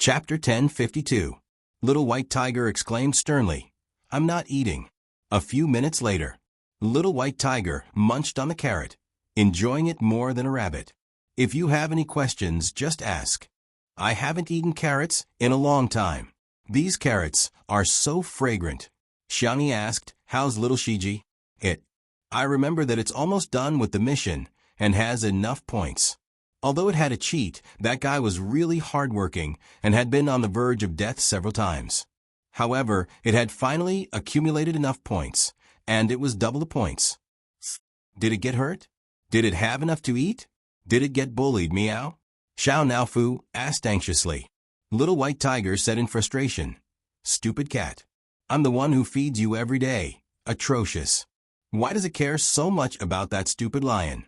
Chapter 1052. Little White Tiger exclaimed sternly, "I'm not eating." A few minutes later, Little White Tiger munched on the carrot, enjoying it more than a rabbit. If you have any questions, just ask. I haven't eaten carrots in a long time. These carrots are so fragrant. Xiangyi asked, "How's little Shiji?" I remember that it's almost done with the mission and has enough points. Although it had a cheat, that guy was really hardworking and had been on the verge of death several times. However, it had finally accumulated enough points, and it was double the points. Did it get hurt? Did it have enough to eat? Did it get bullied, meow? Xiao Naofu asked anxiously. Little White Tiger said in frustration, "Stupid cat. I'm the one who feeds you every day. Atrocious. Why does it care so much about that stupid lion?"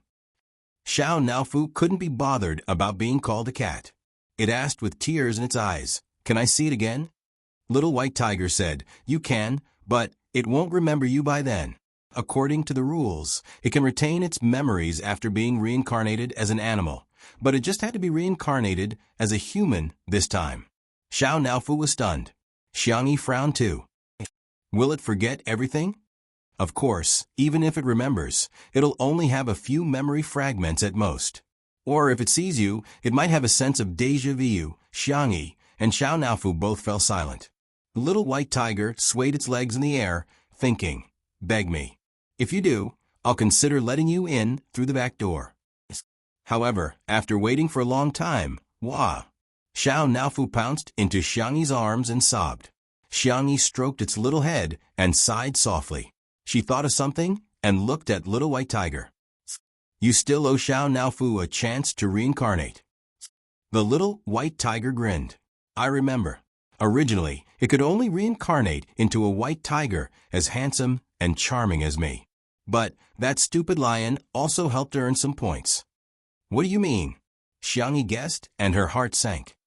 Xiao Naofu couldn't be bothered about being called a cat. It asked with tears in its eyes, "Can I see it again?" Little White Tiger said, "You can, but it won't remember you by then. According to the rules, it can retain its memories after being reincarnated as an animal, but it just had to be reincarnated as a human this time." Xiao Naofu was stunned. Xiangyi frowned too. Will it forget everything? Of course, even if it remembers, it'll only have a few memory fragments at most. Or if it sees you, it might have a sense of déjà vu. Xiangyi and Xiao Naofu both fell silent. Little White Tiger swayed its legs in the air, thinking, "Beg me. If you do, I'll consider letting you in through the back door." However, after waiting for a long time, wah! Xiao Naofu pounced into Xiangyi's arms and sobbed. Xiangyi stroked its little head and sighed softly. She thought of something and looked at Little White Tiger. "You still owe Xiao Naofu a chance to reincarnate." The Little White Tiger grinned. "I remember. Originally, it could only reincarnate into a white tiger as handsome and charming as me. But that stupid lion also helped earn some points." "What do you mean?" Xiangyi guessed, and her heart sank.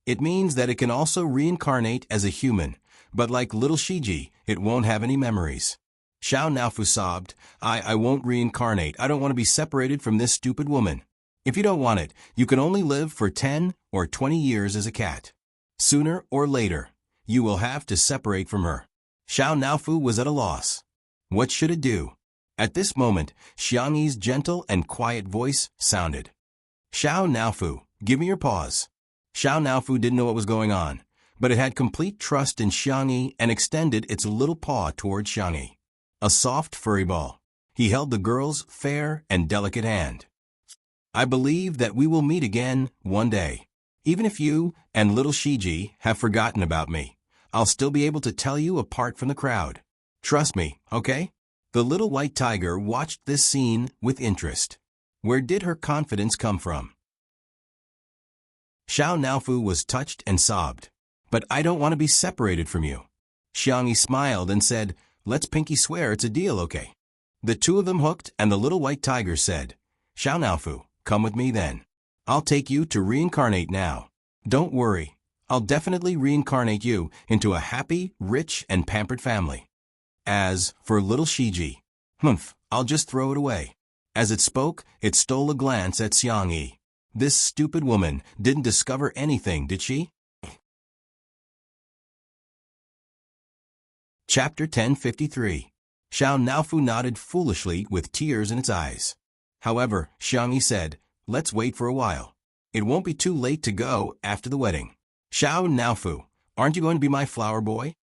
"It means that it can also reincarnate as a human, but like little Shiji, it won't have any memories." Xiao Naofu sobbed, I won't reincarnate. I don't want to be separated from this stupid woman." "If you don't want it, you can only live for 10 or 20 years as a cat. Sooner or later, you will have to separate from her." Xiao Naofu was at a loss. What should it do? At this moment, Xiangyi's gentle and quiet voice sounded. "Xiao Naofu, give me your paws." Xiao Naofu didn't know what was going on, but it had complete trust in Xiangyi and extended its little paw toward Xiangyi. A soft furry ball. He held the girl's fair and delicate hand. "I believe that we will meet again one day. Even if you and little Shiji have forgotten about me, I'll still be able to tell you apart from the crowd. Trust me, okay?" The Little White Tiger watched this scene with interest. Where did her confidence come from? Xiao Naofu was touched and sobbed. "But I don't want to be separated from you." Xiangyi smiled and said, "Let's pinky swear it's a deal, okay?" The two of them hooked, and the Little White Tiger said, "Xiao Naofu, come with me then. I'll take you to reincarnate now. Don't worry, I'll definitely reincarnate you into a happy, rich, and pampered family. As for little Shiji, I'll just throw it away." As it spoke, it stole a glance at Xiangyi. This stupid woman didn't discover anything, did she? Chapter 1053. Xiao Naofu nodded foolishly with tears in its eyes. However, Xiangyi said, "Let's wait for a while. It won't be too late to go after the wedding." "Xiao Naofu, aren't you going to be my flower boy?"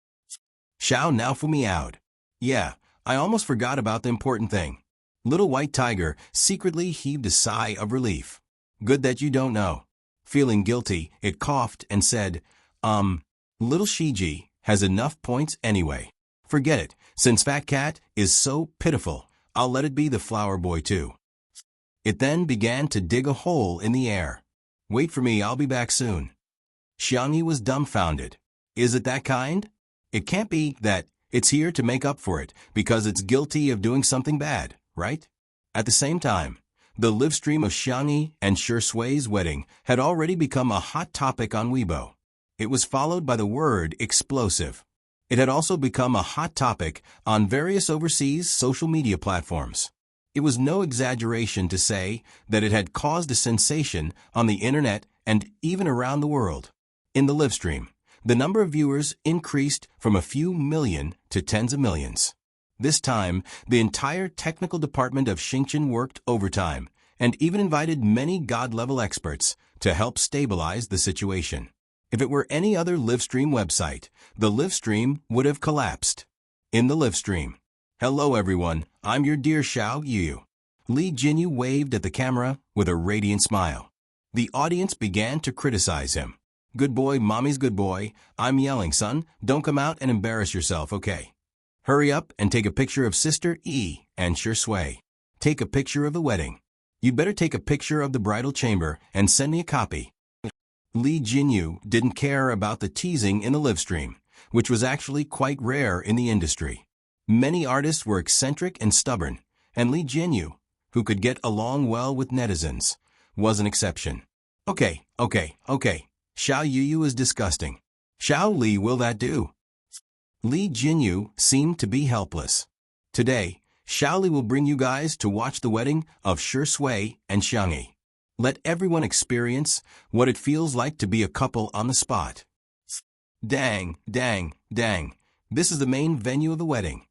Xiao Naofu meowed. "Yeah, I almost forgot about the important thing." Little White Tiger secretly heaved a sigh of relief. "Good that you don't know." Feeling guilty, it coughed and said, Little Shiji has enough points anyway. Forget it, since Fat Cat is so pitiful, I'll let it be the flower boy too." It then began to dig a hole in the air. "Wait for me, I'll be back soon." Xiangyi was dumbfounded. Is it that kind? It can't be that it's here to make up for it because it's guilty of doing something bad, right? At the same time, the live stream of Xiangyi and Shui's wedding had already become a hot topic on Weibo. It was followed by the word explosive. It had also become a hot topic on various overseas social media platforms. It was no exaggeration to say that it had caused a sensation on the internet and even around the world. In the live stream, the number of viewers increased from a few million to tens of millions. This time, the entire technical department of Xingchen worked overtime and even invited many God-level experts to help stabilize the situation. If it were any other live stream website, the live stream would have collapsed. In the live stream, "Hello everyone, I'm your dear Xiao Yu." Li Jinyu waved at the camera with a radiant smile. The audience began to criticize him. "Good boy, mommy's good boy. I'm yelling, son. Don't come out and embarrass yourself, okay? Hurry up and take a picture of Sister E and Shui. Take a picture of the wedding. You'd better take a picture of the bridal chamber and send me a copy." Li Jinyu didn't care about the teasing in the live stream, which was actually quite rare in the industry. Many artists were eccentric and stubborn, and Li Jinyu, who could get along well with netizens, was an exception. Okay. Xiao Yu is disgusting. Xiao Li, will that do? Li Jinyu seemed to be helpless. Today, Xiao Li will bring you guys to watch the wedding of Shui and Xiangyi. Let everyone experience what it feels like to be a couple on the spot. Dang. This is the main venue of the wedding.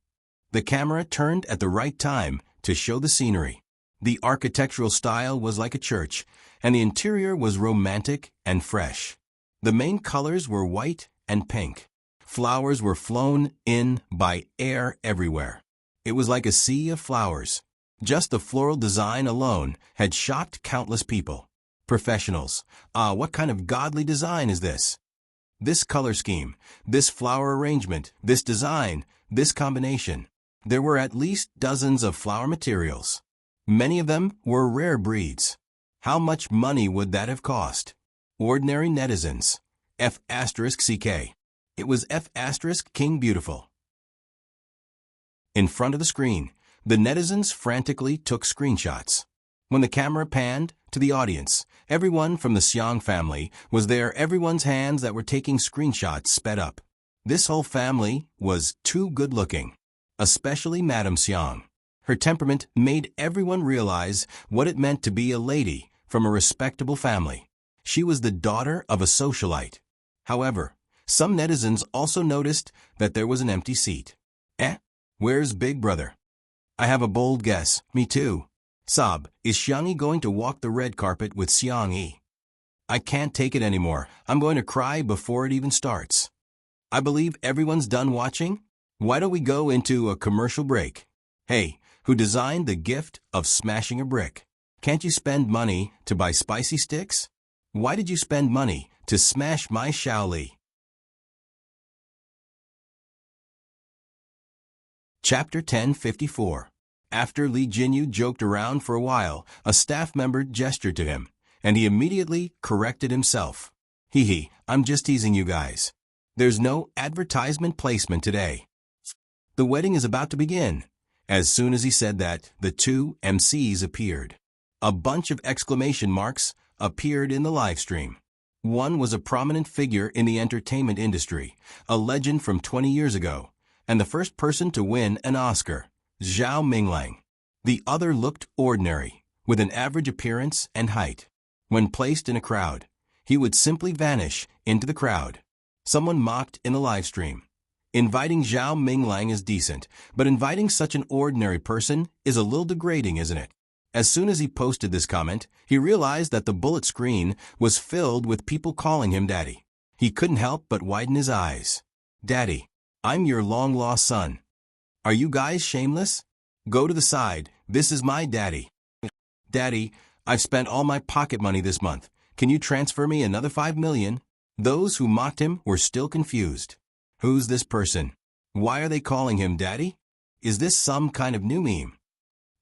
The camera turned at the right time to show the scenery. The architectural style was like a church, and the interior was romantic and fresh. The main colors were white and pink. Flowers were flown in by air everywhere. It was like a sea of flowers. Just the floral design alone had shocked countless people. Professionals. What kind of godly design is this? This color scheme, this flower arrangement, this design, this combination. There were at least dozens of flower materials. Many of them were rare breeds. How much money would that have cost? Ordinary netizens. F*CK. It was F*King Beautiful. In front of the screen, the netizens frantically took screenshots. When the camera panned to the audience, everyone from the Xiang family was there. Everyone's hands that were taking screenshots sped up. This whole family was too good-looking, especially Madame Xiang. Her temperament made everyone realize what it meant to be a lady from a respectable family. She was the daughter of a socialite. However, some netizens also noticed that there was an empty seat. Where's Big Brother? I have a bold guess. Me too. Sob, is Xiangyi going to walk the red carpet with Xiangyi? I can't take it anymore. I'm going to cry before it even starts. I believe everyone's done watching. Why don't we go into a commercial break? Hey, who designed the gift of smashing a brick? Can't you spend money to buy spicy sticks? Why did you spend money to smash my Xiao Li? Chapter 1054. After Li Jinyu joked around for a while, a staff member gestured to him, and he immediately corrected himself. Hee, I'm just teasing you guys. There's no advertisement placement today. The wedding is about to begin. As soon as he said that, the two MCs appeared. A bunch of exclamation marks appeared in the live stream. One was a prominent figure in the entertainment industry, a legend from 20 years ago, and the first person to win an Oscar, Zhao Minglang. The other looked ordinary, with an average appearance and height. When placed in a crowd, he would simply vanish into the crowd. Someone mocked in the live stream. Inviting Zhao Minglang is decent, but inviting such an ordinary person is a little degrading, isn't it? As soon as he posted this comment, he realized that the bullet screen was filled with people calling him Daddy. He couldn't help but widen his eyes. Daddy, I'm your long-lost son. Are you guys shameless? Go to the side. This is my daddy. Daddy, I've spent all my pocket money this month. Can you transfer me another 5 million? Those who mocked him were still confused. Who's this person? Why are they calling him Daddy? Is this some kind of new meme?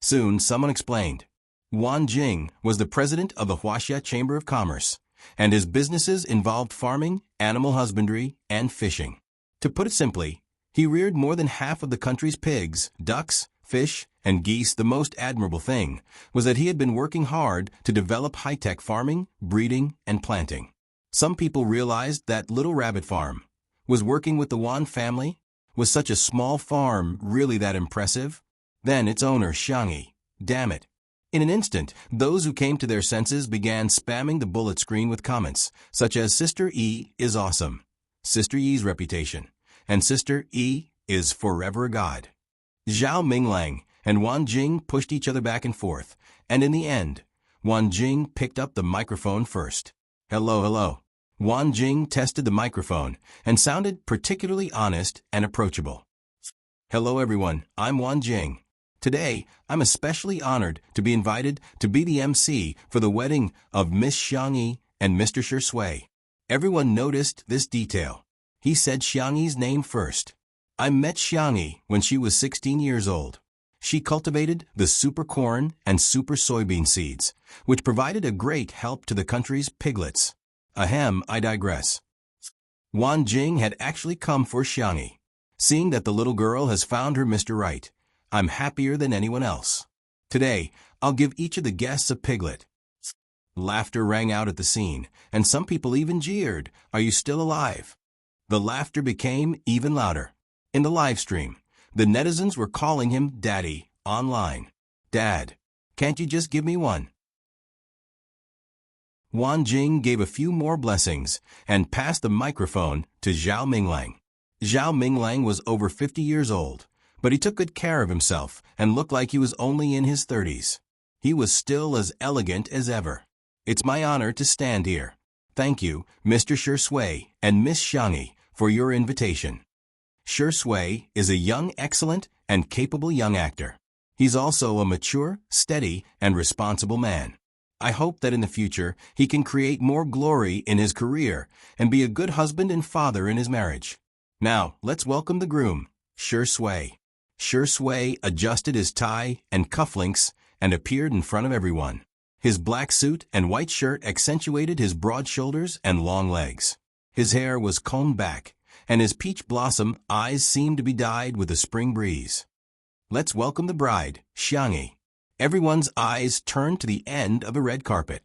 Soon, someone explained. Wan Jing was the president of the Huaxia Chamber of Commerce, and his businesses involved farming, animal husbandry, and fishing. To put it simply, he reared more than half of the country's pigs, ducks, fish, and geese. The most admirable thing was that he had been working hard to develop high-tech farming, breeding, and planting. Some people realized that Little Rabbit Farm was working with the Wan family. Was such a small farm really that impressive? Then its owner, Xiangyi. Damn it. In an instant, those who came to their senses began spamming the bullet screen with comments, such as Sister E is awesome, Sister Yi's reputation, and Sister E is forever a god. Zhao Minglang and Wan Jing pushed each other back and forth, and in the end, Wan Jing picked up the microphone first. Hello, hello. Wan Jing tested the microphone and sounded particularly honest and approachable. Hello everyone, I'm Wan Jing. Today, I'm especially honored to be invited to be the MC for the wedding of Miss Xiangyi and Mr. Shi Sui. Everyone noticed this detail. He said Xiangyi's name first. I met Xiangyi when she was 16 years old. She cultivated the super corn and super soybean seeds, which provided a great help to the country's piglets. Ahem, I digress. Wan Jing had actually come for Xiangyi. Seeing that the little girl has found her Mr. Right, I'm happier than anyone else. Today, I'll give each of the guests a piglet. Laughter rang out at the scene, and some people even jeered, "Are you still alive?" The laughter became even louder. In the live stream, the netizens were calling him Daddy online. Dad, can't you just give me one? Wan Jing gave a few more blessings and passed the microphone to Zhao Minglang. Zhao Minglang was over 50 years old, but he took good care of himself and looked like he was only in his 30s. He was still as elegant as ever. It's my honor to stand here. Thank you, Mr. Shi Sui and Miss Xiangyi, for your invitation. Shi Sui is a young, excellent, and capable young actor. He's also a mature, steady, and responsible man. I hope that in the future he can create more glory in his career and be a good husband and father in his marriage. Now, let's welcome the groom, Shi Sui. Shi Sui adjusted his tie and cufflinks and appeared in front of everyone. His black suit and white shirt accentuated his broad shoulders and long legs. His hair was combed back, and his peach blossom eyes seemed to be dyed with a spring breeze. Let's welcome the bride, Xiangyi. Everyone's eyes turned to the end of a red carpet.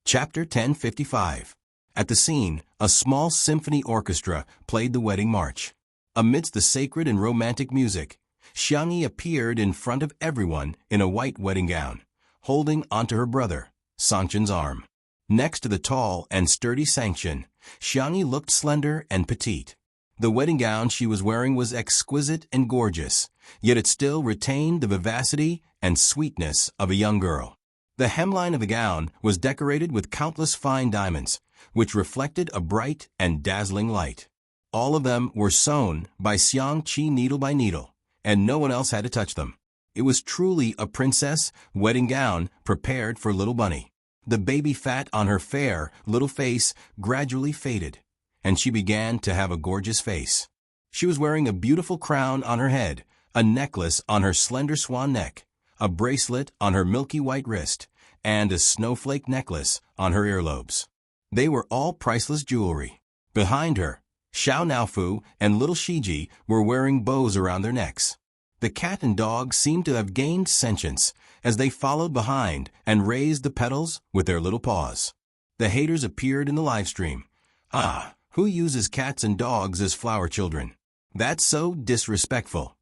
Chapter 1055. At the scene, a small symphony orchestra played the wedding march. Amidst the sacred and romantic music, Xiangyi appeared in front of everyone in a white wedding gown, holding onto her brother, Sangchen's arm. Next to the tall and sturdy Sangchen, Xiangyi looked slender and petite. The wedding gown she was wearing was exquisite and gorgeous, yet it still retained the vivacity and sweetness of a young girl. The hemline of the gown was decorated with countless fine diamonds, which reflected a bright and dazzling light. All of them were sewn by Xiang Qi needle by needle, and no one else had to touch them. It was truly a princess wedding gown prepared for little bunny. The baby fat on her fair little face gradually faded, and she began to have a gorgeous face. She was wearing a beautiful crown on her head, a necklace on her slender swan neck, a bracelet on her milky white wrist, and a snowflake necklace on her earlobes. They were all priceless jewelry. Behind her, Xiao Naofu and little Shiji were wearing bows around their necks. The cat and dog seemed to have gained sentience as they followed behind and raised the petals with their little paws. The haters appeared in the live stream. Ah, who uses cats and dogs as flower children? That's so disrespectful.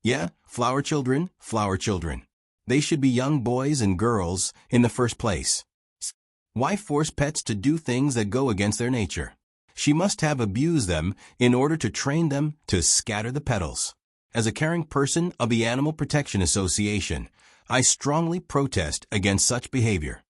Yeah, flower children, flower children. They should be young boys and girls in the first place. Why force pets to do things that go against their nature? She must have abused them in order to train them to scatter the petals. As a caring person of the Animal Protection Association, I strongly protest against such behavior.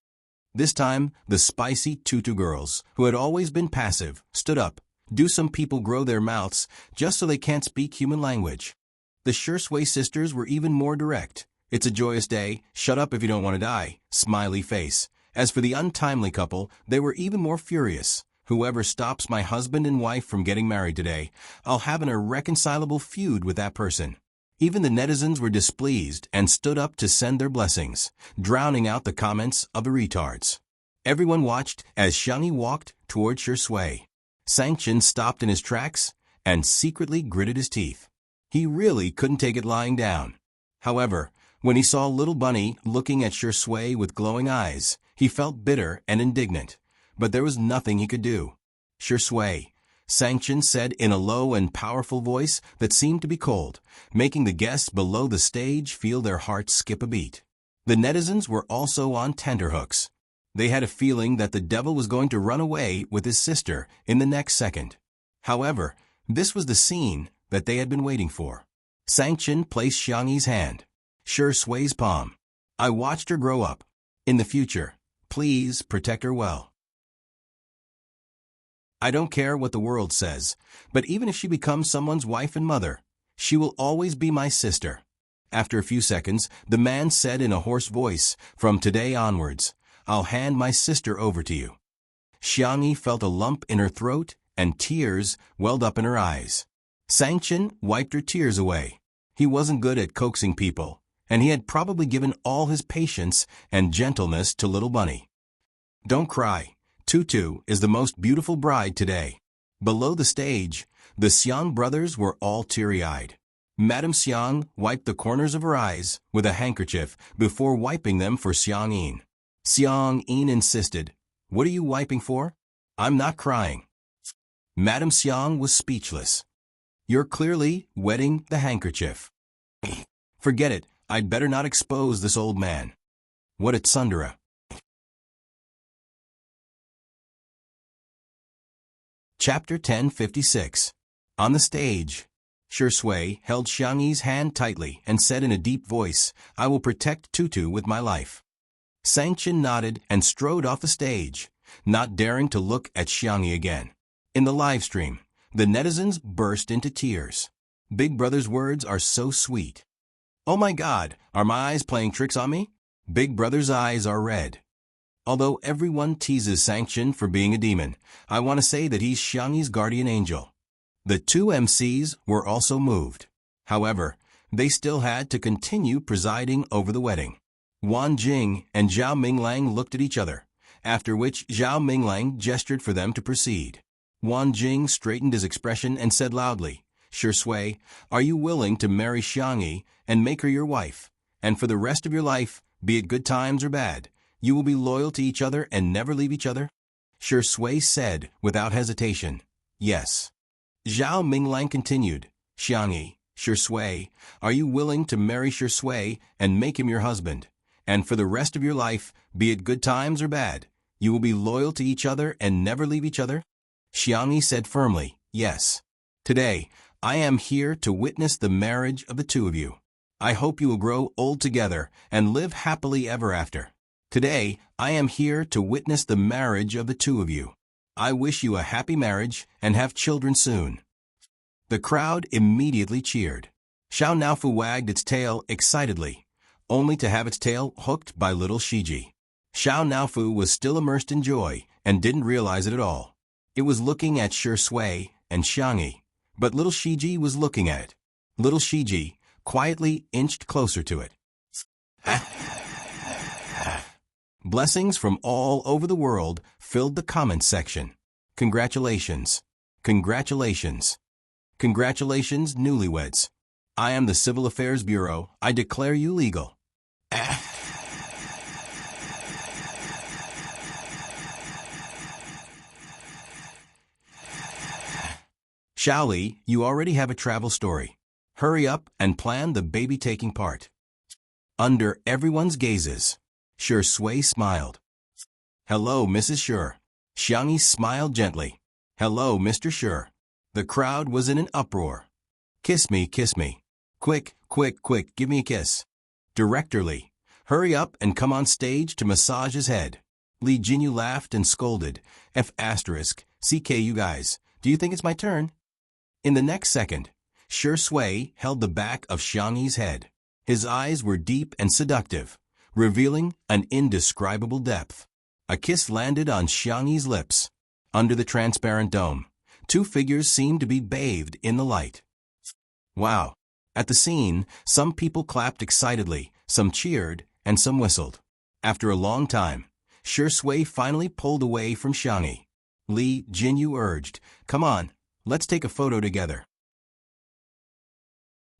This time, the spicy tutu girls, who had always been passive, stood up. Do some people grow their mouths just so they can't speak human language? The Shi Sui sisters were even more direct. It's a joyous day, shut up if you don't want to die, smiley face. As for the untimely couple, they were even more furious. Whoever stops my husband and wife from getting married today, I'll have an irreconcilable feud with that person. Even the netizens were displeased and stood up to send their blessings, drowning out the comments of the retards. Everyone watched as Xiangyi walked toward Shi Sui. Sangchen stopped in his tracks and secretly gritted his teeth. He really couldn't take it lying down. However, when he saw little Bunny looking at Shi Sui with glowing eyes, he felt bitter and indignant, but there was nothing he could do. Shi Sui, Sanction said in a low and powerful voice that seemed to be cold, making the guests below the stage feel their hearts skip a beat. The netizens were also on tenterhooks. They had a feeling that the devil was going to run away with his sister in the next second. However, this was the scene that they had been waiting for. Sanction placed Xiangyi's hand. Sure Sui's palm. I watched her grow up. In the future, please protect her well. I don't care what the world says, but even if she becomes someone's wife and mother, she will always be my sister. After a few seconds, the man said in a hoarse voice, from today onwards, I'll hand my sister over to you. Xiangyi felt a lump in her throat and tears welled up in her eyes. Sanction wiped her tears away. He wasn't good at coaxing people, and he had probably given all his patience and gentleness to little Bunny. Don't cry. Tutu is the most beautiful bride today. Below the stage, the Xiang brothers were all teary-eyed. Madame Xiang wiped the corners of her eyes with a handkerchief before wiping them for Xiang Yin. Xiang Yin insisted, What are you wiping for? I'm not crying. Madame Xiang was speechless. You're clearly wetting the handkerchief. Forget it, I'd better not expose this old man. What a tsundere. Chapter 1056. On the stage, Sure Sui held Xiangyi's hand tightly and said in a deep voice, I will protect Tutu with my life. Sanction nodded and strode off the stage, not daring to look at Xiangyi again. In the live stream, the netizens burst into tears. Big Brother's words are so sweet. Oh my God, are my eyes playing tricks on me? Big Brother's eyes are red. Although everyone teases Sanction for being a demon, I want to say that he's Xiangyi's guardian angel. The two MCs were also moved. However, they still had to continue presiding over the wedding. Wan Jing and Zhao Minglang looked at each other, after which Zhao Minglang gestured for them to proceed. Wan Jing straightened his expression and said loudly, Sure Sui, are you willing to marry Xiangyi and make her your wife? And for the rest of your life, be it good times or bad, you will be loyal to each other and never leave each other? Sure Sui said without hesitation, Yes. Zhao Minglang continued, Xiangyi, Sure Sui, are you willing to marry Sure Sui and make him your husband? And for the rest of your life, be it good times or bad, you will be loyal to each other and never leave each other? Xiangyi said firmly, Yes. Today, I am here to witness the marriage of the two of you. I hope you will grow old together and live happily ever after. Today, I am here to witness the marriage of the two of you. I wish you a happy marriage and have children soon. The crowd immediately cheered. Xiao Naofu wagged its tail excitedly, only to have its tail hooked by little Shiji. Xiao Naofu was still immersed in joy and didn't realize it at all. It was looking at Sure Sui and Xiangyi, but little Shiji was looking at it. Little Shiji quietly inched closer to it. Blessings from all over the world filled the comments section. Congratulations. Congratulations. Congratulations, newlyweds. I am the Civil Affairs Bureau. I declare you legal. Shaoli, you already have a travel story. Hurry up and plan the baby-taking part. Under everyone's gazes, Sure Sui smiled. Hello, Mrs. Sure. Xiangyi smiled gently. Hello, Mr. Sure. The crowd was in an uproar. Kiss me, kiss me. Quick, quick, quick, give me a kiss. Director Li, hurry up and come on stage to massage his head. Li Jinyu laughed and scolded. CK you guys, do you think it's my turn? In the next second, Sure Sui held the back of Xiangyi's head. His eyes were deep and seductive, revealing an indescribable depth. A kiss landed on Xiangyi's lips. Under the transparent dome, two figures seemed to be bathed in the light. Wow! At the scene, some people clapped excitedly, some cheered, and some whistled. After a long time, Sure Sui finally pulled away from Xiangyi. Li Jinyu urged, Come on, let's take a photo together.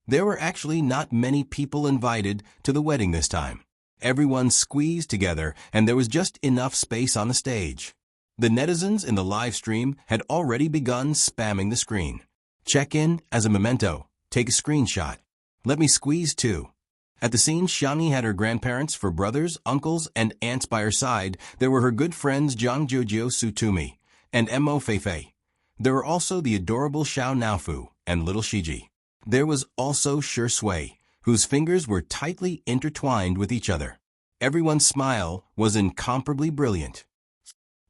There were actually not many people invited to the wedding this time. Everyone squeezed together and there was just enough space on the stage. The netizens in the live stream had already begun spamming the screen. Check in as a memento. Take a screenshot. Let me squeeze too. At the scene, Xiangyi had her grandparents for brothers, uncles, and aunts by her side. There were her good friends Zhang Joujio Sutumi and Mo Feifei. There were also the adorable Xiao Naofu and little Shiji. There was also Shi Sui, whose fingers were tightly intertwined with each other. Everyone's smile was incomparably brilliant.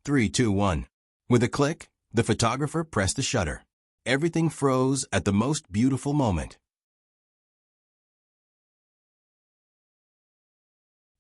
3, 2, 1. With a click, the photographer pressed the shutter. Everything froze at the most beautiful moment.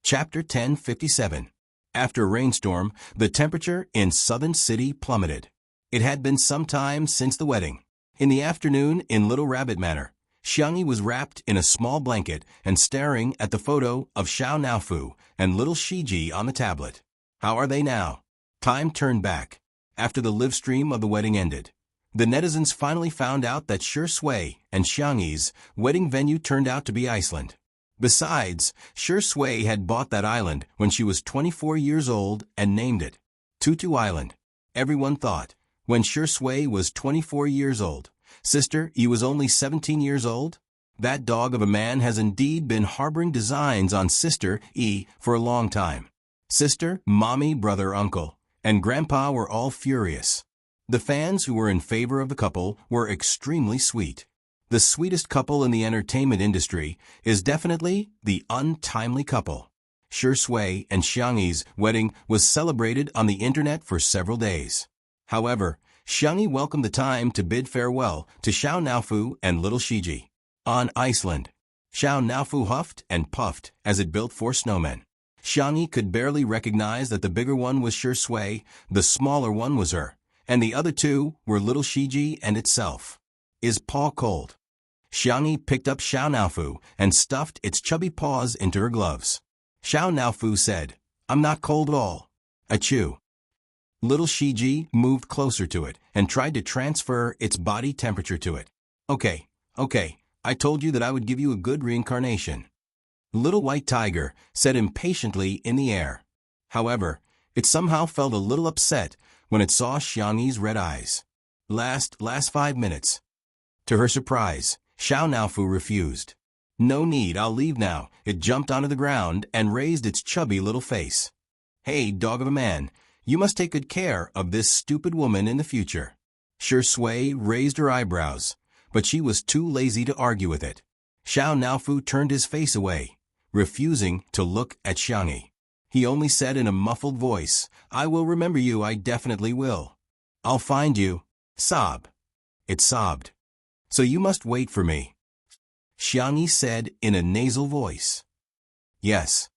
Chapter 1057. After a rainstorm, the temperature in Southern City plummeted. It had been some time since the wedding. In the afternoon, in Little Rabbit Manor, Xiangyi was wrapped in a small blanket and staring at the photo of Xiao Naofu and little Shiji on the tablet. How are they now? Time turned back. After the live stream of the wedding ended, the netizens finally found out that Shi Sui and Xiangyi's wedding venue turned out to be Iceland. Besides, Shi Sui had bought that island when she was 24 years old and named it Tutu Island. Everyone thought, when Shi Sui was 24 years old, Sister, you was only 17 years old? That dog of a man has indeed been harboring designs on Sister E for a long time. Sister, mommy, brother, uncle, and grandpa were all furious. The fans who were in favor of the couple were extremely sweet. The sweetest couple in the entertainment industry is definitely the untimely couple. Shi Sui and Xiangyi's wedding was celebrated on the internet for several days. However, Xiangyi welcomed the time to bid farewell to Xiao Naofu and little Shiji. On Iceland, Xiao Naofu huffed and puffed as it built 4 snowmen. Xiangyi could barely recognize that the bigger one was Shi Sui, the smaller one was her, and the other 2 were little Shiji and itself. Is paw cold? Xiangyi picked up Xiao Naofu and stuffed its chubby paws into her gloves. Xiao Naofu said, I'm not cold at all. Achoo. Little Shiji moved closer to it and tried to transfer its body temperature to it. Okay, I told you that I would give you a good reincarnation. Little White Tiger said impatiently in the air. However, it somehow felt a little upset when it saw Xiangyi's red eyes. Last 5 minutes. To her surprise, Xiao Naofu refused. No need, I'll leave now. It jumped onto the ground and raised its chubby little face. Hey, dog of a man, you must take good care of this stupid woman in the future. Shi Sui raised her eyebrows, but she was too lazy to argue with it. Xiao Naofu turned his face away, refusing to look at Xiangyi. He only said in a muffled voice, I will remember you, I definitely will. I'll find you. Sob. It sobbed. So you must wait for me. Xiangyi said in a nasal voice. Yes.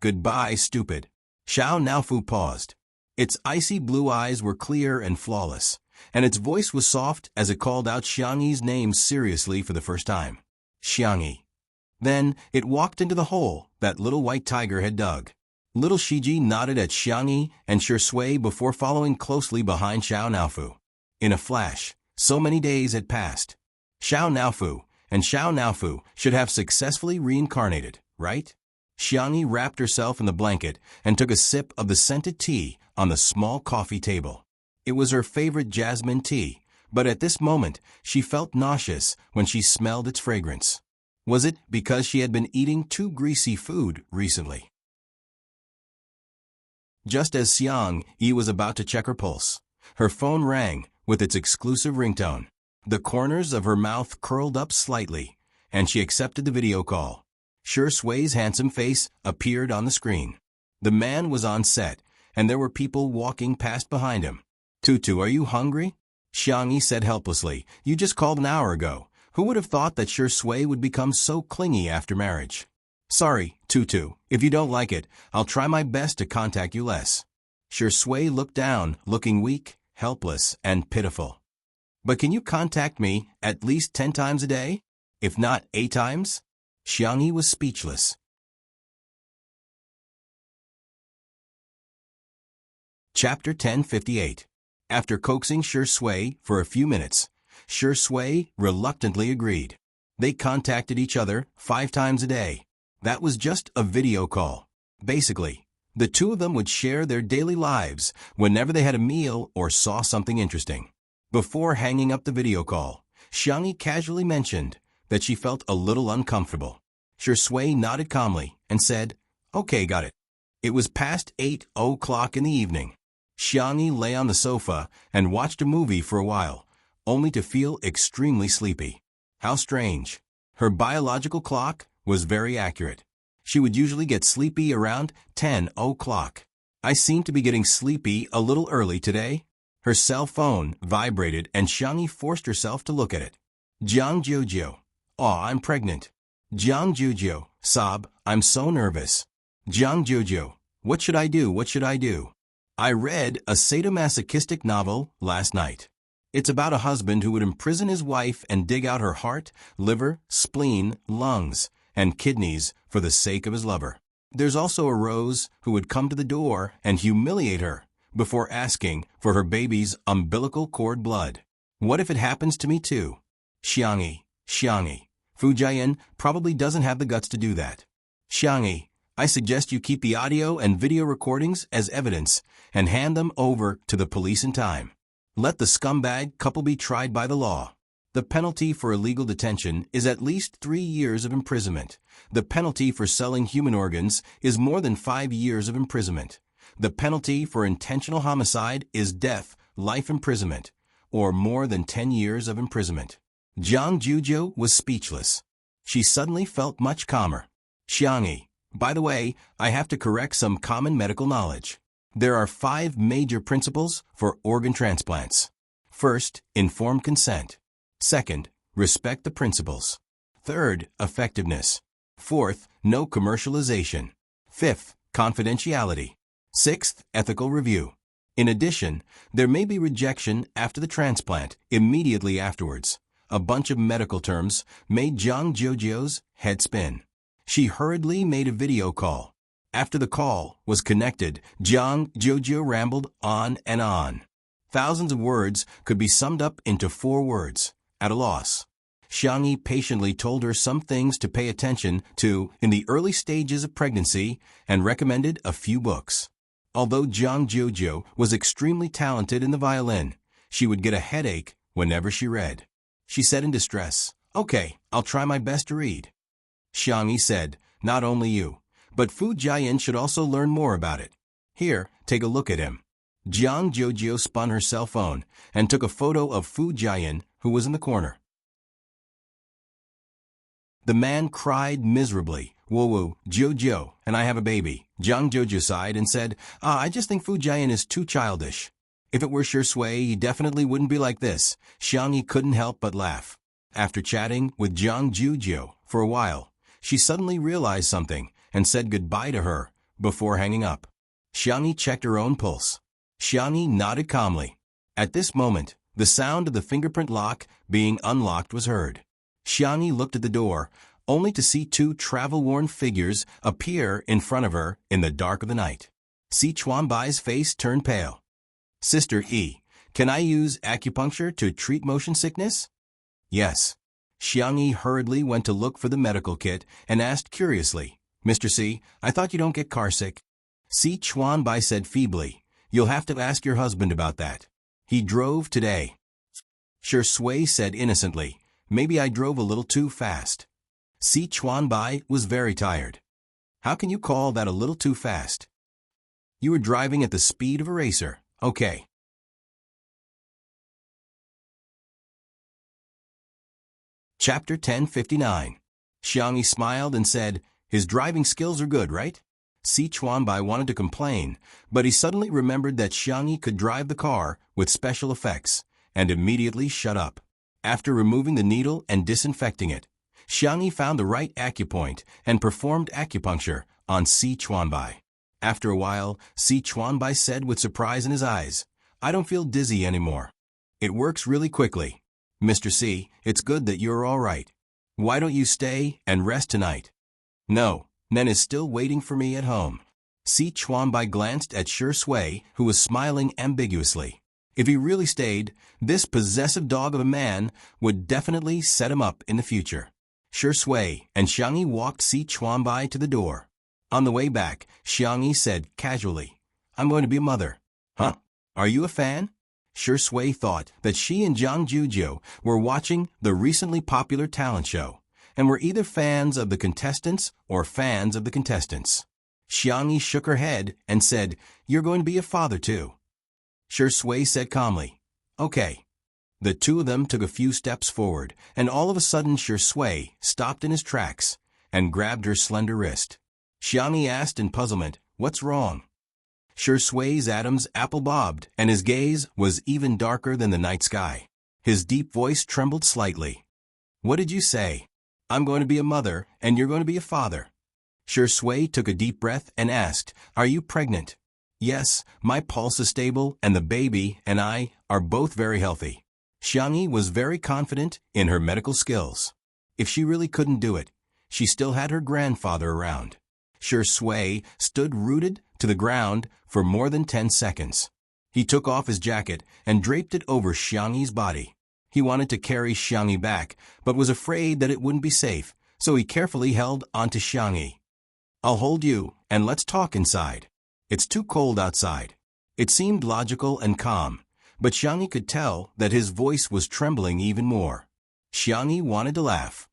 Goodbye, stupid. Xiao Naofu paused. Its icy blue eyes were clear and flawless, and its voice was soft as it called out Xiangyi's name seriously for the first time. Xiangyi. Then it walked into the hole that Little White Tiger had dug. Little Shiji nodded at Xiangyi and Shi Sui before following closely behind Xiao Naofu. In a flash, so many days had passed. Xiao Naofu should have successfully reincarnated, right? Xiangyi wrapped herself in the blanket and took a sip of the scented tea on the small coffee table. It was her favorite jasmine tea, but at this moment she felt nauseous when she smelled its fragrance. Was it because she had been eating too greasy food recently? Just as Xiangyi was about to check her pulse, her phone rang with its exclusive ringtone. The corners of her mouth curled up slightly, and she accepted the video call. Shi Sui's handsome face appeared on the screen. The man was on set, and there were people walking past behind him. Tutu, are you hungry? Xiangyi said helplessly. You just called an hour ago. Who would have thought that Shi Sui would become so clingy after marriage? Sorry, Tutu. If you don't like it, I'll try my best to contact you less. Shi Sui looked down, looking weak, helpless, and pitiful. But can you contact me at least 10 times a day? If not 8 times? Xiangyi was speechless. Chapter 1058. After coaxing Shi Sui for a few minutes, Shi Sui reluctantly agreed. They contacted each other 5 times a day. That was just a video call. Basically, The two of them would share their daily lives whenever they had a meal or saw something interesting. Before hanging up the video call, Xiangyi casually mentioned that she felt a little uncomfortable. Shui nodded calmly and said, "Okay, got it." It was past 8 o'clock in the evening. Xiangyi lay on the sofa and watched a movie for a while, only to feel extremely sleepy. How strange. Her biological clock was very accurate. She would usually get sleepy around 10 o'clock. "I seem to be getting sleepy a little early today." Her cell phone vibrated and Xiangyi forced herself to look at it. Jiang Jojo. "Aw, I'm pregnant." Jiang Jojo. Sob, "I'm so nervous." Jiang Jojo. "What should I do? What should I do?" "I read a sadomasochistic novel last night. It's about a husband who would imprison his wife and dig out her heart, liver, spleen, lungs, and kidneys for the sake of his lover. There's also a Rose who would come to the door and humiliate her before asking for her baby's umbilical cord blood. What if it happens to me too?" Xiangyi. "Fu Jiayan probably doesn't have the guts to do that." Xiangyi. "I suggest you keep the audio and video recordings as evidence and hand them over to the police in time. Let the scumbag couple be tried by the law. The penalty for illegal detention is at least 3 years of imprisonment. The penalty for selling human organs is more than 5 years of imprisonment. The penalty for intentional homicide is death, life imprisonment, or more than 10 years of imprisonment." Jiang Juju was speechless. She suddenly felt much calmer. Xiangyi. "By the way, I have to correct some common medical knowledge. There are 5 major principles for organ transplants. First, informed consent. Second, respect the principles. Third, effectiveness. Fourth, no commercialization. Fifth, confidentiality. Sixth, ethical review. In addition, there may be rejection after the transplant, immediately afterwards." A bunch of medical terms made Jiang Jojo's head spin. She hurriedly made a video call. After the call was connected, Jiang Jojo rambled on and on. Thousands of words could be summed up into 4 words, at a loss. Xiangyi patiently told her some things to pay attention to in the early stages of pregnancy and recommended a few books. Although Jiang Jojo was extremely talented in the violin, she would get a headache whenever she read. She said in distress, "Okay, I'll try my best to read." Xiangyi said, "Not only you, but Fu Jiayan should also learn more about it. Here, take a look at him." Jiang Jojo spun her cell phone and took a photo of Fu Jiayan, who was in the corner. The man cried miserably, "Whoa, Jojo, and I have a baby." Jiang Jojo sighed and said, "I just think Fu Jiayan is too childish. If it were Shui, he definitely wouldn't be like this." Xiangyi couldn't help but laugh. After chatting with Jiang Jojo for a while, she suddenly realized something and said goodbye to her before hanging up. Xiangyi checked her own pulse. Xiangyi nodded calmly. At this moment, the sound of the fingerprint lock being unlocked was heard. Xiangyi looked at the door, only to see 2 travel-worn figures appear in front of her in the dark of the night. Si Chuanbai's face turned pale. "Sister E, can I use acupuncture to treat motion sickness?" "Yes." Xiangyi hurriedly went to look for the medical kit and asked curiously, "Mr. C, I thought you don't get carsick." Si Chuanbai said feebly, "You'll have to ask your husband about that. He drove today." Shui said innocently, "Maybe I drove a little too fast." Si Chuanbai was very tired. "How can you call that a little too fast? You were driving at the speed of a racer. Okay." Chapter 1059. Xiangyi smiled and said, "His driving skills are good, right?" Si Chuanbai wanted to complain, but he suddenly remembered that Xiangyi could drive the car with special effects, and immediately shut up. After removing the needle and disinfecting it, Xiangyi found the right acupoint and performed acupuncture on Si Chuanbai. After a while, Si Chuanbai said with surprise in his eyes, "I don't feel dizzy anymore. It works really quickly. Mr. C, it's good that you're all right. Why don't you stay and rest tonight?" "No, Nen is still waiting for me at home." Si Chuanbai glanced at Shui, who was smiling ambiguously. If he really stayed, this possessive dog of a man would definitely set him up in the future. Shui and Xiangyi walked Si Chuanbai to the door. On the way back, Xiangyi said casually, I'm going to be a mother. Huh? Are you a fan? Shui thought that she and Zhang Jujiu were watching the recently popular talent show and were either fans of the contestants or fans of the contestants. Xiangyi shook her head and said, You're going to be a father too. Shui said calmly, Okay. The two of them took a few steps forward, and all of a sudden Shui stopped in his tracks and grabbed her slender wrist. Xiangyi asked in puzzlement, What's wrong? Shui's Adam's apple bobbed, and his gaze was even darker than the night sky. His deep voice trembled slightly. What did you say? I'm going to be a mother, and you're going to be a father. Shui took a deep breath and asked, Are you pregnant? Yes, my pulse is stable, and the baby and I are both very healthy. Xiangyi was very confident in her medical skills. If she really couldn't do it, she still had her grandfather around. Shui stood rooted to the ground for more than 10 seconds. He took off his jacket and draped it over Xiangyi's body. He wanted to carry Xiangyi back, but was afraid that it wouldn't be safe, so he carefully held onto Xiangyi. I'll hold you, and let's talk inside. It's too cold outside. It seemed logical and calm, but Xiangyi could tell that his voice was trembling even more. Xiangyi wanted to laugh.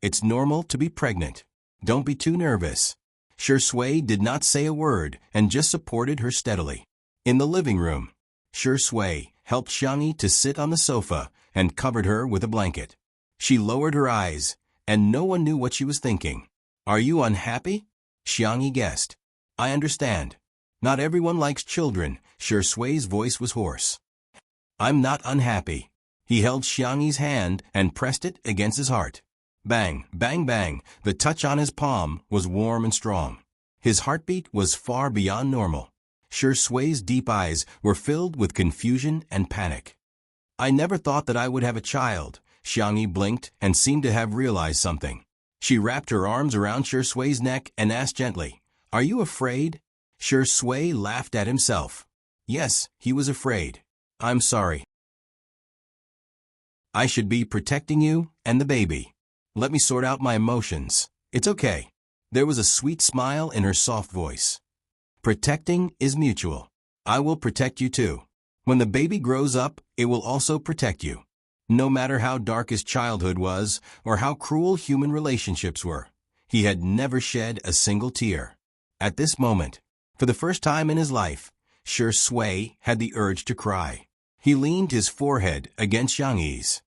It's normal to be pregnant. Don't be too nervous. Shui did not say a word and just supported her steadily. In the living room, Shui helped Xiangyi to sit on the sofa and covered her with a blanket. She lowered her eyes, and no one knew what she was thinking. Are you unhappy? Xiangyi guessed. I understand. Not everyone likes children. Shui's voice was hoarse. I'm not unhappy. He held Xiangyi's hand and pressed it against his heart. Bang, bang, bang. The touch on his palm was warm and strong. His heartbeat was far beyond normal. Shui's deep eyes were filled with confusion and panic. I never thought that I would have a child. Xiangyi blinked and seemed to have realized something. She wrapped her arms around Shui's neck and asked gently, Are you afraid? Shui laughed at himself. Yes, he was afraid. I'm sorry. I should be protecting you and the baby. Let me sort out my emotions. It's okay. There was a sweet smile in her soft voice. Protecting is mutual. I will protect you too. When the baby grows up, it will also protect you. No matter how dark his childhood was or how cruel human relationships were, he had never shed a single tear. At this moment, for the first time in his life, Shui had the urge to cry. He leaned his forehead against Xiangyi's.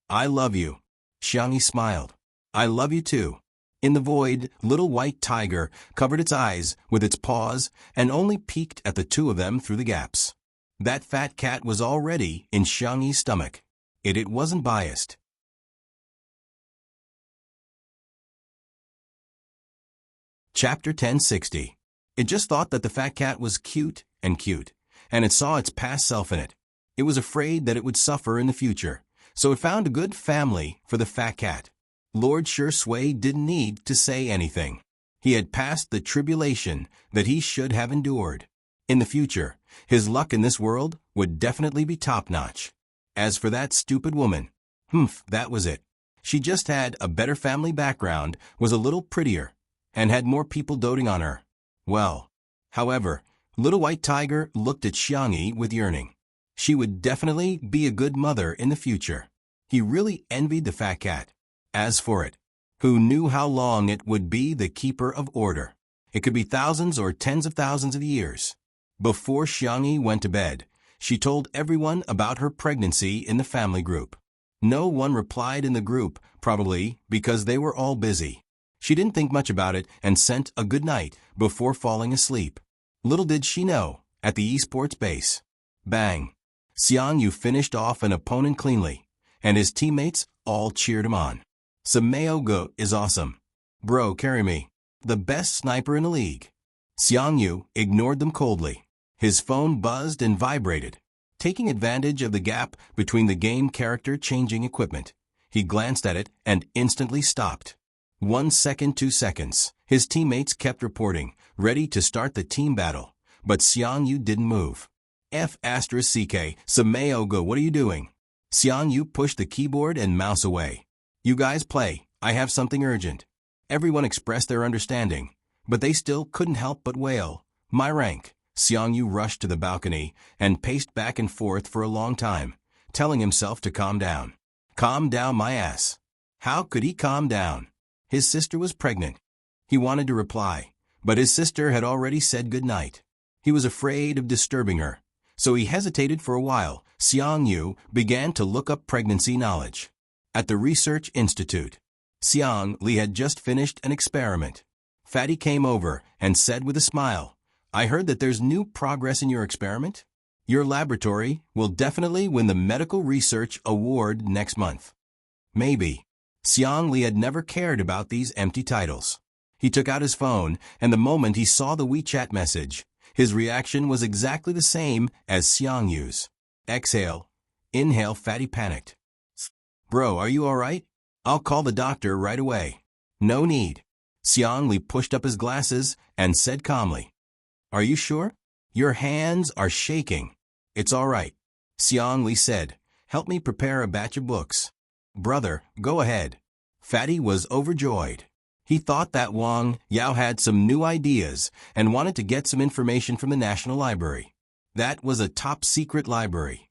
I love you. Xiangyi smiled. I love you too. In the void, little white tiger covered its eyes with its paws and only peeked at the two of them through the gaps. That fat cat was already in Xiangyi's stomach. It wasn't biased. Chapter 1060. It just thought that the fat cat was cute, and it saw its past self in it. It was afraid that it would suffer in the future, so it found a good family for the fat cat. Lord Shui didn't need to say anything. He had passed the tribulation that he should have endured. In the future, his luck in this world would definitely be top-notch. As for that stupid woman, that was it. She just had a better family background, was a little prettier, and had more people doting on her. Well, however, Little White Tiger looked at Xiangyi with yearning. She would definitely be a good mother in the future. He really envied the fat cat. As for it, who knew how long it would be the keeper of order? It could be thousands or tens of thousands of years. Before Xiangyi went to bed, she told everyone about her pregnancy in the family group. No one replied in the group, probably because they were all busy. She didn't think much about it and sent a good night before falling asleep. Little did she know, at the esports base. Bang! Xiangyu finished off an opponent cleanly, and his teammates all cheered him on. Samayogo is awesome. Bro, carry me. The best sniper in the league. Xiangyu ignored them coldly. His phone buzzed and vibrated. Taking advantage of the gap between the game character changing equipment, he glanced at it and instantly stopped. 1 second, 2 seconds. His teammates kept reporting, ready to start the team battle, but Xiangyu didn't move. F***CK, Samayogo, what are you doing? Xiangyu pushed the keyboard and mouse away. You guys play, I have something urgent. Everyone expressed their understanding, but they still couldn't help but wail. My rank. Xiang Yu rushed to the balcony and paced back and forth for a long time, telling himself to calm down. Calm down my ass. How could he calm down? His sister was pregnant. He wanted to reply, but his sister had already said good night. He was afraid of disturbing her, so he hesitated for a while. Xiang Yu began to look up pregnancy knowledge. At the Research Institute, Xiang Li had just finished an experiment. Fatty came over and said with a smile, I heard that there's new progress in your experiment. Your laboratory will definitely win the Medical Research Award next month. Maybe. Xiang Li had never cared about these empty titles. He took out his phone, and the moment he saw the WeChat message, his reaction was exactly the same as Xiang Yu's. Exhale. Inhale. Fatty panicked. Bro, are you alright? I'll call the doctor right away. No need. Xiang Li pushed up his glasses and said calmly. Are you sure? Your hands are shaking. It's alright. Xiang Li said, help me prepare a batch of books. Brother, go ahead. Fatty was overjoyed. He thought that Wang Yao had some new ideas and wanted to get some information from the National Library. That was a top-secret library.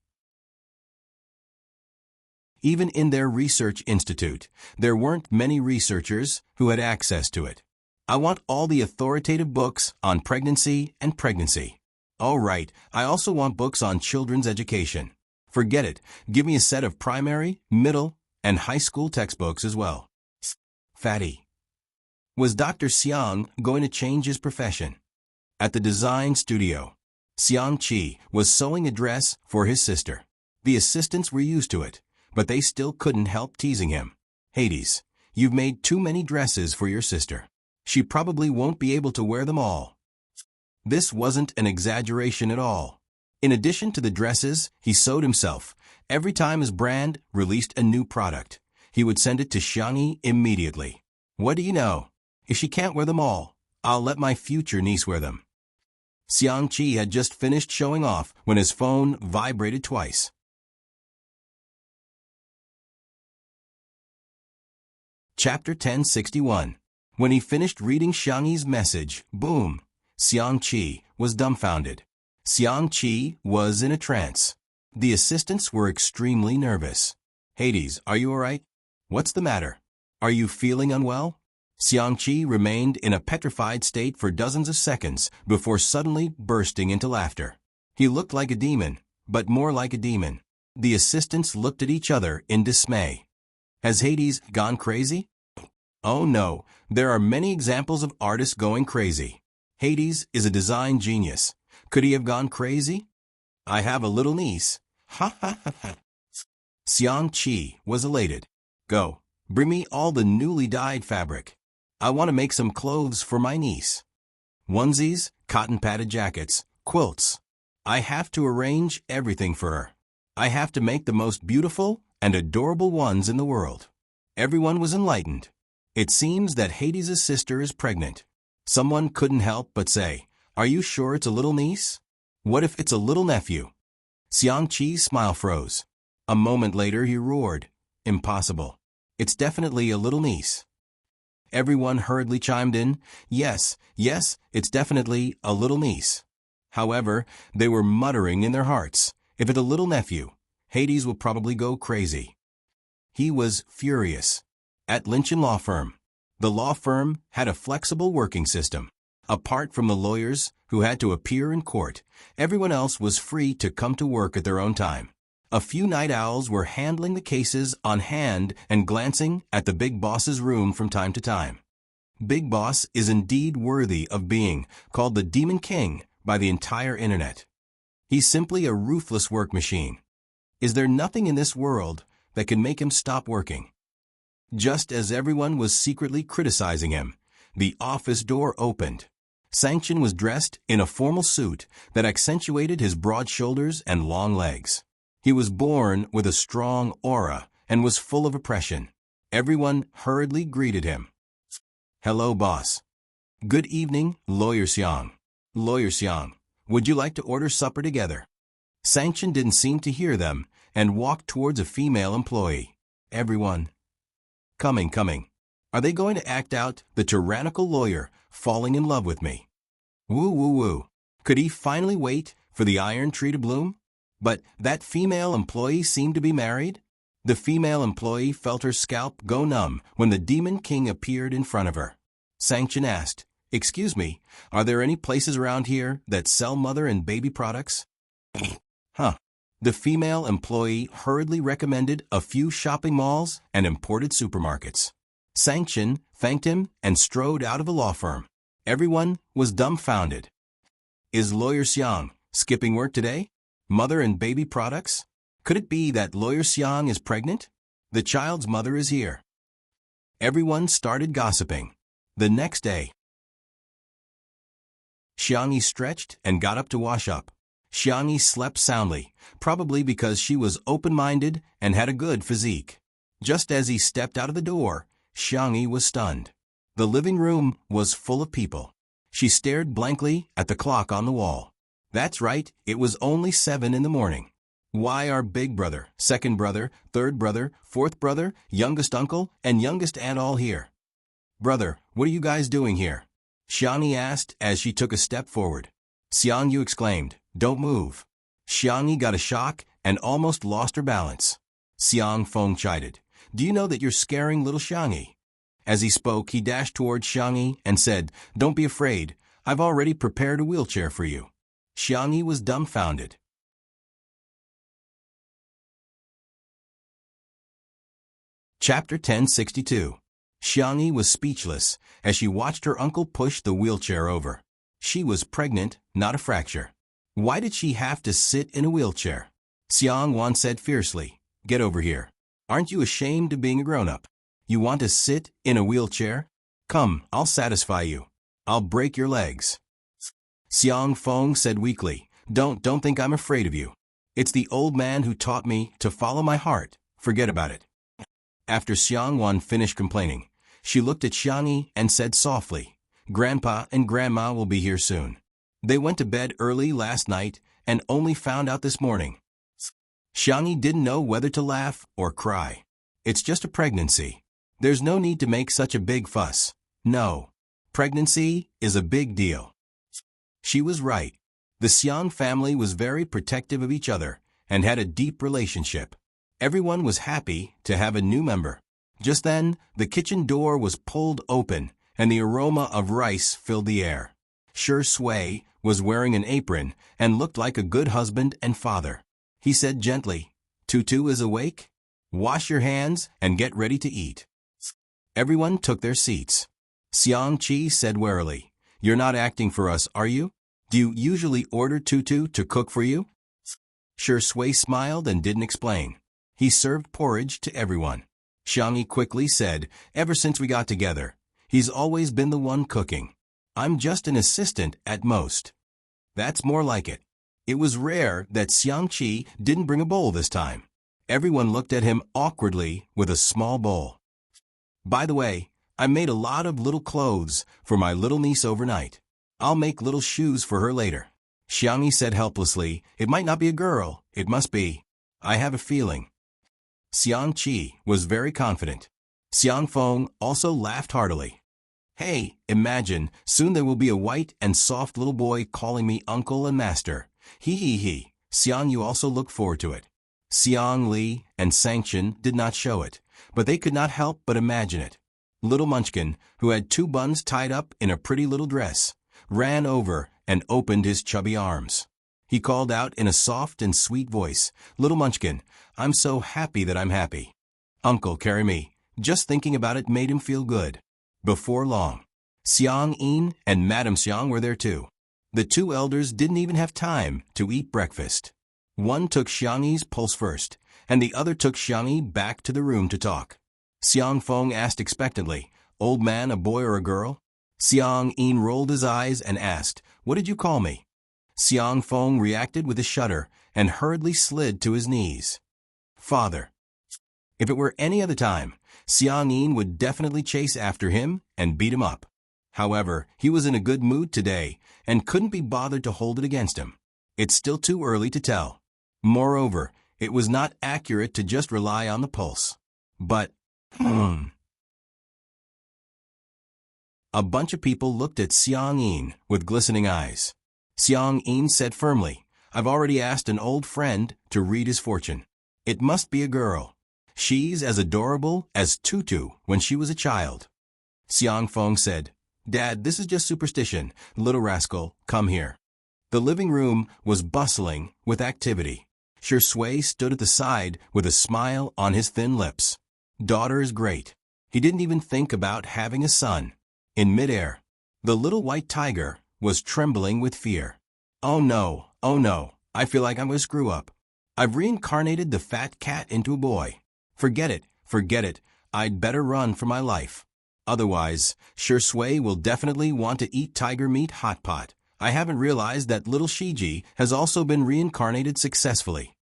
Even in their research institute, there weren't many researchers who had access to it. I want all the authoritative books on pregnancy and pregnancy. All right, I also want books on children's education. Forget it, give me a set of primary, middle, and high school textbooks as well. Fatty. Was Dr. Xiang going to change his profession? At the design studio, Xiang Qi was sewing a dress for his sister. The assistants were used to it, but they still couldn't help teasing him. Hades, you've made too many dresses for your sister. She probably won't be able to wear them all. This wasn't an exaggeration at all. In addition to the dresses he sewed himself, every time his brand released a new product, he would send it to Xiangyi immediately. What do you know? If she can't wear them all, I'll let my future niece wear them. Xiang Qi had just finished showing off when his phone vibrated twice. Chapter 1061. When he finished reading Xiangyi's message, boom, Xiang Qi was dumbfounded. Xiang Qi was in a trance. The assistants were extremely nervous. Hades, are you alright? What's the matter? Are you feeling unwell? Xiang Qi remained in a petrified state for dozens of seconds before suddenly bursting into laughter. He looked like a demon, but more like a demon. The assistants looked at each other in dismay. Has Hades gone crazy? Oh no, there are many examples of artists going crazy. Hades is a design genius. Could he have gone crazy? I have a little niece. Ha ha ha ha. Xiang Qi was elated. Go, bring me all the newly dyed fabric. I want to make some clothes for my niece. Onesies, cotton padded jackets, quilts. I have to arrange everything for her. I have to make the most beautiful and adorable ones in the world. Everyone was enlightened. It seems that Hades' sister is pregnant. Someone couldn't help but say, are you sure it's a little niece? What if it's a little nephew? Xiang Qi's smile froze. A moment later he roared, impossible. It's definitely a little niece. Everyone hurriedly chimed in, yes, it's definitely a little niece. However, they were muttering in their hearts, if it's a little nephew, Hades will probably go crazy. He was furious. At Lynch & Law Firm, the law firm had a flexible working system. Apart from the lawyers who had to appear in court, everyone else was free to come to work at their own time. A few night owls were handling the cases on hand and glancing at the Big Boss's room from time to time. Big Boss is indeed worthy of being called the Demon King by the entire internet. He's simply a ruthless work machine. Is there nothing in this world that can make him stop working? Just as everyone was secretly criticizing him, the office door opened. Sanction was dressed in a formal suit that accentuated his broad shoulders and long legs. He was born with a strong aura and was full of oppression. Everyone hurriedly greeted him. Hello, boss. Good evening, Lawyer Xiang. Lawyer Xiang, would you like to order supper together? Sanction didn't seem to hear them and walked towards a female employee. Everyone. Coming. Are they going to act out the tyrannical lawyer falling in love with me. Woo woo woo. Could he finally wait for the iron tree to bloom? But that female employee seemed to be married. The female employee felt her scalp go numb when the Demon King appeared in front of her. Sanction asked, "Excuse me, are there any places around here that sell mother and baby products?" Huh. The female employee hurriedly recommended a few shopping malls and imported supermarkets. Sanction thanked him and strode out of the law firm. Everyone was dumbfounded. Is Lawyer Xiang skipping work today? Mother and baby products? Could it be that Lawyer Xiang is pregnant? The child's mother is here. Everyone started gossiping. The next day, Xiangyi stretched and got up to wash up. Xiangyi slept soundly, probably because she was open-minded and had a good physique. Just as he stepped out of the door, Xiangyi was stunned. The living room was full of people. She stared blankly at the clock on the wall. That's right, it was only 7 in the morning. Why are big brother, second brother, third brother, fourth brother, youngest uncle, and youngest aunt all here? Brother, what are you guys doing here? Xiangyi asked as she took a step forward. Xiangyu exclaimed, "Don't move." Xiangyi got a shock and almost lost her balance. Xiang Feng chided, "Do you know that you're scaring little Xiangyi?" As he spoke, he dashed toward Xiangyi and said, "Don't be afraid. I've already prepared a wheelchair for you." Xiangyi was dumbfounded. Chapter 1062. Xiangyi was speechless as she watched her uncle push the wheelchair over. She was pregnant, not a fracture. Why did she have to sit in a wheelchair? Xiang Wan said fiercely, "Get over here. Aren't you ashamed of being a grown-up? You want to sit in a wheelchair? Come, I'll satisfy you. I'll break your legs." Xiang Feng said weakly, Don't think I'm afraid of you. It's the old man who taught me to follow my heart. Forget about it." After Xiang Wan finished complaining, she looked at Xiangyi and said softly, "Grandpa and Grandma will be here soon. They went to bed early last night and only found out this morning." Xiangyi didn't know whether to laugh or cry. It's just a pregnancy. There's no need to make such a big fuss. No. Pregnancy is a big deal. She was right. The Xiang family was very protective of each other and had a deep relationship. Everyone was happy to have a new member. Just then, the kitchen door was pulled open and the aroma of rice filled the air. Shi Sui was wearing an apron and looked like a good husband and father. He said gently, "Tutu is awake? Wash your hands and get ready to eat." Everyone took their seats. Xiang Qi said warily, "You're not acting for us, are you? Do you usually order Tutu to cook for you?" Shi Sui smiled and didn't explain. He served porridge to everyone. Xiangyi quickly said, "Ever since we got together, he's always been the one cooking. I'm just an assistant at most." That's more like it. It was rare that Xiang Qi didn't bring a bowl this time. Everyone looked at him awkwardly with a small bowl. "By the way, I made a lot of little clothes for my little niece overnight. I'll make little shoes for her later." Xiangyi said helplessly, "It might not be a girl, it must be. I have a feeling." Xiang Qi was very confident. Xiang Feng also laughed heartily. "Hey, imagine, soon there will be a white and soft little boy calling me uncle and master. He he he." Xiang Yu also looked forward to it. Xiang Li and Sanction did not show it, but they could not help but imagine it. Little Munchkin, who had 2 buns tied up in a pretty little dress, ran over and opened his chubby arms. He called out in a soft and sweet voice, "Little Munchkin, I'm so happy that I'm happy. Uncle, carry me." Just thinking about it made him feel good. Before long, Xiang Yin and Madame Xiang were there too. The 2 elders didn't even have time to eat breakfast. One took Xiangyi's pulse first, and the other took Xiangyi back to the room to talk. Xiang Feng asked expectantly, "Old man, a boy or a girl?" Xiang Yin rolled his eyes and asked, "What did you call me?" Xiang Feng reacted with a shudder and hurriedly slid to his knees. "Father." If it were any other time, Xiang Yin would definitely chase after him and beat him up. However, he was in a good mood today and couldn't be bothered to hold it against him. It's still too early to tell. Moreover, it was not accurate to just rely on the pulse. But, A bunch of people looked at Seong-in with glistening eyes. Seong-in said firmly, "I've already asked an old friend to read his fortune. It must be a girl. She's as adorable as Tutu when she was a child." Seong-fong said, "Dad, this is just superstition. Little rascal, come here." The living room was bustling with activity. Shui stood at the side with a smile on his thin lips. Daughter is great. He didn't even think about having a son. In midair, the little white tiger was trembling with fear. Oh no, I feel like I'm going to screw up. I've reincarnated the fat cat into a boy. Forget it, I'd better run for my life. Otherwise, Shui will definitely want to eat tiger meat hot pot. I haven't realized that little Shiji has also been reincarnated successfully.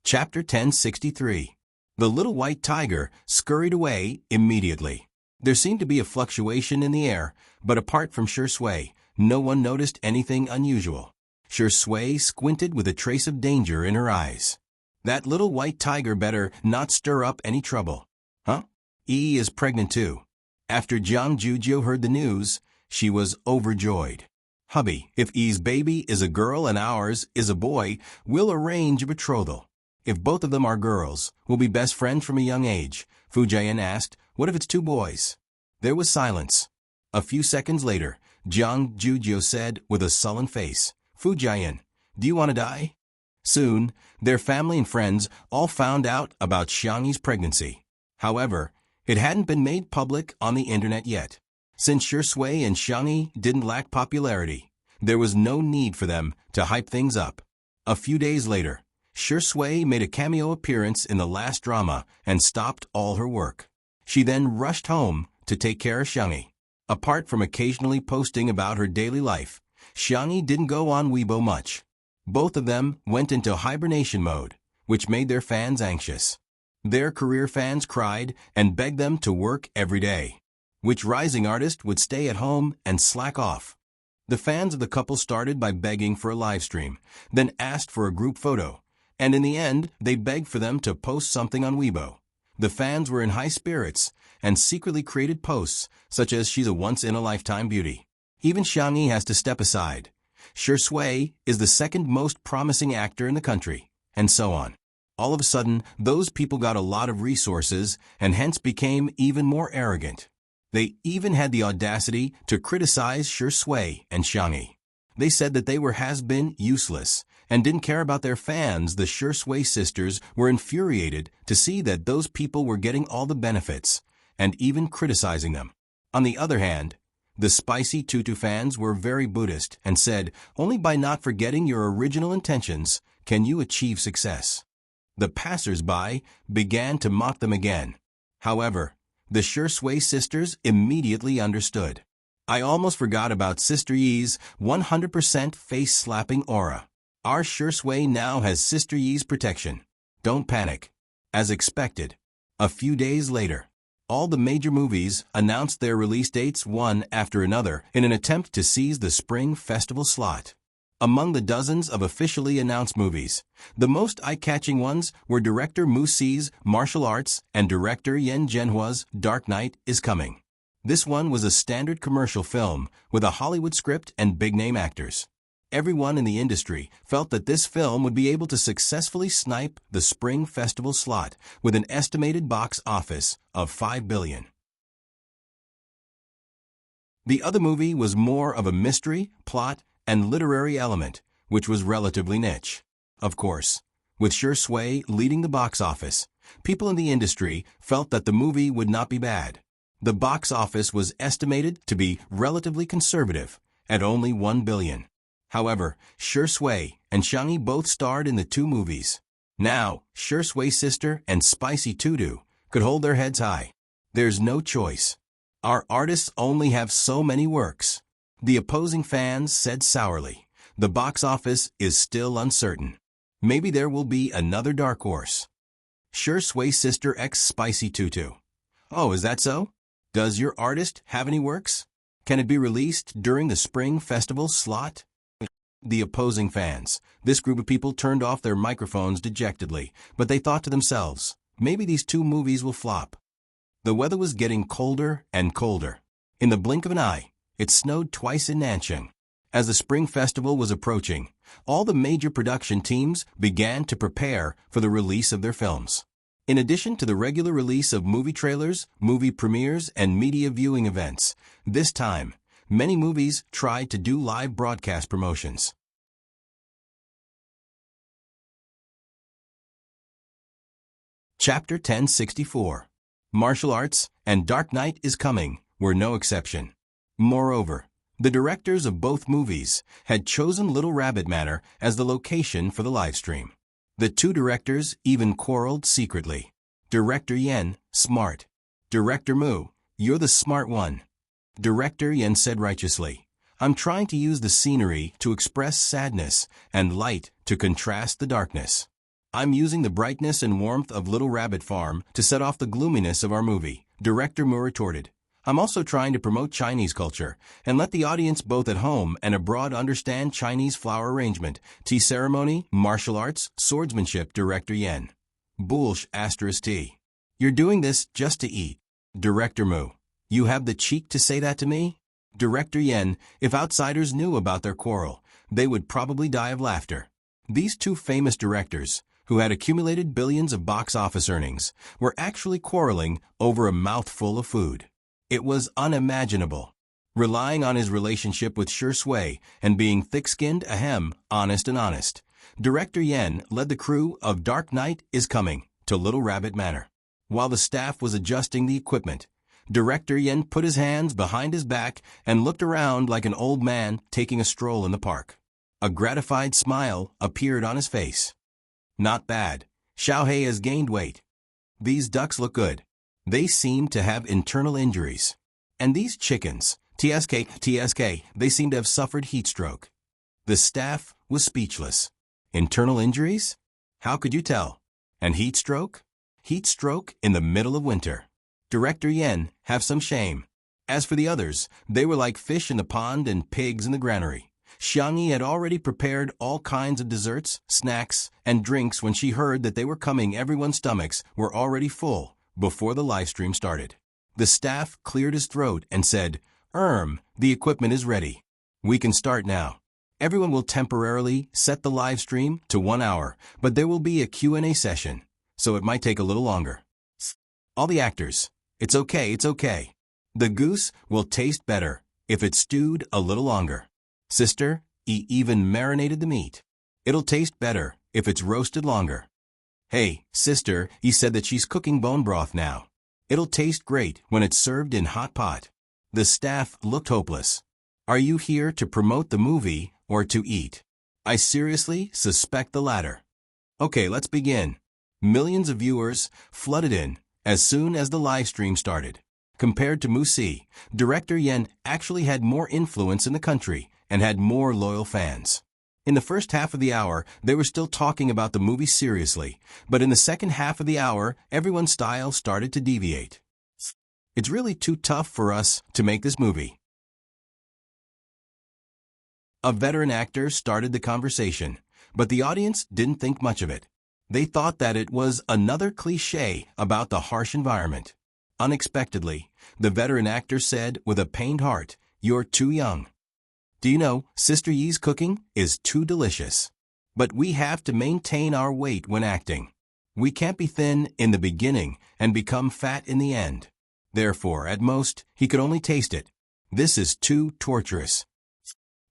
Chapter 1063. The little white tiger scurried away immediately. There seemed to be a fluctuation in the air, but apart from Shui, no one noticed anything unusual. Shui squinted with a trace of danger in her eyes. That little white tiger better not stir up any trouble. Huh? Yi is pregnant too. After Jiang Jujio heard the news, she was overjoyed. Hubby, if Yi's baby is a girl and ours is a boy, we'll arrange a betrothal. If both of them are girls, we'll be best friends from a young age. Fu Jian asked, what if it's two boys? There was silence. A few seconds later, Jiang Jujio said with a sullen face, Fu Jian, do you want to die? Soon, their family and friends all found out about Xiangyi's pregnancy. However, it hadn't been made public on the internet yet. Since Shui and Xiangyi didn't lack popularity, there was no need for them to hype things up. A few days later, Shui made a cameo appearance in the last drama and stopped all her work. She then rushed home to take care of Xiangyi. Apart from occasionally posting about her daily life, Xiangyi didn't go on Weibo much. Both of them went into hibernation mode, which made their fans anxious. Their career fans cried and begged them to work every day. Which rising artist would stay at home and slack off? The fans of the couple started by begging for a live stream, then asked for a group photo, and in the end, they begged for them to post something on Weibo. The fans were in high spirits and secretly created posts such as she's a once-in-a-lifetime beauty. Even Xiangyi has to step aside. Shui is the second most promising actor in the country, and so on. All of a sudden, those people got a lot of resources and hence became even more arrogant. They even had the audacity to criticize Shui and Xiangyi. They said that they were has-been useless and didn't care about their fans. The Shui sisters were infuriated to see that those people were getting all the benefits and even criticizing them. On the other hand, the Spicy Tutu fans were very Buddhist and said, only by not forgetting your original intentions can you achieve success. The passers-by began to mock them again. However, the Shui sisters immediately understood. I almost forgot about Sister Yi's 100% face-slapping aura. Our Shui now has Sister Yi's protection. Don't panic. As expected, a few days later, all the major movies announced their release dates one after another in an attempt to seize the Spring Festival slot. Among the dozens of officially announced movies, the most eye-catching ones were director Mu Si's Martial Arts and director Yen Zhenhua's Dark Knight is Coming. This one was a standard commercial film with a Hollywood script and big-name actors. Everyone in the industry felt that this film would be able to successfully snipe the Spring Festival slot with an estimated box office of $5 billion. The other movie was more of a mystery, plot, and literary element, which was relatively niche. Of course, with Shui leading the box office, people in the industry felt that the movie would not be bad. The box office was estimated to be relatively conservative, at only $1 billion. However, Shui and Xiangyi both starred in the two movies. Now, Shui sister and Spicy Tutu could hold their heads high. There's no choice. Our artists only have so many works. The opposing fans said sourly, the box office is still uncertain. Maybe there will be another dark horse. Shui sister x Spicy Tutu. Oh, is that so? Does your artist have any works? Can it be released during the Spring Festival slot? The opposing fans. This group of people turned off their microphones dejectedly, but they thought to themselves, Maybe these two movies will flop. The weather was getting colder and colder. In the blink of an eye, it snowed twice in Nanchang. As the Spring Festival was approaching, all the major production teams began to prepare for the release of their films. In addition to the regular release of movie trailers, movie premieres, and media viewing events, this time, many movies tried to do live broadcast promotions. Chapter 1064. Martial Arts and Dark Knight is Coming were no exception. Moreover, the directors of both movies had chosen Little Rabbit Manor as the location for the livestream. The two directors even quarreled secretly. Director Yen, smart. Director Mu, you're the smart one. Director Yen said righteously, I'm trying to use the scenery to express sadness and light to contrast the darkness. I'm using the brightness and warmth of Little Rabbit Farm to set off the gloominess of our movie, Director Mu retorted. I'm also trying to promote Chinese culture and let the audience both at home and abroad understand Chinese flower arrangement, tea ceremony, martial arts, swordsmanship, Director Yen. Bullsh *T. You're doing this just to eat. Director Mu. You have the cheek to say that to me? Director Yen, if outsiders knew about their quarrel, they would probably die of laughter. These two famous directors, who had accumulated billions of box office earnings, were actually quarreling over a mouthful of food. It was unimaginable. Relying on his relationship with Sure Sui and being thick-skinned, honest and honest, Director Yen led the crew of Dark Knight is Coming to Little Rabbit Manor. While the staff was adjusting the equipment, Director Yen put his hands behind his back and looked around like an old man taking a stroll in the park. A gratified smile appeared on his face. Not bad. Xiaohei has gained weight. These ducks look good. They seem to have internal injuries. And these chickens, TSK, they seem to have suffered heat stroke. The staff was speechless. Internal injuries? How could you tell? And heat stroke? Heat stroke in the middle of winter. Director Yen, have some shame. As for the others, they were like fish in the pond and pigs in the granary. Xiangyi had already prepared all kinds of desserts, snacks, and drinks when she heard that they were coming. Everyone's stomachs were already full before the livestream started. The staff cleared his throat and said, the equipment is ready. We can start now. Everyone will temporarily set the livestream to 1 hour, but there will be a Q&A session, so it might take a little longer. All the actors, it's okay. The goose will taste better if it's stewed a little longer. Sister, he even marinated the meat. It'll taste better if it's roasted longer. Hey, sister, he said that she's cooking bone broth now. It'll taste great when it's served in hot pot. The staff looked hopeless. Are you here to promote the movie or to eat? I seriously suspect the latter. Okay, let's begin. Millions of viewers flooded in as soon as the live stream started. Compared to Musi, Director Yen actually had more influence in the country and had more loyal fans. In the first half of the hour, they were still talking about the movie seriously, but in the second half of the hour, everyone's style started to deviate. It's really too tough for us to make this movie. A veteran actor started the conversation, but the audience didn't think much of it. They thought that it was another cliché about the harsh environment. Unexpectedly, the veteran actor said with a pained heart, "You're too young. Do you know, Sister Yi's cooking is too delicious. But we have to maintain our weight when acting. We can't be thin in the beginning and become fat in the end. Therefore, at most, he could only taste it. This is too torturous."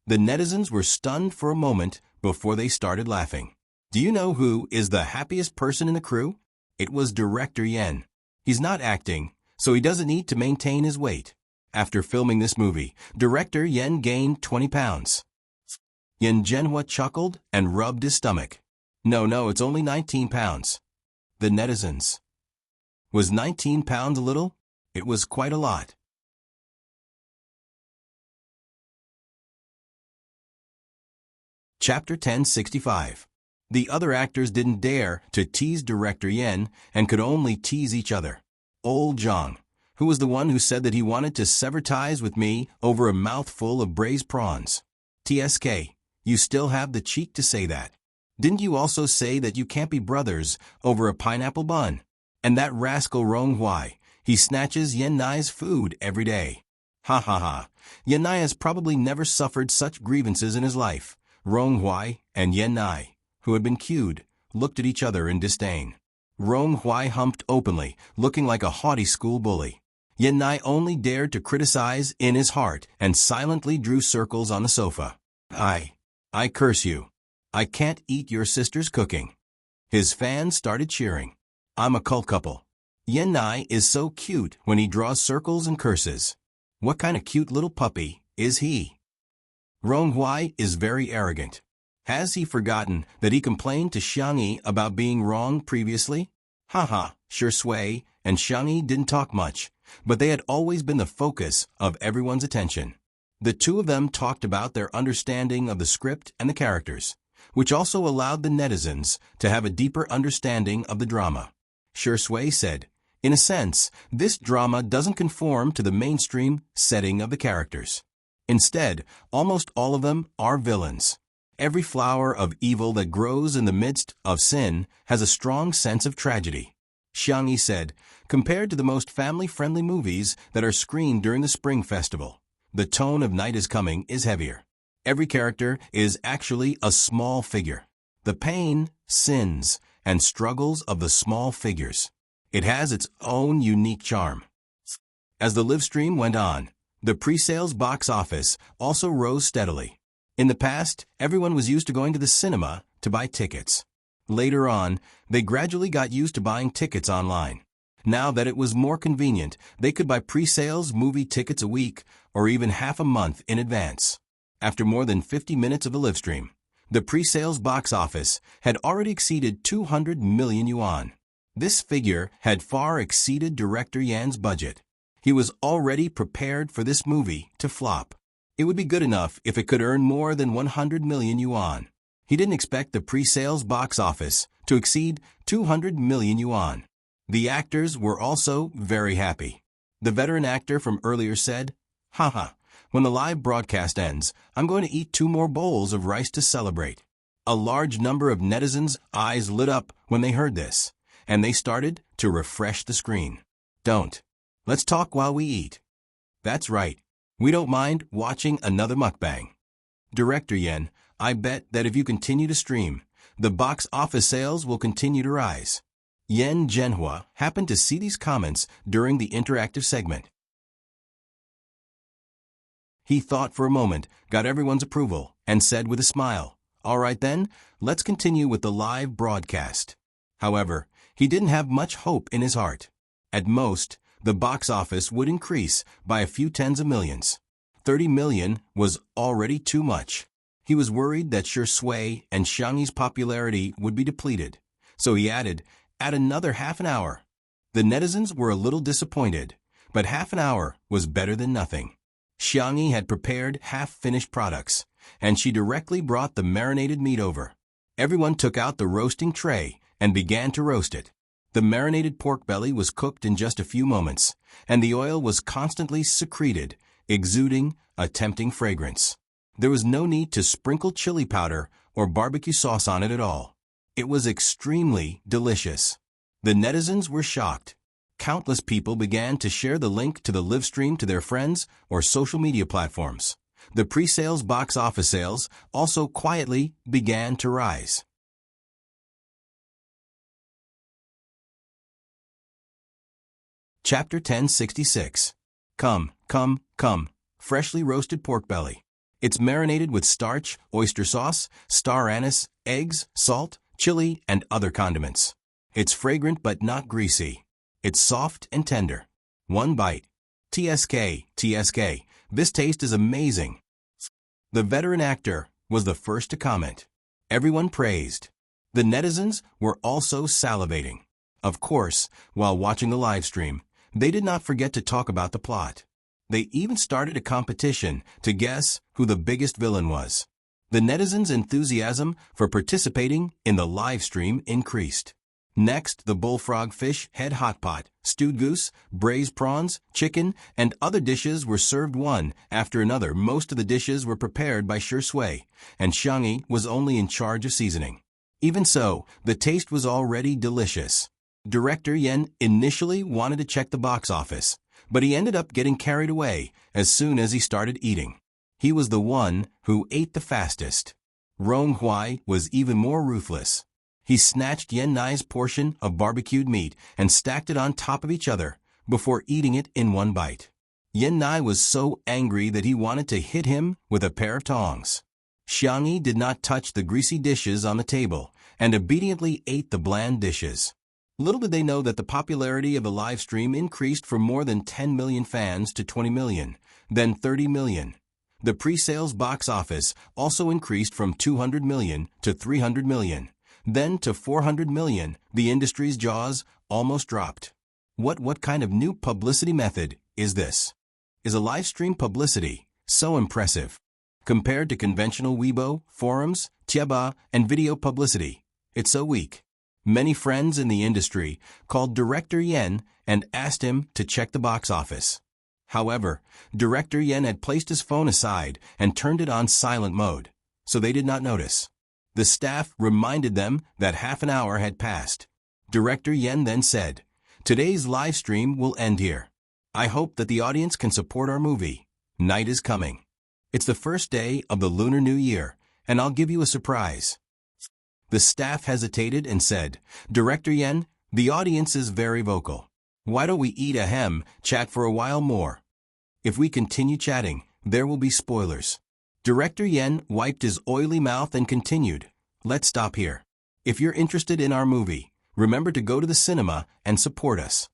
The netizens were stunned for a moment before they started laughing. Do you know who is the happiest person in the crew? It was Director Yen. He's not acting, so he doesn't need to maintain his weight. After filming this movie, Director Yen gained 20 pounds. Yen Zhenhua chuckled and rubbed his stomach. No, it's only 19 pounds. The netizens. Was 19 pounds a little? It was quite a lot. Chapter 1065. The other actors didn't dare to tease Director Yen and could only tease each other. Old Zhang, who was the one who said that he wanted to sever ties with me over a mouthful of braised prawns. TSK, you still have the cheek to say that. Didn't you also say that you can't be brothers over a pineapple bun? And that rascal Rong Hui, he snatches Yen Nai's food every day. Ha ha ha. Yen Nai has probably never suffered such grievances in his life. Rong Hui and Yen Nai, who had been cued, looked at each other in disdain. Rong Hui humped openly, looking like a haughty school bully. Yen Nai only dared to criticize in his heart and silently drew circles on the sofa. I curse you. I can't eat your sister's cooking. His fans started cheering. I'm a cult couple. Yen Nai is so cute when he draws circles and curses. What kind of cute little puppy is he? Rong Hui is very arrogant. Has he forgotten that he complained to Xiangyi about being wrong previously? Haha, Shi Sui and Xiangyi didn't talk much, but they had always been the focus of everyone's attention. The two of them talked about their understanding of the script and the characters, which also allowed the netizens to have a deeper understanding of the drama. Shi Sui said, in a sense, this drama doesn't conform to the mainstream setting of the characters. Instead, almost all of them are villains. Every flower of evil that grows in the midst of sin has a strong sense of tragedy. Xiangyi said, compared to the most family-friendly movies that are screened during the Spring Festival, the tone of Night is Coming is heavier. Every character is actually a small figure. The pain, sins, and struggles of the small figures. It has its own unique charm. As the live stream went on, the pre-sales box office also rose steadily. In the past, everyone was used to going to the cinema to buy tickets. Later on, they gradually got used to buying tickets online. Now that it was more convenient, they could buy pre-sales movie tickets a week or even half a month in advance. After more than 50 minutes of the live stream, the pre-sales box office had already exceeded 200 million yuan. This figure had far exceeded director Yan's budget. He was already prepared for this movie to flop. It would be good enough if it could earn more than 100 million yuan. He didn't expect the pre-sales box office to exceed 200 million yuan. The actors were also very happy. The veteran actor from earlier said, haha, when the live broadcast ends, I'm going to eat 2 more bowls of rice to celebrate. A large number of netizens' eyes lit up when they heard this, and they started to refresh the screen. Don't. Let's talk while we eat. That's right. We don't mind watching another mukbang. Director Yen, I bet that if you continue to stream, the box office sales will continue to rise. Yen Zhenhua happened to see these comments during the interactive segment. He thought for a moment, got everyone's approval, and said with a smile, all right then, let's continue with the live broadcast. However, he didn't have much hope in his heart. At most, the box office would increase by a few tens of millions. 30 million was already too much. He was worried that Shi Sui and Xiangyi's popularity would be depleted, so he add another half an hour. The netizens were a little disappointed, but half an hour was better than nothing. Xiangyi had prepared half-finished products, and she directly brought the marinated meat over. Everyone took out the roasting tray and began to roast it. The marinated pork belly was cooked in just a few moments, and the oil was constantly secreted, exuding a tempting fragrance. There was no need to sprinkle chili powder or barbecue sauce on it at all. It was extremely delicious. The netizens were shocked. Countless people began to share the link to the live stream to their friends or social media platforms. The pre-sales box office sales also quietly began to rise. Chapter 1066. Come, freshly roasted pork belly. It's marinated with starch, oyster sauce, star anise, eggs, salt, chili, and other condiments. It's fragrant but not greasy. It's soft and tender. One bite. TSK, this taste is amazing. The veteran actor was the first to comment. Everyone praised. The netizens were also salivating. Of course, while watching the live stream, they did not forget to talk about the plot. They even started a competition to guess who the biggest villain was. The netizens' enthusiasm for participating in the live stream increased. Next, the bullfrog fish head hot pot, stewed goose, braised prawns, chicken, and other dishes were served one after another. Most of the dishes were prepared by Shi Sui, and Xiangyi was only in charge of seasoning. Even so, the taste was already delicious. Director Yen initially wanted to check the box office, but he ended up getting carried away as soon as he started eating. He was the one who ate the fastest. Rong Huai was even more ruthless. He snatched Yen Nai's portion of barbecued meat and stacked it on top of each other before eating it in one bite. Yen Nai was so angry that he wanted to hit him with a pair of tongs. Xiangyi did not touch the greasy dishes on the table and obediently ate the bland dishes. Little did they know that the popularity of the live stream increased from more than 10 million fans to 20 million, then 30 million. The pre-sales box office also increased from 200 million to 300 million, then to 400 million. The industry's jaws almost dropped. What kind of new publicity method is this? Is a live stream publicity so impressive? Compared to conventional Weibo, forums, Tieba, and video publicity, it's so weak. Many friends in the industry called Director Yen and asked him to check the box office. However, Director Yen had placed his phone aside and turned it on silent mode, so they did not notice. The staff reminded them that half an hour had passed. Director Yen then said, "Today's live stream will end here. I hope that the audience can support our movie. Night is coming. It's the first day of the Lunar New Year, and I'll give you a surprise." The staff hesitated and said, "Director Yen, the audience is very vocal. Why don't we eat ahem, chat for a while more? If we continue chatting, there will be spoilers." Director Yen wiped his oily mouth and continued, "Let's stop here. If you're interested in our movie, remember to go to the cinema and support us."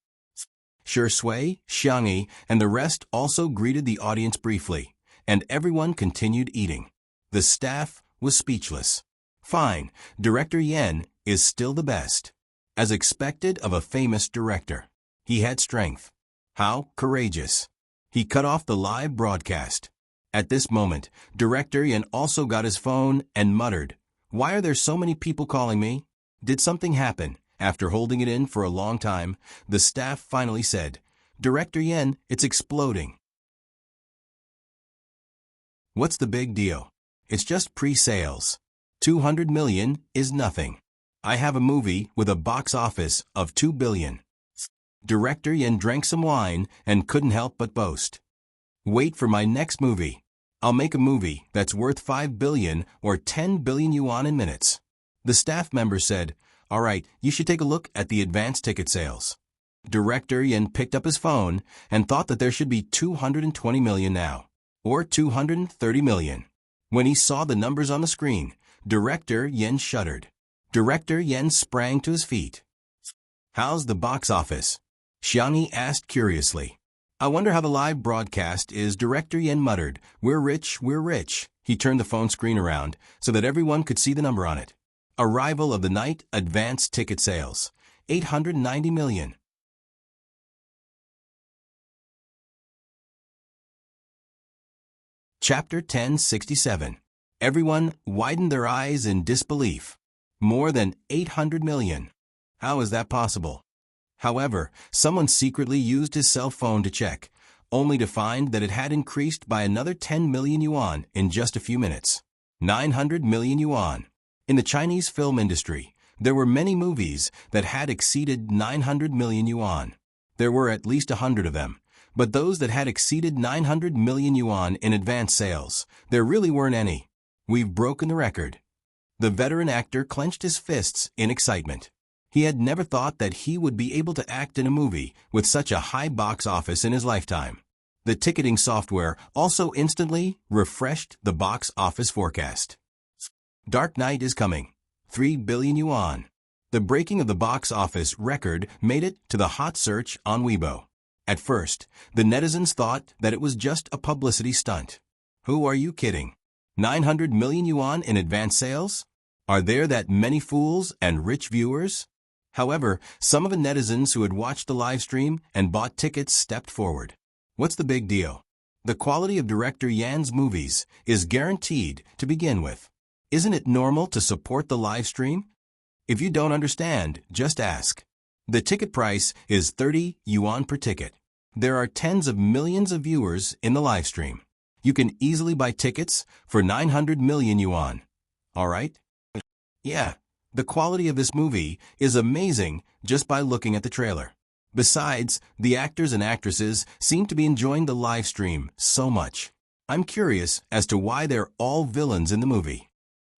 Shi Sui, Xiangyi, and the rest also greeted the audience briefly, and everyone continued eating. The staff was speechless. Fine, Director Yen is still the best. As expected of a famous director, he had strength. How courageous. He cut off the live broadcast. At this moment, Director Yen also got his phone and muttered, "Why are there so many people calling me? Did something happen?" After holding it in for a long time, the staff finally said, "Director Yen, it's exploding." What's the big deal? It's just pre-sales. 200 million is nothing. I have a movie with a box office of 2 billion. Director Yen drank some wine and couldn't help but boast. "Wait for my next movie. I'll make a movie that's worth 5 billion or 10 billion yuan in minutes." The staff member said, "All right, you should take a look at the advance ticket sales." Director Yen picked up his phone and thought that there should be 220 million now, or 230 million. When he saw the numbers on the screen, Director Yen shuddered. Director Yen sprang to his feet. "How's the box office?" Xiangyi asked curiously. "I wonder how the live broadcast is." Director Yen muttered, "We're rich, we're rich." He turned the phone screen around so that everyone could see the number on it. Arrival of the night, advance ticket sales, 890 million. Chapter 1067. Everyone widened their eyes in disbelief. More than 800 million. How is that possible? However, someone secretly used his cell phone to check, only to find that it had increased by another 10 million yuan in just a few minutes. 900 million yuan. In the Chinese film industry, there were many movies that had exceeded 900 million yuan. There were at least 100 of them, but those that had exceeded 900 million yuan in advance sales, there really weren't any. We've broken the record. The veteran actor clenched his fists in excitement. He had never thought that he would be able to act in a movie with such a high box office in his lifetime. The ticketing software also instantly refreshed the box office forecast. Dark Knight is coming. 3 billion yuan. The breaking of the box office record made it to the hot search on Weibo. At first, the netizens thought that it was just a publicity stunt. Who are you kidding? 900 million yuan in advance sales? Are there that many fools and rich viewers? However, some of the netizens who had watched the live stream and bought tickets stepped forward. What's the big deal? The quality of Director Yan's movies is guaranteed to begin with. Isn't it normal to support the live stream? If you don't understand, just ask. The ticket price is 30 yuan per ticket. There are tens of millions of viewers in the live stream. You can easily buy tickets for 900 million yuan. All right? Yeah, The quality of this movie is amazing just by looking at the trailer. Besides, the actors and actresses seem to be enjoying the live stream so much. I'm curious as to why they're all villains in the movie.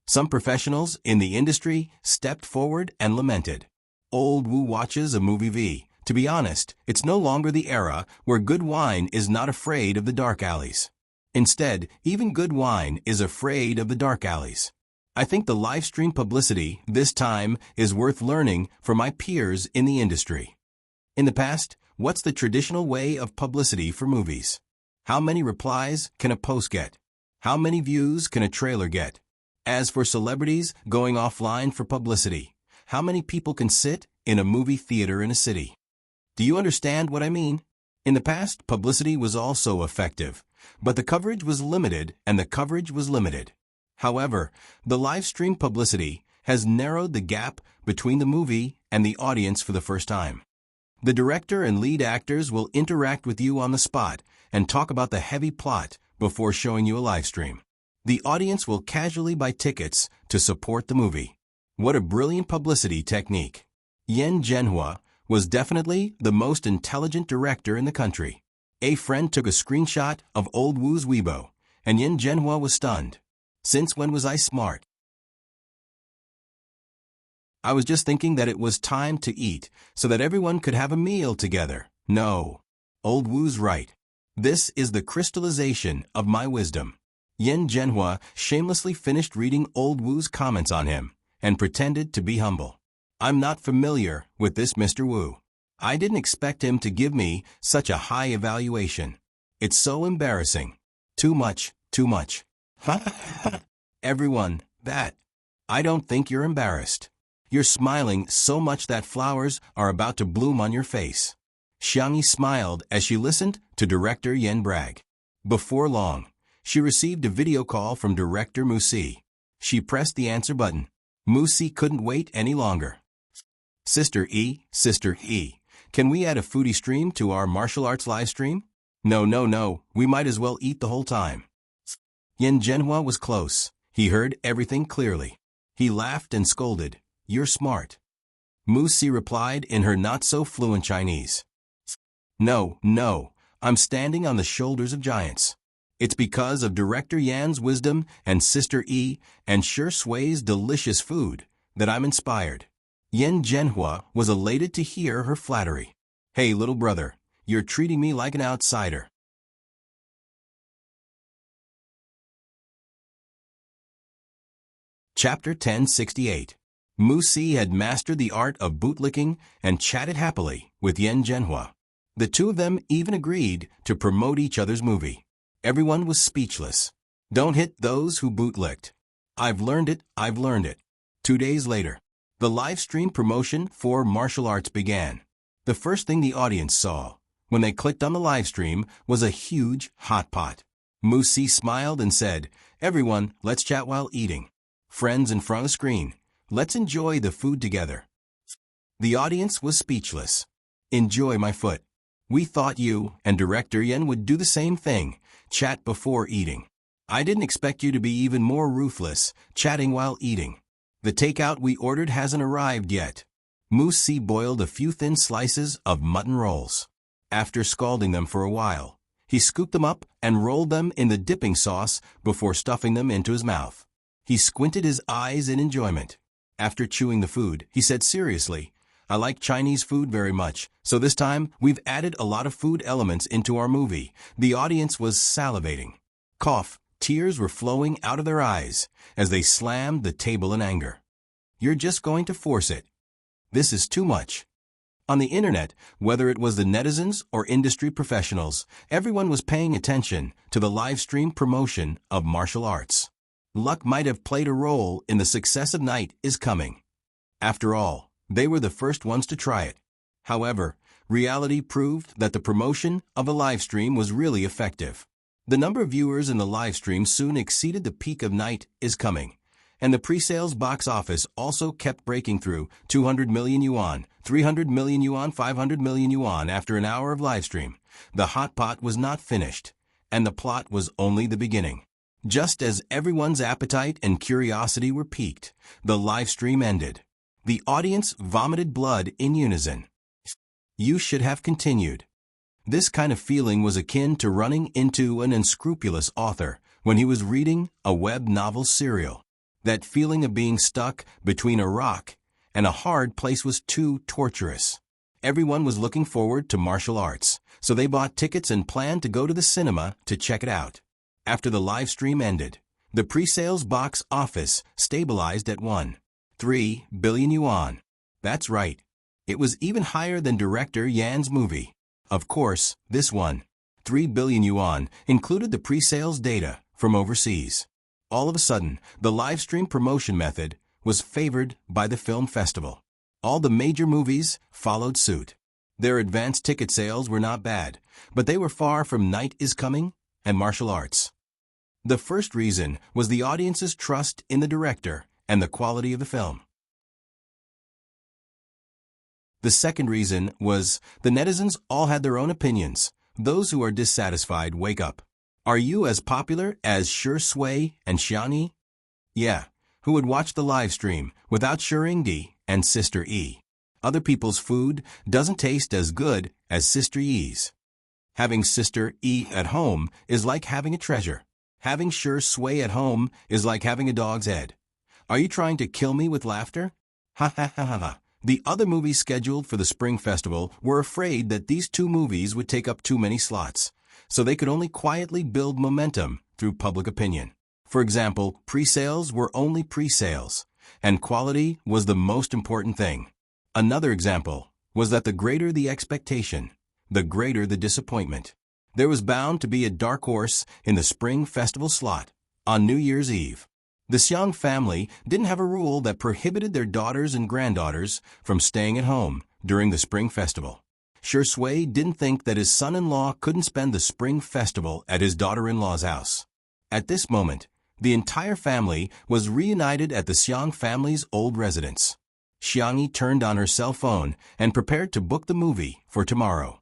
Some professionals in the industry stepped forward and lamented. Old Woo watches a movie V. To be honest, it's no longer the era where good wine is not afraid of the dark alleys. Instead, even good wine is afraid of the dark alleys. I think the live stream publicity this time is worth learning from my peers in the industry. In the past, what's the traditional way of publicity for movies? How many replies can a post get? How many views can a trailer get? As for celebrities going offline for publicity, how many people can sit in a movie theater in a city? Do you understand what I mean? In the past, publicity was also effective, but the coverage was limited and the coverage was limited. However, the live stream publicity has narrowed the gap between the movie and the audience for the first time. The director and lead actors will interact with you on the spot and talk about the heavy plot before showing you a live stream. The audience will casually buy tickets to support the movie. What a brilliant publicity technique. Yen Zhenhua was definitely the most intelligent director in the country. A friend took a screenshot of Old Woo's Weibo, and Yen Zhenhua was stunned. Since when was I smart? I was just thinking that it was time to eat so that everyone could have a meal together. No. Old Woo's right. This is the crystallization of my wisdom. Yen Zhenhua shamelessly finished reading Old Woo's comments on him and pretended to be humble. I'm not familiar with this Mr. Woo. I didn't expect him to give me such a high evaluation. It's so embarrassing. Too much, too much. Everyone, that. I don't think you're embarrassed. You're smiling so much that flowers are about to bloom on your face. Xiangyi smiled as she listened to director Yen brag. Before long, she received a video call from director Mu Si. She pressed the answer button. Mu Si couldn't wait any longer. Sister E, can we add a foodie stream to our martial arts live stream? No, we might as well eat the whole time. Yen Zhenhua was close. He heard everything clearly. He laughed and scolded. You're smart. Mu Si replied in her not-so-fluent Chinese. No, I'm standing on the shoulders of giants. It's because of Director Yan's wisdom and Sister E and Sure Sui's delicious food that I'm inspired. Yen Zhenhua was elated to hear her flattery. Hey, little brother, you're treating me like an outsider. Chapter 1068. Mu Si had mastered the art of bootlicking and chatted happily with Yen Zhenhua. The two of them even agreed to promote each other's movie. Everyone was speechless. Don't hit those who bootlicked. I've learned it. 2 days later, the live stream promotion for martial arts began. The first thing the audience saw when they clicked on the live stream was a huge hot pot. Mu Si smiled and said, Everyone, let's chat while eating. Friends in front of the screen, let's enjoy the food together. The audience was speechless. Enjoy my foot. We thought you and Director Yen would do the same thing, chat before eating. I didn't expect you to be even more ruthless, chatting while eating. The takeout we ordered hasn't arrived yet. Mu Si boiled a few thin slices of mutton rolls. After scalding them for a while, he scooped them up and rolled them in the dipping sauce before stuffing them into his mouth. He squinted his eyes in enjoyment. After chewing the food, he said seriously, I like Chinese food very much, so this time we've added a lot of food elements into our movie. The audience was salivating. Cough, tears were flowing out of their eyes as they slammed the table in anger. You're just going to force it. This is too much. On the internet, whether it was the netizens or industry professionals, everyone was paying attention to the live stream promotion of martial arts. Luck might have played a role in the success of Night is Coming. After all, they were the first ones to try it. However, reality proved that the promotion of a live stream was really effective. The number of viewers in the live stream soon exceeded the peak of Night is Coming, and the pre-sales box office also kept breaking through 200 million yuan, 300 million yuan, 500 million yuan after an hour of live stream. The hot pot was not finished, and the plot was only the beginning. Just as everyone's appetite and curiosity were piqued, the live stream ended. The audience vomited blood in unison. You should have continued. This kind of feeling was akin to running into an unscrupulous author when he was reading a web novel serial. That feeling of being stuck between a rock and a hard place was too torturous. Everyone was looking forward to martial arts, so they bought tickets and planned to go to the cinema to check it out. After the live stream ended, the pre-sales box office stabilized at 1.3 billion yuan. That's right. It was even higher than director Yan's movie. Of course, this 1.3 billion yuan included the pre-sales data from overseas. All of a sudden, the live stream promotion method was favored by the film festival. All the major movies followed suit. Their advance ticket sales were not bad, but they were far from Night is Coming and martial arts. The first reason was the audience's trust in the director and the quality of the film. The second reason was the netizens all had their own opinions. Those who are dissatisfied wake up. Are you as popular as Shi Sui and Xiangyi? Yeah, who would watch the live stream without Shirindi and Sister E? Other people's food doesn't taste as good as Sister E's. Having Sister E at home is like having a treasure. Having Shi Sui at home is like having a dog's head. Are you trying to kill me with laughter? Ha ha ha ha ha. The other movies scheduled for the Spring Festival were afraid that these two movies would take up too many slots, so they could only quietly build momentum through public opinion. For example, pre-sales were only pre-sales, and quality was the most important thing. Another example was that the greater the expectation, the greater the disappointment. There was bound to be a dark horse in the Spring Festival slot on New Year's Eve. The Xiang family didn't have a rule that prohibited their daughters and granddaughters from staying at home during the Spring Festival. Shi Sui didn't think that his son-in-law couldn't spend the Spring Festival at his daughter-in-law's house. At this moment, the entire family was reunited at the Xiang family's old residence. Xiangyi turned on her cell phone and prepared to book the movie for tomorrow.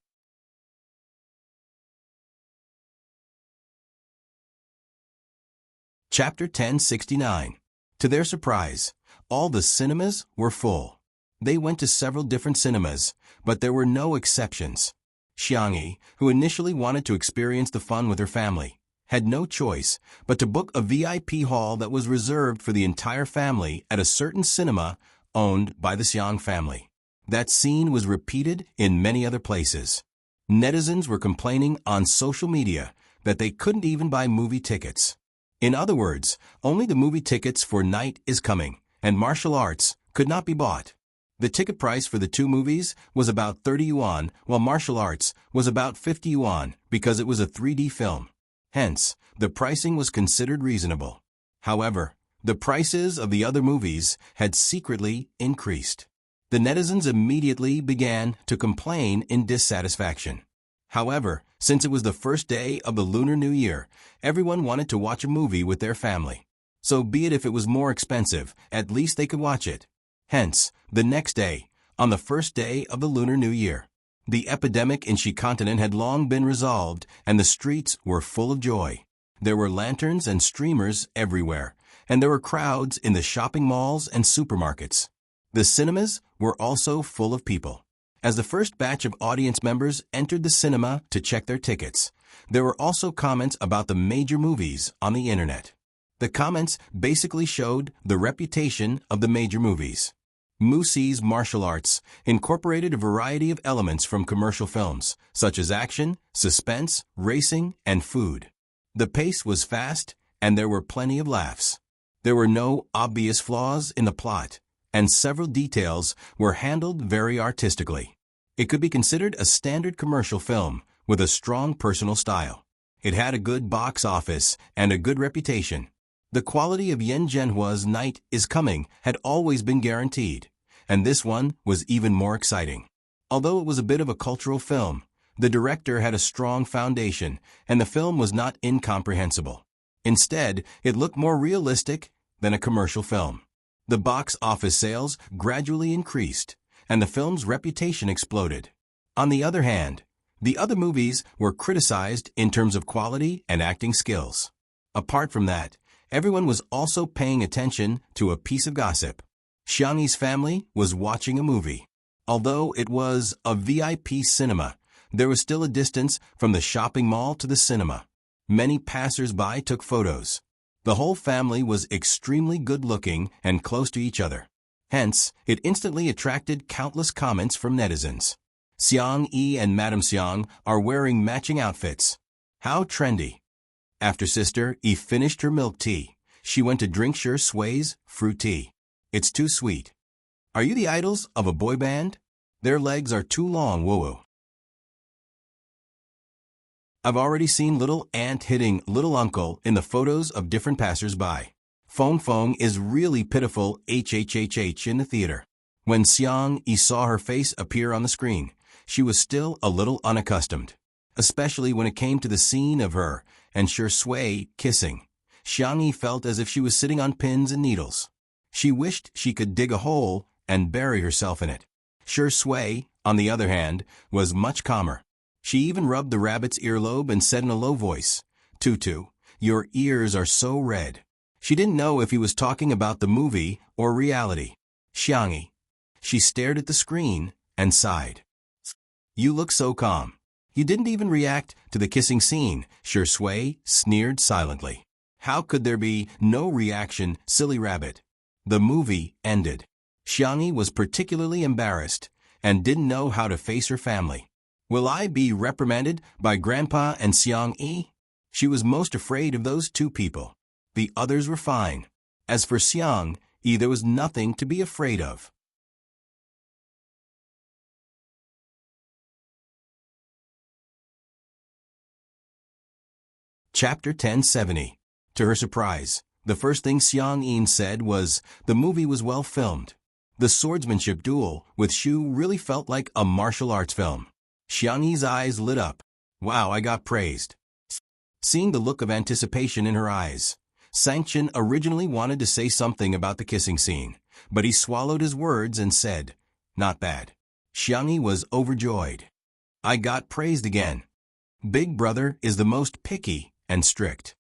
Chapter 1069. To their surprise, all the cinemas were full. They went to several different cinemas, but there were no exceptions. Xiangyi, who initially wanted to experience the fun with her family, had no choice but to book a VIP hall that was reserved for the entire family at a certain cinema owned by the Xiang family. That scene was repeated in many other places. Netizens were complaining on social media that they couldn't even buy movie tickets. In other words, only the movie tickets for Night is Coming and martial arts could not be bought. The ticket price for the two movies was about 30 yuan, while martial arts was about 50 yuan because it was a 3D film. Hence, the pricing was considered reasonable. However, the prices of the other movies had secretly increased. The netizens immediately began to complain in dissatisfaction. However, since it was the first day of the Lunar New Year, everyone wanted to watch a movie with their family. So be it if it was more expensive, at least they could watch it. Hence, the next day, on the first day of the Lunar New Year, the epidemic in Xi continent had long been resolved and the streets were full of joy. There were lanterns and streamers everywhere, and there were crowds in the shopping malls and supermarkets. The cinemas were also full of people. As the first batch of audience members entered the cinema to check their tickets, there were also comments about the major movies on the internet. The comments basically showed the reputation of the major movies. Musi's martial arts incorporated a variety of elements from commercial films, such as action, suspense, racing, and food. The pace was fast, and there were plenty of laughs. There were no obvious flaws in the plot, and several details were handled very artistically. It could be considered a standard commercial film with a strong personal style. It had a good box office and a good reputation. The quality of Yan Zhenhua's Night is Coming had always been guaranteed, and this one was even more exciting. Although it was a bit of a cultural film, the director had a strong foundation, and the film was not incomprehensible. Instead, it looked more realistic than a commercial film. The box office sales gradually increased, and the film's reputation exploded. On the other hand, the other movies were criticized in terms of quality and acting skills. Apart from that, everyone was also paying attention to a piece of gossip. Xiangyi's family was watching a movie. Although it was a VIP cinema, there was still a distance from the shopping mall to the cinema. Many passers-by took photos. The whole family was extremely good-looking and close to each other. Hence, it instantly attracted countless comments from netizens. Xiang Yi and Madame Xiang are wearing matching outfits. How trendy. After Sister Yi finished her milk tea, she went to drink Sure Sui's fruit tea. It's too sweet. Are you the idols of a boy band? Their legs are too long, woo-woo. I've already seen little aunt hitting little uncle in the photos of different passers-by. Fong Fong is really pitiful HHHH in the theater. When Xiang Yi saw her face appear on the screen, she was still a little unaccustomed, especially when it came to the scene of her and Sure Sui kissing. Xiang Yi felt as if she was sitting on pins and needles. She wished she could dig a hole and bury herself in it. Sure Sui, on the other hand, was much calmer. She even rubbed the rabbit's earlobe and said in a low voice, "Tutu, your ears are so red." She didn't know if he was talking about the movie or reality. Xiang Yi. She stared at the screen and sighed. "You look so calm. You didn't even react to the kissing scene," Sure Sui sneered silently. "How could there be no reaction, silly rabbit?" The movie ended. Xiang Yi was particularly embarrassed and didn't know how to face her family. Will I be reprimanded by Grandpa and Xiang Yi? She was most afraid of those two people. The others were fine. As for Xiang Yi, there was nothing to be afraid of. Chapter 1070. To her surprise, the first thing Xiang Yi said was, the movie was well filmed. The swordsmanship duel with Shu really felt like a martial arts film. Xiang Yi's eyes lit up. Wow, I got praised. Seeing the look of anticipation in her eyes, Sangchen originally wanted to say something about the kissing scene, but he swallowed his words and said, "Not bad." Xiang Yi was overjoyed. I got praised again. Big brother is the most picky and strict.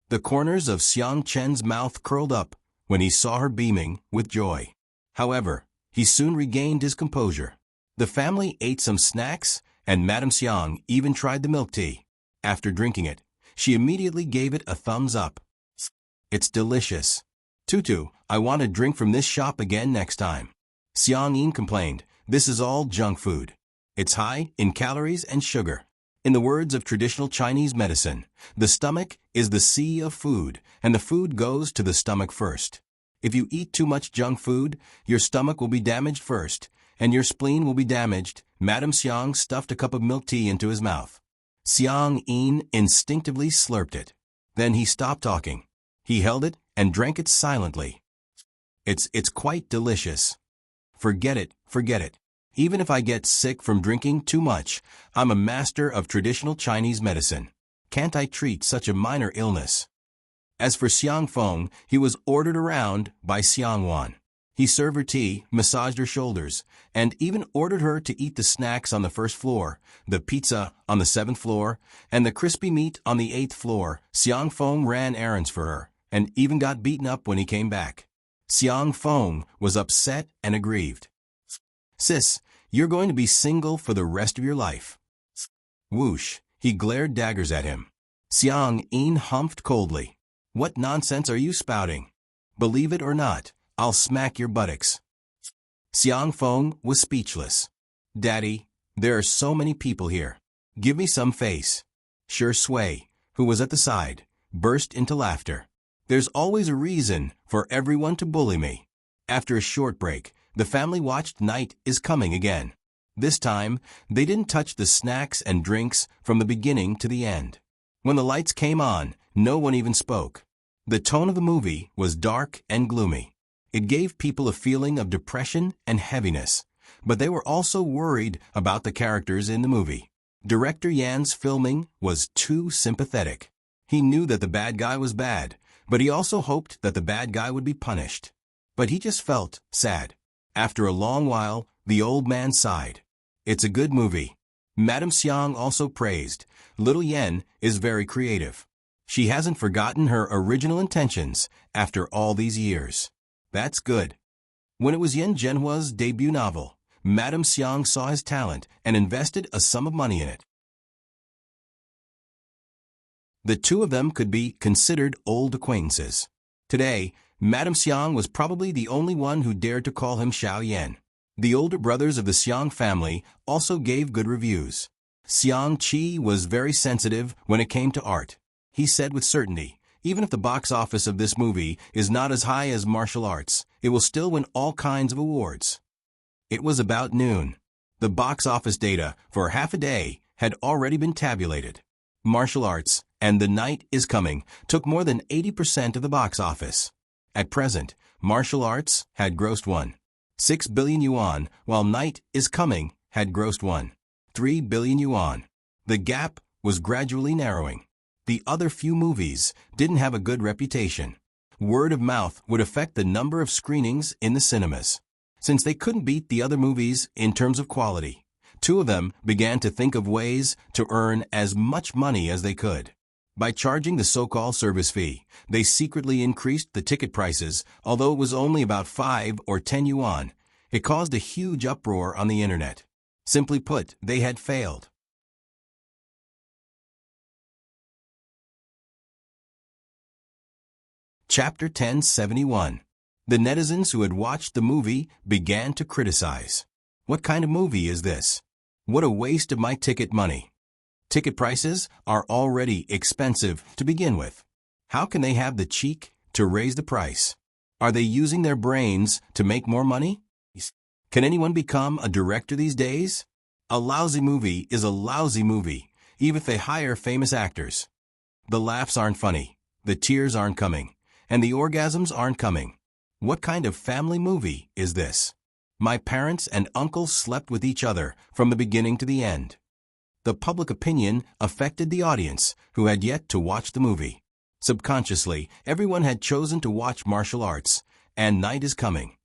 The corners of Xiang Chen's mouth curled up when he saw her beaming with joy. However, he soon regained his composure. The family ate some snacks, and Madame Xiang even tried the milk tea. After drinking it, she immediately gave it a thumbs up. It's delicious. Tutu, I want to drink from this shop again next time. Xiang Yin complained, this is all junk food. It's high in calories and sugar. In the words of traditional Chinese medicine, the stomach is the sea of food, and the food goes to the stomach first. If you eat too much junk food, your stomach will be damaged first, and your spleen will be damaged. Madame Xiang stuffed a cup of milk tea into his mouth. Xiang Yin instinctively slurped it. Then he stopped talking. He held it and drank it silently. It's quite delicious. Forget it. Even if I get sick from drinking too much, I'm a master of traditional Chinese medicine. Can't I treat such a minor illness? As for Xiang Feng, he was ordered around by Xiang Wan. He served her tea, massaged her shoulders, and even ordered her to eat the snacks on the first floor, the pizza on the 7th floor, and the crispy meat on the 8th floor. Xiang Feng ran errands for her, and even got beaten up when he came back. Xiang Feng was upset and aggrieved. Sis, you're going to be single for the rest of your life. Whoosh, he glared daggers at him. Xiang Yin humphed coldly. What nonsense are you spouting? Believe it or not, I'll smack your buttocks. Xiang Feng was speechless. Daddy, there are so many people here. Give me some face. Sure Sui, who was at the side, burst into laughter. There's always a reason for everyone to bully me. After a short break, the family watched Night is Coming again. This time, they didn't touch the snacks and drinks from the beginning to the end. When the lights came on, no one even spoke. The tone of the movie was dark and gloomy. It gave people a feeling of depression and heaviness, but they were also worried about the characters in the movie. Director Yan's filming was too sympathetic. He knew that the bad guy was bad, but he also hoped that the bad guy would be punished. But he just felt sad. After a long while, the old man sighed. It's a good movie. Madame Xiang also praised. Little Yen is very creative. She hasn't forgotten her original intentions after all these years. That's good. When it was Yen Zhenhua's debut novel, Madame Xiang saw his talent and invested a sum of money in it. The two of them could be considered old acquaintances. Today, Madame Xiang was probably the only one who dared to call him Xiao Yan. The older brothers of the Xiang family also gave good reviews. Xiang Qi was very sensitive when it came to art. He said with certainty, even if the box office of this movie is not as high as martial arts, it will still win all kinds of awards. It was about noon. The box office data for half a day had already been tabulated. Martial arts and The Night is Coming took more than 80% of the box office. At present, martial arts had grossed 1.6 billion yuan, while Night is Coming had grossed 1.3 billion yuan. The gap was gradually narrowing. The other few movies didn't have a good reputation. Word of mouth would affect the number of screenings in the cinemas. Since they couldn't beat the other movies in terms of quality, two of them began to think of ways to earn as much money as they could. By charging the so-called service fee, they secretly increased the ticket prices, although it was only about 5 or 10 yuan. It caused a huge uproar on the internet. Simply put, they had failed. Chapter 1071. The netizens who had watched the movie began to criticize. What kind of movie is this? What a waste of my ticket money. Ticket prices are already expensive to begin with. How can they have the cheek to raise the price? Are they using their brains to make more money? Can anyone become a director these days? A lousy movie is a lousy movie, even if they hire famous actors. The laughs aren't funny, the tears aren't coming, and the orgasms aren't coming. What kind of family movie is this? My parents and uncles slept with each other from the beginning to the end. The public opinion affected the audience, who had yet to watch the movie. Subconsciously, everyone had chosen to watch martial arts, and Night is Coming.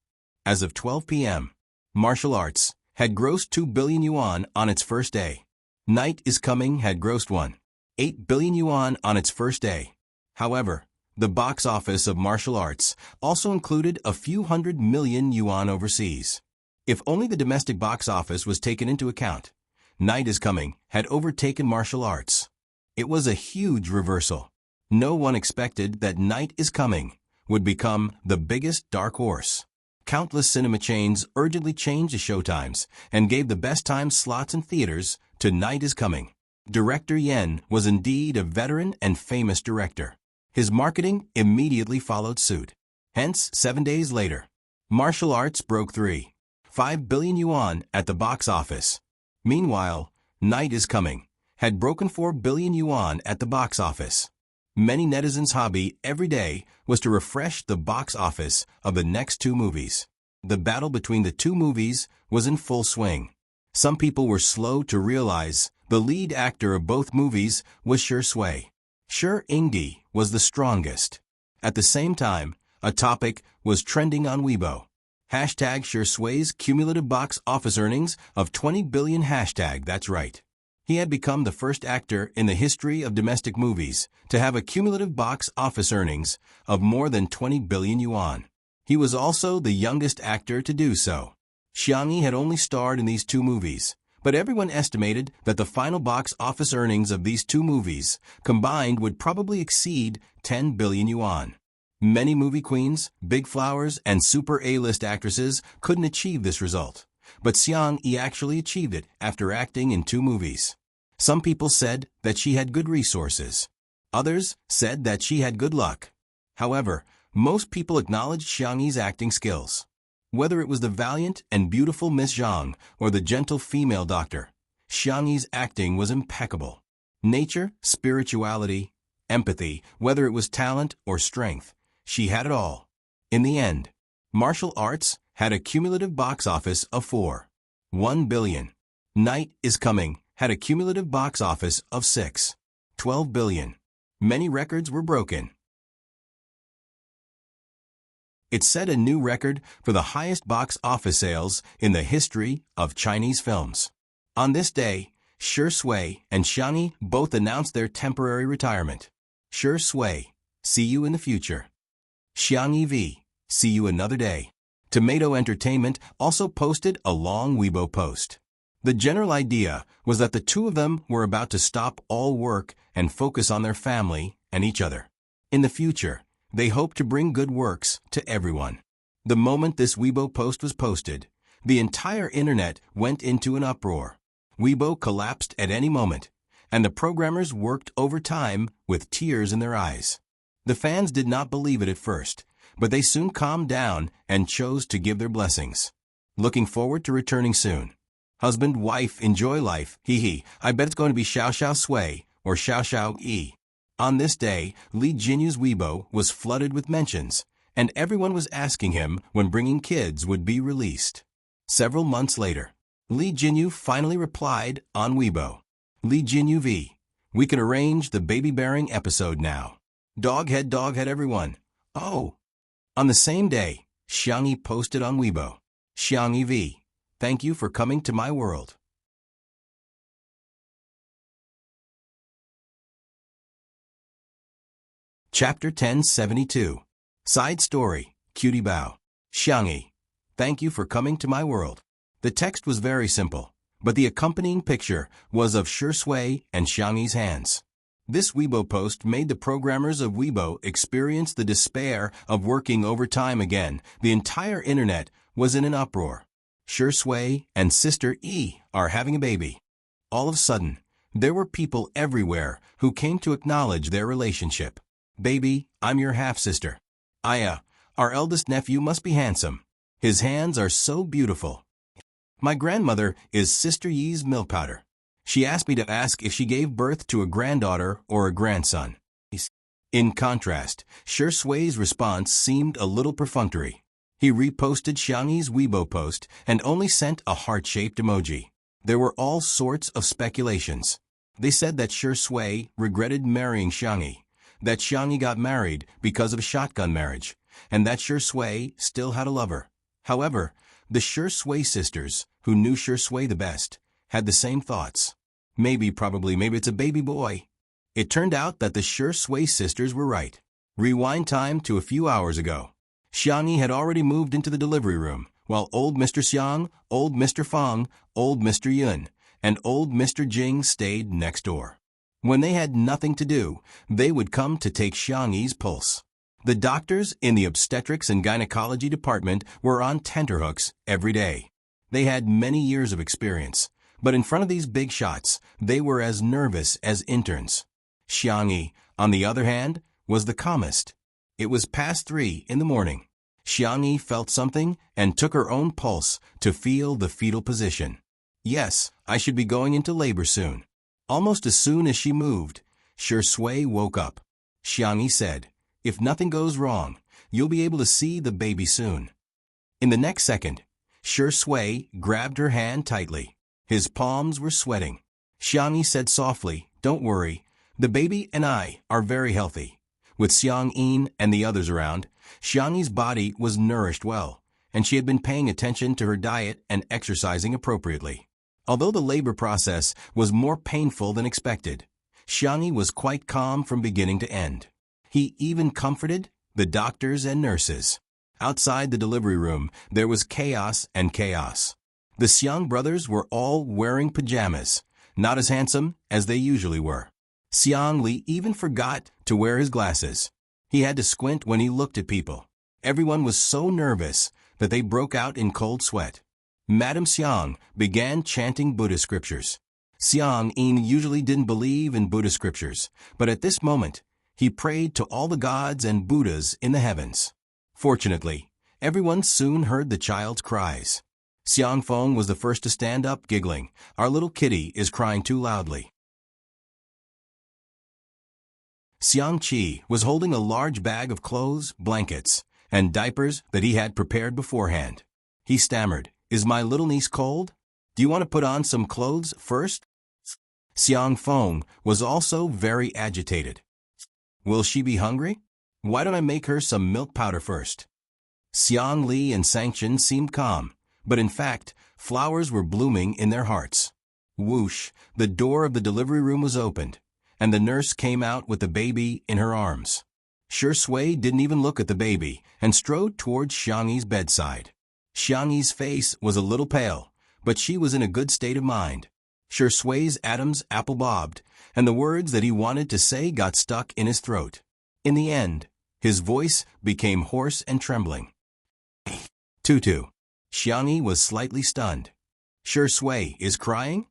As of 12 p.m., martial arts had grossed 2 billion yuan on its first day. Night is Coming had grossed 1.8 billion yuan on its first day. However, the box office of martial arts also included a few hundred million yuan overseas. If only the domestic box office was taken into account, Night is Coming had overtaken martial arts. It was a huge reversal. No one expected that Night is Coming would become the biggest dark horse. Countless cinema chains urgently changed the showtimes and gave the best time slots in theaters to Night is Coming. Director Yen was indeed a veteran and famous director. His marketing immediately followed suit. Hence, 7 days later, martial arts broke 3.5 billion yuan at the box office. Meanwhile, Night is Coming had broken 4 billion yuan at the box office. Many netizens' hobby every day was to refresh the box office of the next two movies. The battle between the two movies was in full swing. Some people were slow to realize the lead actor of both movies was Shi Sui. Shi Ingdi was the strongest. At the same time, a topic was trending on Weibo. Hashtag Shi Sui's cumulative box office earnings of 20 billion hashtag that's right. He had become the first actor in the history of domestic movies to have a cumulative box office earnings of more than 20 billion yuan. He was also the youngest actor to do so. Xiang Yi had only starred in these two movies, but everyone estimated that the final box office earnings of these two movies combined would probably exceed 10 billion yuan. Many movie queens, big flowers, and super A-list actresses couldn't achieve this result, but Xiang Yi actually achieved it after acting in two movies. Some people said that she had good resources. Others said that she had good luck. However, most people acknowledged Xiang Yi's acting skills. Whether it was the valiant and beautiful Miss Zhang or the gentle female doctor, Xiang Yi's acting was impeccable. Nature, spirituality, empathy, whether it was talent or strength, she had it all. In the end, martial arts had a cumulative box office of 4.1 billion. Night is Coming had a cumulative box office of 6.12 billion. Many records were broken. It set a new record for the highest box office sales in the history of Chinese films. On this day, Shi Sui and Xiang Yi both announced their temporary retirement. Shi Sui, see you in the future. Xiang Yi V, see you another day. Tomato Entertainment also posted a long Weibo post. The general idea was that the two of them were about to stop all work and focus on their family and each other. In the future, they hope to bring good works to everyone. The moment this Weibo post was posted, the entire internet went into an uproar. Weibo collapsed at any moment, and the programmers worked overtime with tears in their eyes. The fans did not believe it at first, but they soon calmed down and chose to give their blessings. Looking forward to returning soon. Husband, wife, enjoy life, hee hee. I bet it's going to be Xiao Xiao Sui or Xiao Xiao Yi. On this day, Li Jinyu's Weibo was flooded with mentions, and everyone was asking him when Bringing Kids would be released. Several months later, Li Jinyu finally replied on Weibo. Li Jinyu V. We can arrange the baby-bearing episode now. Dog head everyone. Oh. On the same day, Xiangyi posted on Weibo. Xiangyi V. Thank you for coming to my world. Chapter 1072. Side Story, Cutie Bao. Xiangyi. Thank you for coming to my world. The text was very simple, but the accompanying picture was of Shui and Xiangyi's hands. This Weibo post made the programmers of Weibo experience the despair of working overtime again. The entire internet was in an uproar. Shui and sister E are having a baby. All of a sudden, there were people everywhere who came to acknowledge their relationship. Baby, I'm your half-sister. Aya, our eldest nephew must be handsome. His hands are so beautiful. My grandmother is Sister Yi's milk powder. She asked me to ask if she gave birth to a granddaughter or a grandson. In contrast, Shui's response seemed a little perfunctory. He reposted Xiangyi's Weibo post and only sent a heart-shaped emoji. There were all sorts of speculations. They said that Shui regretted marrying Xiangyi, that Xiangyi got married because of a shotgun marriage, and that Shui still had a lover. However, the Shui sisters, who knew Shui the best, had the same thoughts. Maybe it's a baby boy. It turned out that the Shui sisters were right. Rewind time to a few hours ago. Xiangyi had already moved into the delivery room, while old Mr. Xiang, old Mr. Feng, old Mr. Yun, and old Mr. Jing stayed next door. When they had nothing to do, they would come to take Xiangyi's pulse. The doctors in the obstetrics and gynecology department were on tenterhooks every day. They had many years of experience, but in front of these big shots, they were as nervous as interns. Xiangyi, on the other hand, was the calmest. It was past 3 in the morning. Xiangyi felt something and took her own pulse to feel the fetal position. Yes, I should be going into labor soon. Almost as soon as she moved, Shui woke up. Xiangyi said, if nothing goes wrong, you'll be able to see the baby soon. In the next second, Shui grabbed her hand tightly. His palms were sweating. Xiangyi said softly, don't worry, the baby and I are very healthy. With Xiang Yin and the others around, Xiangyi's body was nourished well, and she had been paying attention to her diet and exercising appropriately. Although the labor process was more painful than expected, Xiangyi was quite calm from beginning to end. He even comforted the doctors and nurses. Outside the delivery room, there was chaos and chaos. The Xiang brothers were all wearing pajamas, not as handsome as they usually were. Xiang Li even forgot to wear his glasses. He had to squint when he looked at people. Everyone was so nervous that they broke out in cold sweat. Madame Xiang began chanting Buddhist scriptures. Xiang Yin usually didn't believe in Buddhist scriptures, but at this moment, he prayed to all the gods and Buddhas in the heavens. Fortunately, everyone soon heard the child's cries. Xiang Feng was the first to stand up, giggling. Our little kitty is crying too loudly. Xiang Qi was holding a large bag of clothes, blankets, and diapers that he had prepared beforehand. He stammered, is my little niece cold? Do you want to put on some clothes first? Xiang Feng was also very agitated. Will she be hungry? Why don't I make her some milk powder first? Xiang Li and Sanction seemed calm, but in fact, flowers were blooming in their hearts. Whoosh, the door of the delivery room was opened, and the nurse came out with the baby in her arms. Shui didn't even look at the baby and strode towards Xiangyi's bedside. Xiangyi's face was a little pale, but she was in a good state of mind. Sure Sui's Adam's apple bobbed, and the words that he wanted to say got stuck in his throat. In the end, his voice became hoarse and trembling. Tutu. Xiangyi was slightly stunned. Sure Sui is crying?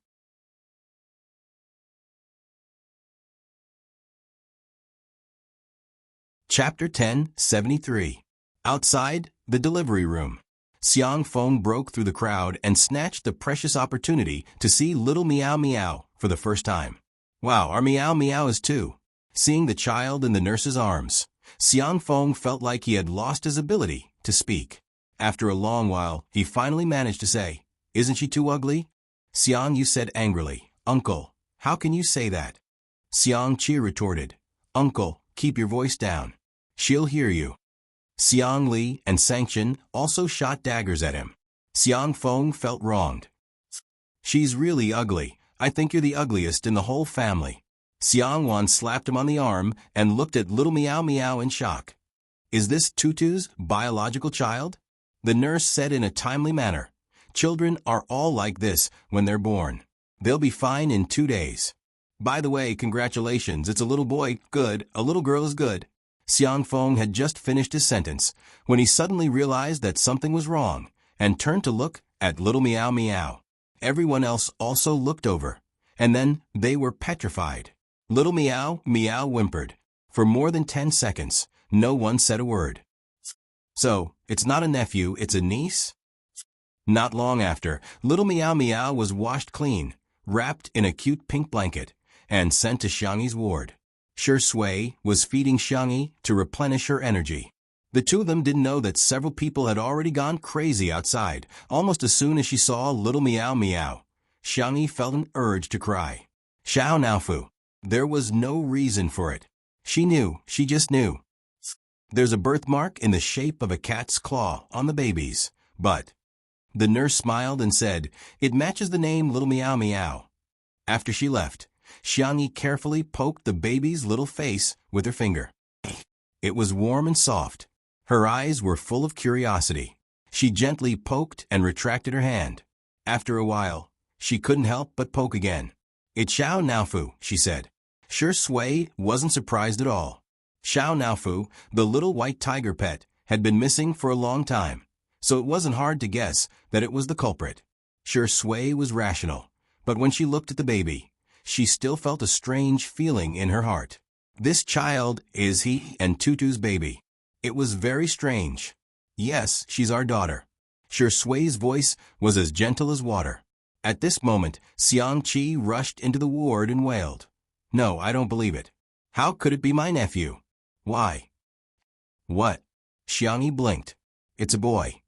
Chapter 10:73. Outside the delivery room. Xiang Feng broke through the crowd and snatched the precious opportunity to see little Meow Meow for the first time. Wow, our Meow Meow is too. Seeing the child in the nurse's arms, Xiang Feng felt like he had lost his ability to speak. After a long while, he finally managed to say, "Isn't she too ugly?" Xiang Yu said angrily, "Uncle, how can you say that?" Xiang Qi retorted, "Uncle, keep your voice down. She'll hear you." Xiang Li and Sanction also shot daggers at him. Xiang Feng felt wronged. "She's really ugly. I think you're the ugliest in the whole family." Xiang Wan slapped him on the arm and looked at little Meow Meow in shock. "Is this Tutu's biological child?" The nurse said in a timely manner, "Children are all like this when they're born. They'll be fine in 2 days. By the way, congratulations, it's a little boy, good, a little girl is good." Xiang Feng had just finished his sentence when he suddenly realized that something was wrong and turned to look at little Meow Meow. Everyone else also looked over, and then they were petrified. Little Meow Meow whimpered. For more than 10 seconds, no one said a word. "So, it's not a nephew, it's a niece?" Not long after, little Meow Meow was washed clean, wrapped in a cute pink blanket, and sent to Xiangyi's ward. Sure Sui was feeding Xiangyi to replenish her energy. The two of them didn't know that several people had already gone crazy outside. Almost as soon as she saw little Meow Meow, Xiangyi felt an urge to cry. Xiao Naofu. There was no reason for it. She knew, she just knew. There's a birthmark in the shape of a cat's claw on the babies, but... The nurse smiled and said, "It matches the name little Meow Meow." After she left, Xiangyi carefully poked the baby's little face with her finger. It was warm and soft. Her eyes were full of curiosity. She gently poked and retracted her hand. After a while, she couldn't help but poke again. "It's Xiao Naofu," she said. Sure Sui wasn't surprised at all. Xiao Naofu, the little white tiger pet, had been missing for a long time, so it wasn't hard to guess that it was the culprit. Sure Sui was rational, but when she looked at the baby, she still felt a strange feeling in her heart. This child is he and Tutu's baby. It was very strange. "Yes, she's our daughter." Sure Sui's voice was as gentle as water. At this moment, Xiang Qi rushed into the ward and wailed, "No, I don't believe it. How could it be my nephew? Why?" "What?" Xiangyi blinked. "It's a boy."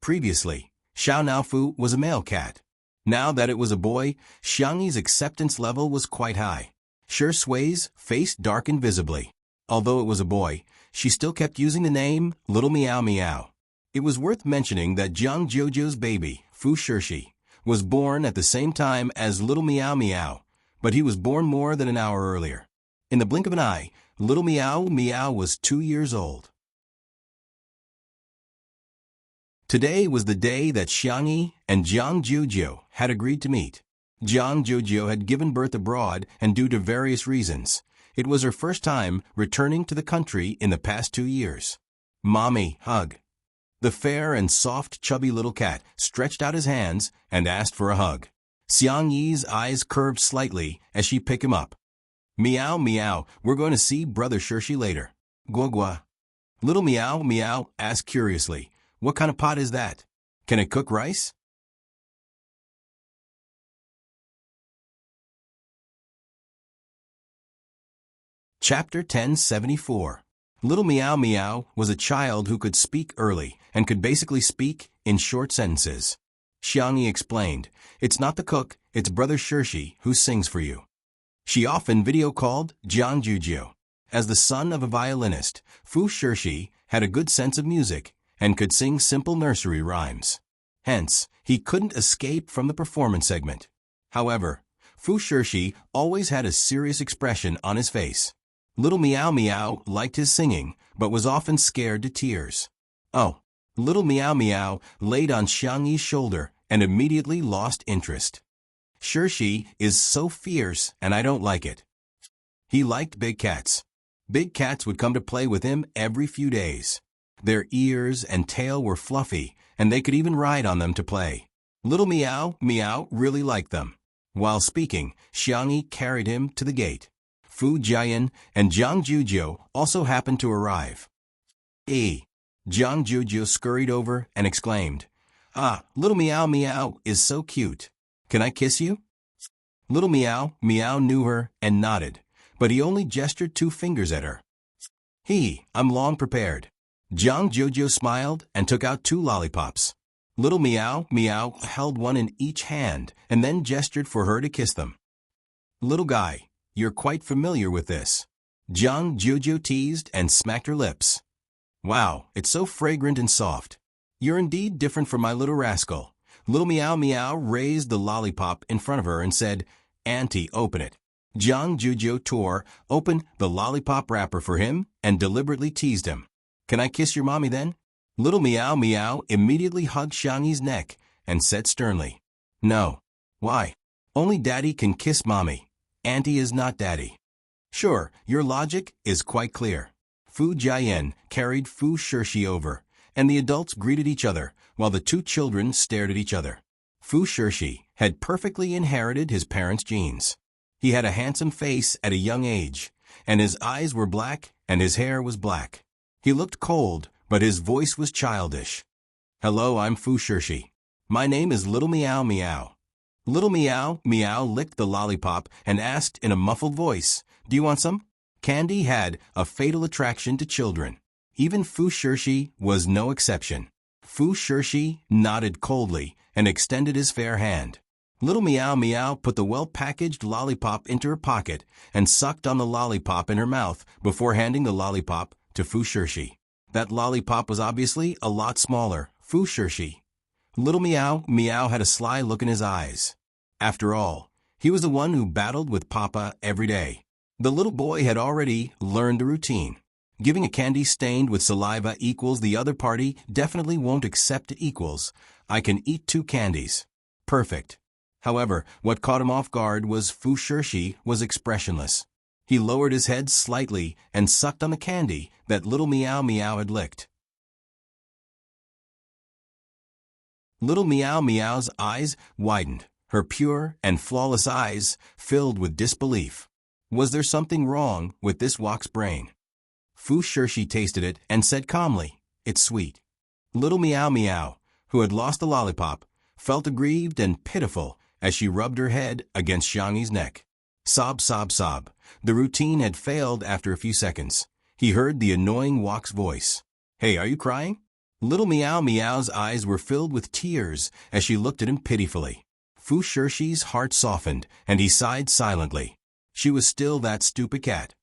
Previously, Xiao Naofu was a male cat. Now that it was a boy, Xiangyi's acceptance level was quite high. Sure Sui's face darkened visibly. Although it was a boy, she still kept using the name Little Meow Meow. It was worth mentioning that Jiang Jojo's baby, Fu Shirshi, was born at the same time as Little Meow Meow, but he was born more than an hour earlier. In the blink of an eye, Little Meow Meow was 2 years old. Today was the day that Xiangyi and Jiang Jojo had agreed to meet. Jiang Jojo had given birth abroad, and due to various reasons, it was her first time returning to the country in the past 2 years. "Mommy, hug." The fair and soft chubby little cat stretched out his hands and asked for a hug. Xiangyi's eyes curved slightly as she picked him up. "Meow Meow, we're going to see Brother Shirshi later." "Gua gua." Little Meow Meow asked curiously, "What kind of pot is that? Can it cook rice?" Chapter 10:74. Little Meow Meow was a child who could speak early and could basically speak in short sentences. Xiangyi explained, "It's not the cook, it's Brother Shirshi who sings for you." She often video-called Jiang Jojo. As the son of a violinist, Fu Shirshi had a good sense of music and could sing simple nursery rhymes. Hence, he couldn't escape from the performance segment. However, Fu Shirshi always had a serious expression on his face. Little Meow Meow liked his singing, but was often scared to tears. "Oh, Little Meow Meow laid on Xiangyi's shoulder and immediately lost interest. Sure, she is so fierce and I don't like it. He liked big cats. Big cats would come to play with him every few days. Their ears and tail were fluffy, and they could even ride on them to play. Little Meow Meow really liked them. While speaking, Xiangyi carried him to the gate. Fu Jian and Jiang Jujiu also happened to arrive. Jiang Jujiu scurried over and exclaimed, "Ah, Little Meow Meow is so cute. Can I kiss you?" Little Meow Meow knew her and nodded, but he only gestured 2 fingers at her. I'm long prepared." Jiang Jujiu smiled and took out 2 lollipops. Little Meow Meow held one in each hand and then gestured for her to kiss them. "Little guy, you're quite familiar with this." Jiang Jujiu teased and smacked her lips. "Wow, it's so fragrant and soft. You're indeed different from my little rascal." Little Meow Meow raised the lollipop in front of her and said, "Auntie, open it." Jiang Jujiu tore open the lollipop wrapper for him and deliberately teased him. "Can I kiss your mommy then?" Little Meow Meow immediately hugged Xiangyi's neck and said sternly, "No." "Why? Only Daddy can kiss Mommy. Auntie is not Daddy." "Sure, your logic is quite clear." Fu Jian carried Fu Shirshi over, and the adults greeted each other while the 2 children stared at each other. Fu Shirshi had perfectly inherited his parents' genes. He had a handsome face at a young age, and his eyes were black and his hair was black. He looked cold, but his voice was childish. "Hello, I'm Fu Shirshi. My name is Little Meow Meow." Little Meow Meow licked the lollipop and asked in a muffled voice, "Do you want some?" Candy had a fatal attraction to children. Even Fu Shirshi was no exception. Fu Shirshi nodded coldly and extended his fair hand. Little Meow Meow put the well-packaged lollipop into her pocket and sucked on the lollipop in her mouth before handing the lollipop to Fu Shirshi. That lollipop was obviously a lot smaller. Fu Shirshi. Little Meow Meow had a sly look in his eyes. After all, he was the one who battled with Papa every day. The little boy had already learned the routine. Giving a candy stained with saliva equals the other party definitely won't accept it equals. I can eat 2 candies. Perfect. However, what caught him off guard was Fu Shirshi was expressionless. He lowered his head slightly and sucked on the candy that Little Meow Meow had licked. Little Meow Meow's eyes widened, her pure and flawless eyes filled with disbelief. Was there something wrong with this Wok's brain? Fu Shirshi tasted it and said calmly, "It's sweet." Little Meow Meow, who had lost the lollipop, felt aggrieved and pitiful as she rubbed her head against Xiangyi's neck. Sob, sob, sob. The routine had failed after a few seconds. He heard the annoying Wok's voice. "Hey, are you crying?" Little Meow Meow's eyes were filled with tears as she looked at him pitifully. Fu Shirshi's heart softened, and he sighed silently. She was still that stupid cat.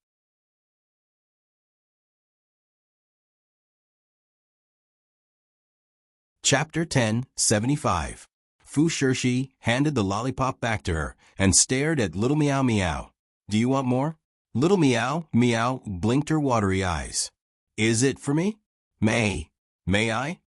Chapter 10:75. Fu Shirshi handed the lollipop back to her and stared at Little Meow Meow. "Do you want more?" Little Meow Meow blinked her watery eyes. "Is it for me? May I?"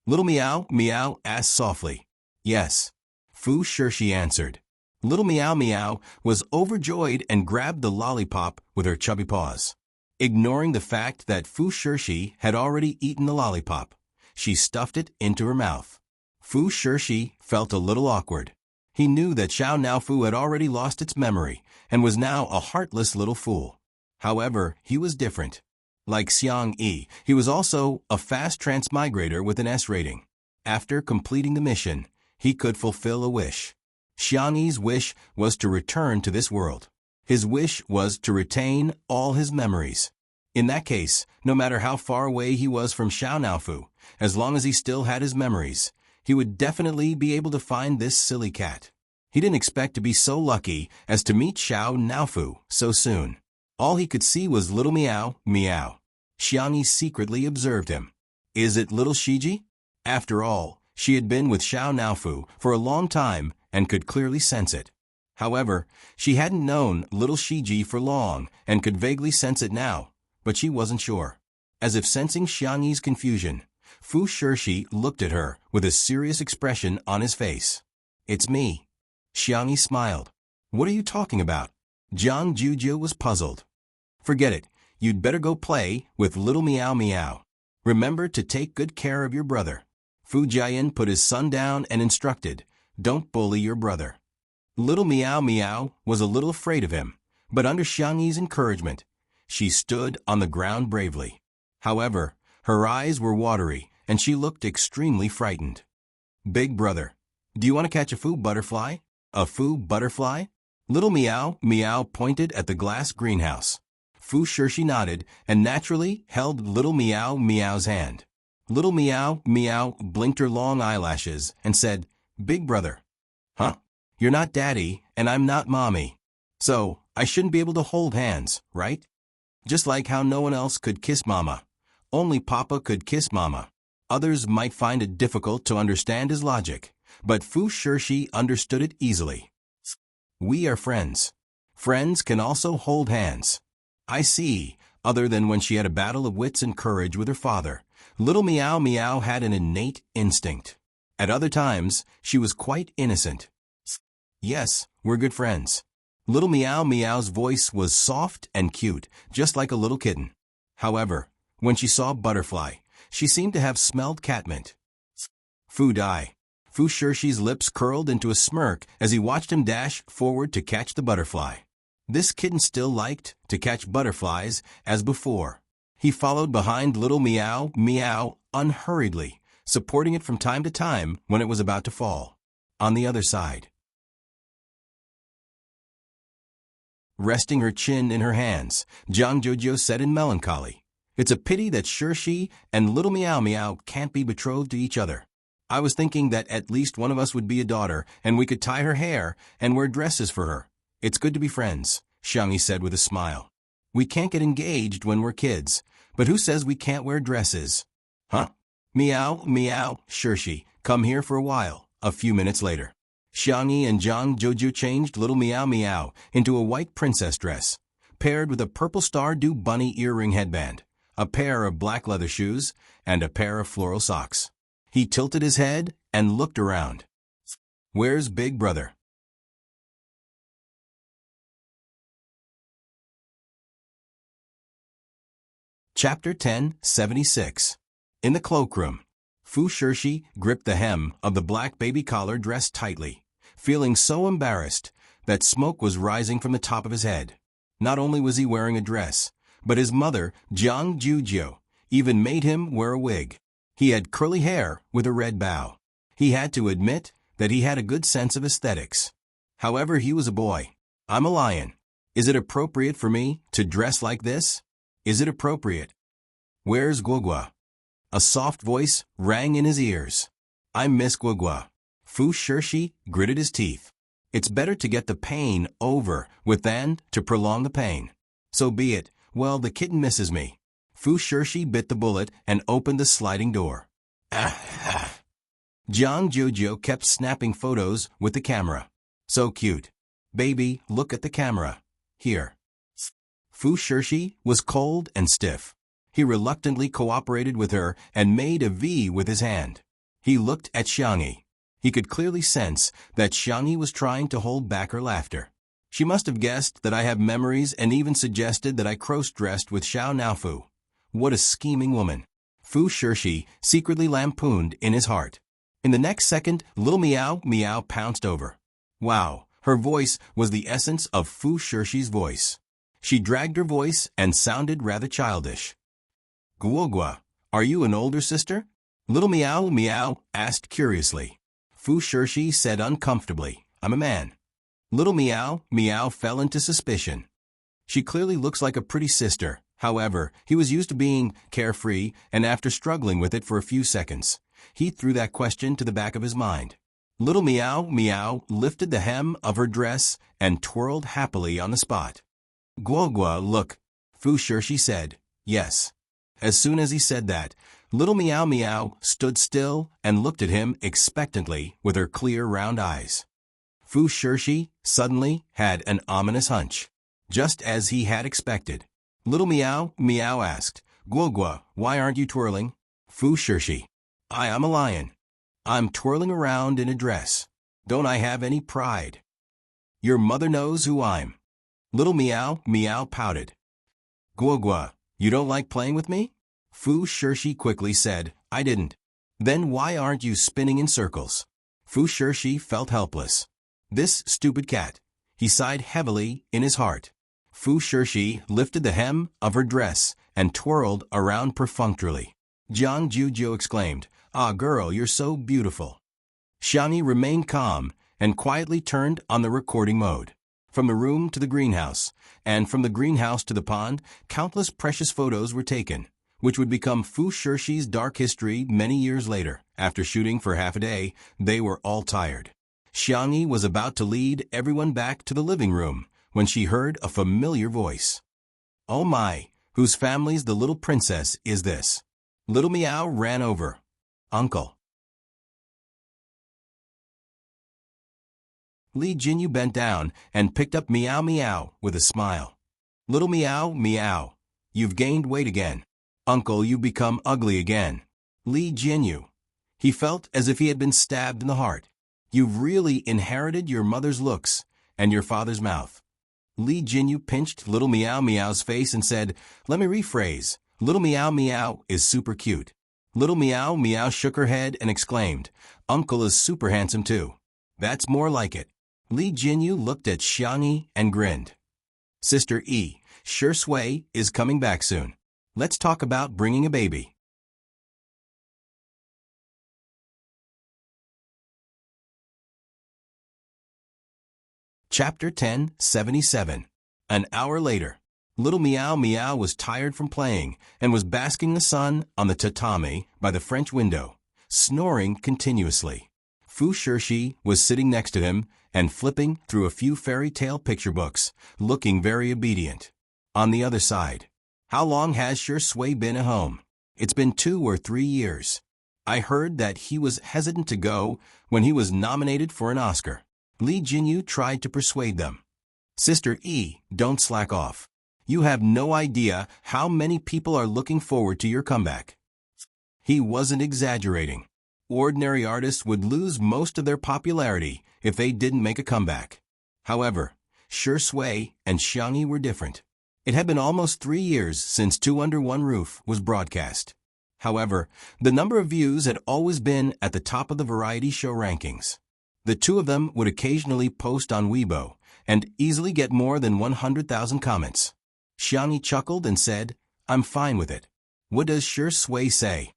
Little Meow Meow asked softly. "Yes." Fu Shirshi answered. Little Meow Meow was overjoyed and grabbed the lollipop with her chubby paws. Ignoring the fact that Fu Shirshi had already eaten the lollipop, she stuffed it into her mouth. Fu Shirshi felt a little awkward. He knew that Xiao Naofu had already lost its memory and was now a heartless little fool. However, he was different. Like Xiang Yi, he was also a fast transmigrator with an S rating. After completing the mission, he could fulfill a wish. Xiang Yi's wish was to return to this world. His wish was to retain all his memories. In that case, no matter how far away he was from Xiao Naofu, as long as he still had his memories, he would definitely be able to find this silly cat. He didn't expect to be so lucky as to meet Xiao Naofu so soon. All he could see was Little Meow Meow. Xiang Yi secretly observed him. Is it little Shiji? After all, she had been with Xiao Naofu for a long time and could clearly sense it. However, she hadn't known little Shiji for long and could vaguely sense it now, but she wasn't sure. As if sensing Xiang Yi's confusion, Fu Shirshi looked at her with a serious expression on his face. It's me. Xiangyi smiled. What are you talking about? Jiang Juju was puzzled. Forget it. You'd better go play with little Meow Meow. Remember to take good care of your brother. Fu Jiayin put his son down and instructed, don't bully your brother. Little Meow Meow was a little afraid of him, but under Xiangyi's encouragement, she stood on the ground bravely. However, her eyes were watery, and she looked extremely frightened. Big brother, do you want to catch a Fu butterfly? A Fu butterfly? Little Meow Meow pointed at the glass greenhouse. Fu Shirshi nodded and naturally held little Meow Meow's hand. Little Meow Meow blinked her long eyelashes and said, Big brother. Huh? You're not daddy, and I'm not mommy. So, I shouldn't be able to hold hands, right? Just like how no one else could kiss mama. Only papa could kiss mama. Others might find it difficult to understand his logic, but Fu Shirshi understood it easily. We are friends. Friends can also hold hands. I see, other than when she had a battle of wits and courage with her father, little Meow Meow had an innate instinct. At other times, she was quite innocent. Yes, we're good friends. Little Meow Meow's voice was soft and cute, just like a little kitten. However, when she saw Butterfly, she seemed to have smelled catmint. Fu Dai. Fu Shirshi's lips curled into a smirk as he watched him dash forward to catch the butterfly. This kitten still liked to catch butterflies as before. He followed behind little Meow Meow unhurriedly, supporting it from time to time when it was about to fall. On the other side, resting her chin in her hands, Jiang Jojo said in melancholy, It's a pity that Shirshi and little Meow Meow can't be betrothed to each other. I was thinking that at least one of us would be a daughter, and we could tie her hair and wear dresses for her. It's good to be friends, Xiangyi said with a smile. We can't get engaged when we're kids, but who says we can't wear dresses? Huh? Meow, meow, Shirshi, come here for a while. A few minutes later, Xiangyi and Jiang Joju changed little Meow Meow into a white princess dress, paired with a purple Stardew bunny earring headband, a pair of black leather shoes, and a pair of floral socks. He tilted his head and looked around. Where's Big Brother? Chapter 1076. In the cloakroom, Fu Shirshi gripped the hem of the black baby collar dress tightly, feeling so embarrassed that smoke was rising from the top of his head. Not only was he wearing a dress, but his mother, Jiang Juju, even made him wear a wig. He had curly hair with a red bow. He had to admit that he had a good sense of aesthetics. However, he was a boy. I'm a lion. Is it appropriate for me to dress like this? Is it appropriate? Where's Guogua? A soft voice rang in his ears. I miss Guogua. Fu Shirshi gritted his teeth. It's better to get the pain over with than to prolong the pain. So be it. Well, the kitten misses me. Fu Shirshi bit the bullet and opened the sliding door. Jiang Jojo kept snapping photos with the camera. So cute. Baby, look at the camera. Here. Fu Shirshi was cold and stiff. He reluctantly cooperated with her and made a V with his hand. He looked at Xiangyi. He could clearly sense that Xiangyi was trying to hold back her laughter. She must have guessed that I have memories and even suggested that I cross-dressed with Xiao Naofu. What a scheming woman. Fu Shirshi secretly lampooned in his heart. In the next second, little Meow Meow pounced over. Wow, her voice was the essence of Fu Shirshi's voice. She dragged her voice and sounded rather childish. Guogua, are you an older sister? Little Meow Meow asked curiously. Fu Shirshi said uncomfortably, I'm a man. Little Meow Meow fell into suspicion. She clearly looks like a pretty sister. However, he was used to being carefree, and after struggling with it for a few seconds, he threw that question to the back of his mind. Little Meow Meow lifted the hem of her dress and twirled happily on the spot. Guogua, look, Fu Shirshi said. Yes. As soon as he said that, little Meow Meow stood still and looked at him expectantly with her clear round eyes. Fu Shirshi suddenly had an ominous hunch. Just as he had expected. Little Meow Meow asked, Guogua, why aren't you twirling? Fu Shirshi I am a lion. I'm twirling around in a dress. Don't I have any pride? Your mother knows who I'm. Little Meow Meow pouted. Gua Gua, you don't like playing with me? Fu Shirshi quickly said, I didn't. Then why aren't you spinning in circles? Fu Shirshi felt helpless. This stupid cat. He sighed heavily in his heart. Fu Shirshi lifted the hem of her dress and twirled around perfunctorily. Jiang Juju exclaimed, Ah girl, you're so beautiful. Xiangyi remained calm and quietly turned on the recording mode. From the room to the greenhouse, and from the greenhouse to the pond, countless precious photos were taken, which would become Fu Shirshi's dark history many years later. After shooting for half a day, they were all tired. Xiangyi was about to lead everyone back to the living room when she heard a familiar voice. Oh my, whose family's the little princess is this? Little Meow ran over. Uncle. Li Jinyu bent down and picked up Meow Meow with a smile. Little Meow Meow, you've gained weight again. Uncle, you've become ugly again. Li Jinyu. He felt as if he had been stabbed in the heart. You've really inherited your mother's looks and your father's mouth. Li Jinyu pinched Little Meow Meow's face and said, Let me rephrase. Little Meow Meow is super cute. Little Meow Meow shook her head and exclaimed, Uncle is super handsome too. That's more like it. Li Jinyu looked at Xiangyi and grinned. Sister E, Shi Sui is coming back soon. Let's talk about bringing a baby. Chapter 1077. An hour later. Little Meow Meow was tired from playing and was basking in the sun on the tatami by the French window, snoring continuously. Fu Shirshi was sitting next to him and flipping through a few fairy tale picture books, looking very obedient. On the other side. How long has Shi Sui been at home? It's been 2 or 3 years. I heard that he was hesitant to go when he was nominated for an Oscar. Li Jinyu tried to persuade them. Sister E, don't slack off. You have no idea how many people are looking forward to your comeback. He wasn't exaggerating. Ordinary artists would lose most of their popularity if they didn't make a comeback. However, Shi Sui and Xiangyi were different. It had been almost 3 years since Two Under One Roof was broadcast. However, the number of views had always been at the top of the variety show rankings. The two of them would occasionally post on Weibo and easily get more than 100,000 comments. Xiangyi chuckled and said, I'm fine with it. What does Shi Sui say?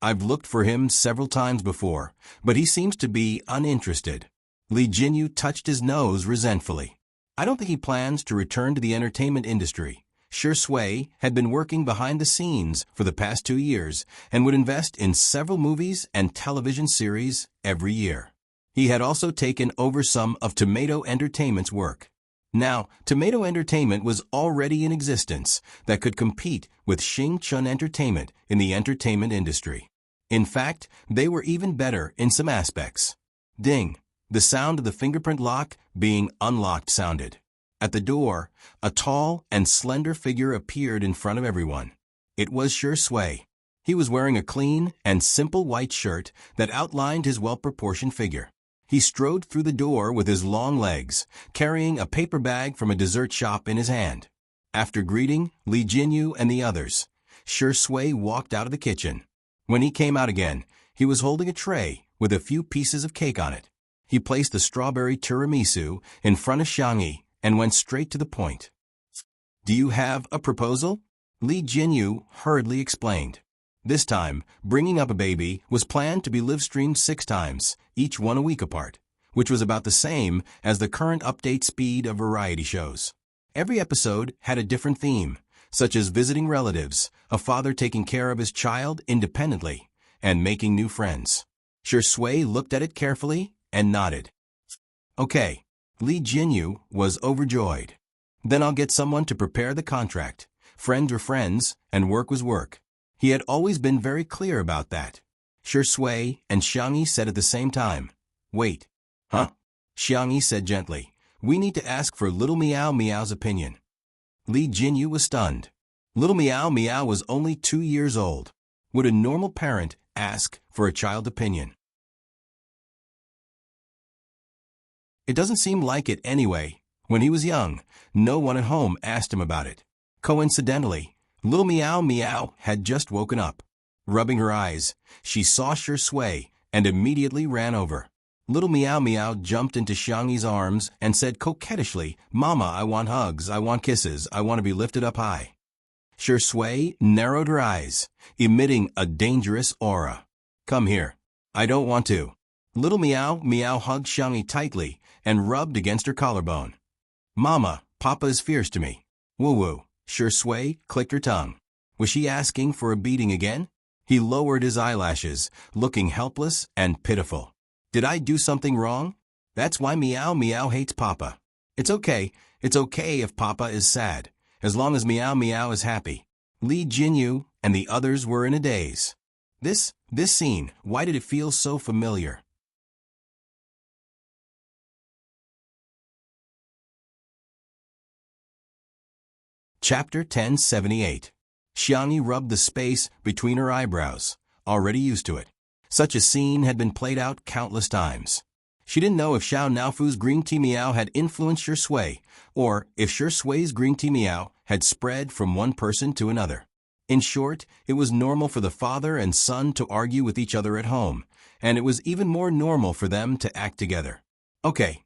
I've looked for him several times before, but he seems to be uninterested. Li Jinyu touched his nose resentfully. I don't think he plans to return to the entertainment industry. Shi Sui had been working behind the scenes for the past 2 years and would invest in several movies and television series every year. He had also taken over some of Tomato Entertainment's work. Now, Tomato Entertainment was already in existence that could compete with Xing Chun Entertainment in the entertainment industry. In fact, they were even better in some aspects. Ding! The sound of the fingerprint lock being unlocked sounded. At the door, a tall and slender figure appeared in front of everyone. It was Shi Sui. He was wearing a clean and simple white shirt that outlined his well-proportioned figure. He strode through the door with his long legs, carrying a paper bag from a dessert shop in his hand. After greeting Li Jinyu and the others, Shi Sui walked out of the kitchen. When he came out again, he was holding a tray with a few pieces of cake on it. He placed the strawberry tiramisu in front of Xiangyi and went straight to the point. Do you have a proposal? Li Jinyu hurriedly explained. This time, bringing up a baby was planned to be live-streamed 6 times, each one a week apart, which was about the same as the current update speed of variety shows. Every episode had a different theme, such as visiting relatives, a father taking care of his child independently, and making new friends. Shi Sui looked at it carefully and nodded. Okay. Li Jinyu was overjoyed. Then I'll get someone to prepare the contract. Friends were friends, and work was work. He had always been very clear about that. Shi Sui and Xiangyi said at the same time, Wait. Huh? Xiangyi said gently, We need to ask for Little Meow Meow's opinion. Li Jinyu was stunned. Little Meow Meow was only 2 years old. would a normal parent ask for a child's opinion? It doesn't seem like it anyway. When he was young, no one at home asked him about it. Coincidentally, little Meow Meow had just woken up. Rubbing her eyes, she saw Sure Sway and immediately ran over. Little Meow Meow jumped into Xiangyi's arms and said coquettishly, "Mama, I want hugs, I want kisses, I want to be lifted up high." Sure Sway narrowed her eyes, emitting a dangerous aura. "Come here." "I don't want to." Little Meow Meow hugged Xiangyi tightly and rubbed against her collarbone. "Mama, Papa is fierce to me." "Woo-woo." Sure Sway clicked her tongue. Was she asking for a beating again? He lowered his eyelashes, looking helpless and pitiful. "Did I do something wrong? That's why Meow Meow hates Papa." It's okay if Papa is sad, as long as Meow Meow is happy." Li Jinyu and the others were in a daze. This scene, why did it feel so familiar? Chapter 1078. Xiangyi rubbed the space between her eyebrows, already used to it. Such a scene had been played out countless times. She didn't know if Xiao Naofu's green tea meow had influenced Sure Sway, or if Sure Sway's green tea meow had spread from one person to another. In short, it was normal for the father and son to argue with each other at home, and it was even more normal for them to act together. Okay,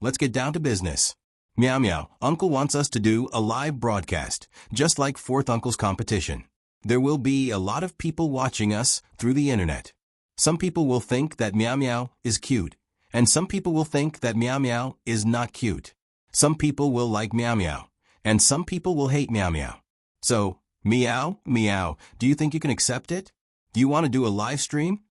let's get down to business. Meow Meow, Uncle wants us to do a live broadcast, just like Fourth Uncle's competition. There will be a lot of people watching us through the internet. Some people will think that Meow Meow is cute, and some people will think that Meow Meow is not cute. Some people will like Meow Meow, and some people will hate Meow Meow. So, Meow Meow, do you think you can accept it? Do you want to do a live stream?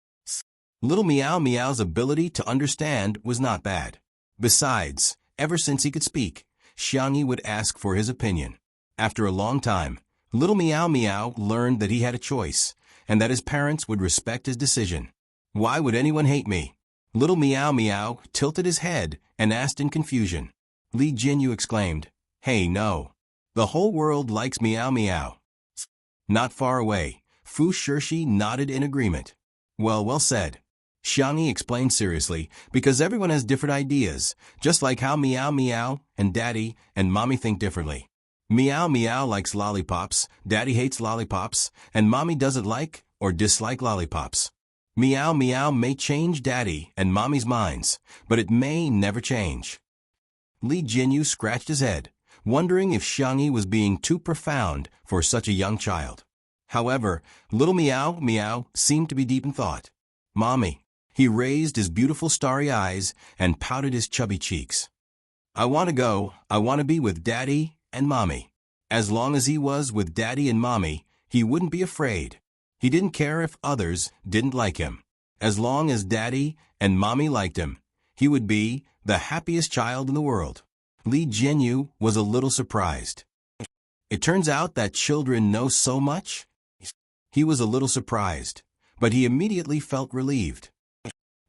Little Meow Meow's ability to understand was not bad. Besides, ever since he could speak, Xiangyi would ask for his opinion. After a long time, little Meow Meow learned that he had a choice, and that his parents would respect his decision. Why would anyone hate me? Little Meow Meow tilted his head and asked in confusion. Li Jinyu exclaimed, "Hey, no. The whole world likes Meow Meow." Not far away, Fu Shirshi nodded in agreement. Well said. Xiangyi explained seriously, because everyone has different ideas, just like how Meow Meow and Daddy and Mommy think differently. Meow Meow likes lollipops, Daddy hates lollipops, and Mommy doesn't like or dislike lollipops. Meow Meow may change Daddy and Mommy's minds, but it may never change. Li Jinyu scratched his head, wondering if Xiangyi was being too profound for such a young child. However, little Meow Meow seemed to be deep in thought. "Mommy." He raised his beautiful starry eyes and pouted his chubby cheeks. "I want to go. I want to be with Daddy and Mommy." As long as he was with Daddy and Mommy, he wouldn't be afraid. He didn't care if others didn't like him. As long as Daddy and Mommy liked him, he would be the happiest child in the world. Li Jinyu was a little surprised. It turns out that children know so much? He was a little surprised, but he immediately felt relieved.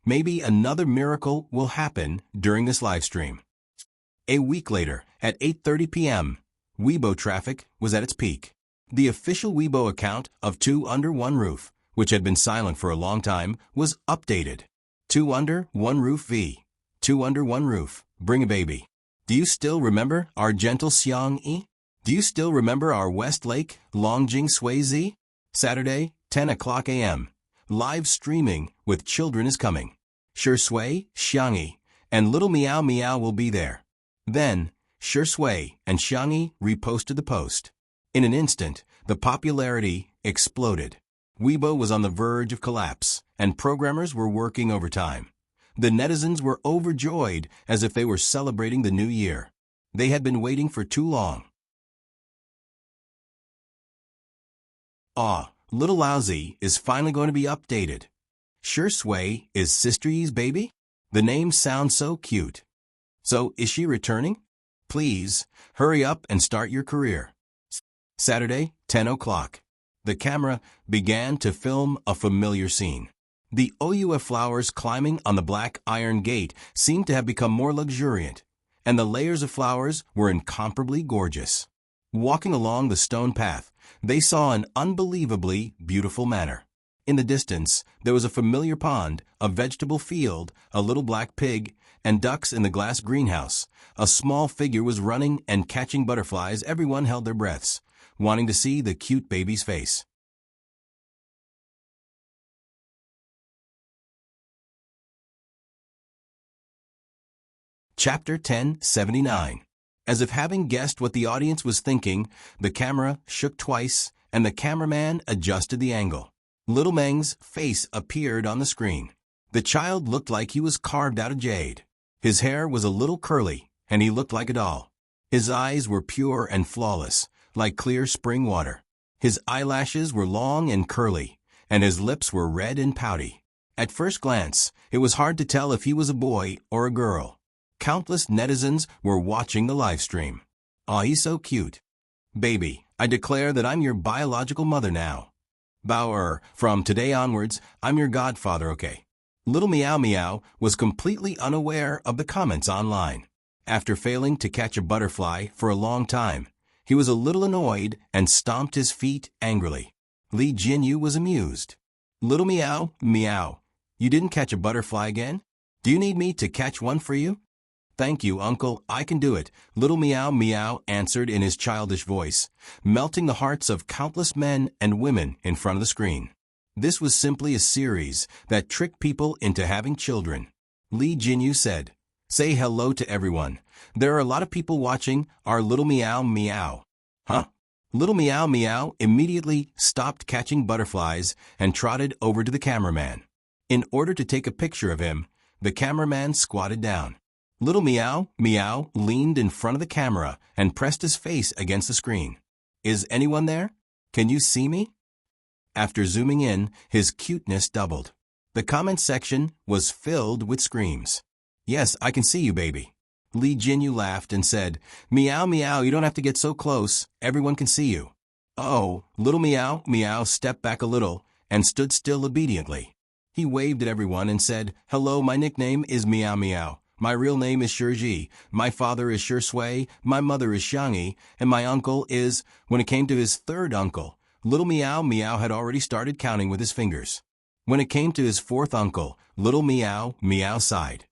Maybe another miracle will happen during this live stream. A week later, at 8:30 p.m., Weibo traffic was at its peak. The official Weibo account of Two Under One Roof, which had been silent for a long time, was updated. Two Under One Roof V. Two Under One Roof. Bring a baby. Do you still remember our gentle Xiangyi? Do you still remember our Westlake, Longjing Sui Z? Saturday, 10 o'clock a.m. Live streaming with children is coming. Sure Sway, Xiangyi, and little Meow Meow will be there. Then, Sure Sway and Xiangyi reposted the post. In an instant, the popularity exploded. Weibo was on the verge of collapse, and programmers were working overtime. The netizens were overjoyed as if they were celebrating the new year. They had been waiting for too long. Little Lousy is finally going to be updated. Sure Sway is Sister Yi's baby? The name sounds so cute. So, is she returning? Please, hurry up and start your career. Saturday, 10 o'clock. The camera began to film a familiar scene. The OUF flowers climbing on the black iron gate seemed to have become more luxuriant, and the layers of flowers were incomparably gorgeous. Walking along the stone path, they saw an unbelievably beautiful manor. In the distance, there was a familiar pond, a vegetable field, a little black pig, and ducks in the glass greenhouse. A small figure was running and catching butterflies. Everyone held their breaths, wanting to see the cute baby's face. Chapter 1079. As if having guessed what the audience was thinking, the camera shook twice, and the cameraman adjusted the angle. Little Meng's face appeared on the screen. The child looked like he was carved out of jade. His hair was a little curly, and he looked like a doll. His eyes were pure and flawless, like clear spring water. His eyelashes were long and curly, and his lips were red and pouty. At first glance, it was hard to tell if he was a boy or a girl. Countless netizens were watching the live stream. "Aw, he's so cute. Baby, I declare that I'm your biological mother now. Bauer, from today onwards, I'm your godfather, okay?" Little Meow Meow was completely unaware of the comments online. After failing to catch a butterfly for a long time, he was a little annoyed and stomped his feet angrily. Li Jinyu was amused. "Little Meow Meow, you didn't catch a butterfly again? Do you need me to catch one for you?" "Thank you, Uncle, I can do it," Little Meow Meow answered in his childish voice, melting the hearts of countless men and women in front of the screen. This was simply a series that tricked people into having children. Li Jinyu said, "Say hello to everyone. There are a lot of people watching our Little Meow Meow." "Huh?" Little Meow Meow immediately stopped catching butterflies and trotted over to the cameraman. In order to take a picture of him, the cameraman squatted down. Little Meow Meow leaned in front of the camera and pressed his face against the screen. "Is anyone there? Can you see me?" After zooming in, his cuteness doubled. The comment section was filled with screams. "Yes, I can see you, baby." Li Jinyu laughed and said, "Meow Meow, you don't have to get so close. Everyone can see you." "Oh," Little Meow Meow stepped back a little and stood still obediently. He waved at everyone and said, "Hello, my nickname is Meow Meow. My real name is Shiji, my father is Shui, my mother is Xiangyi, and my uncle is..." When it came to his third uncle, Little Meow Meow had already started counting with his fingers. When it came to his fourth uncle, Little Meow Meow sighed.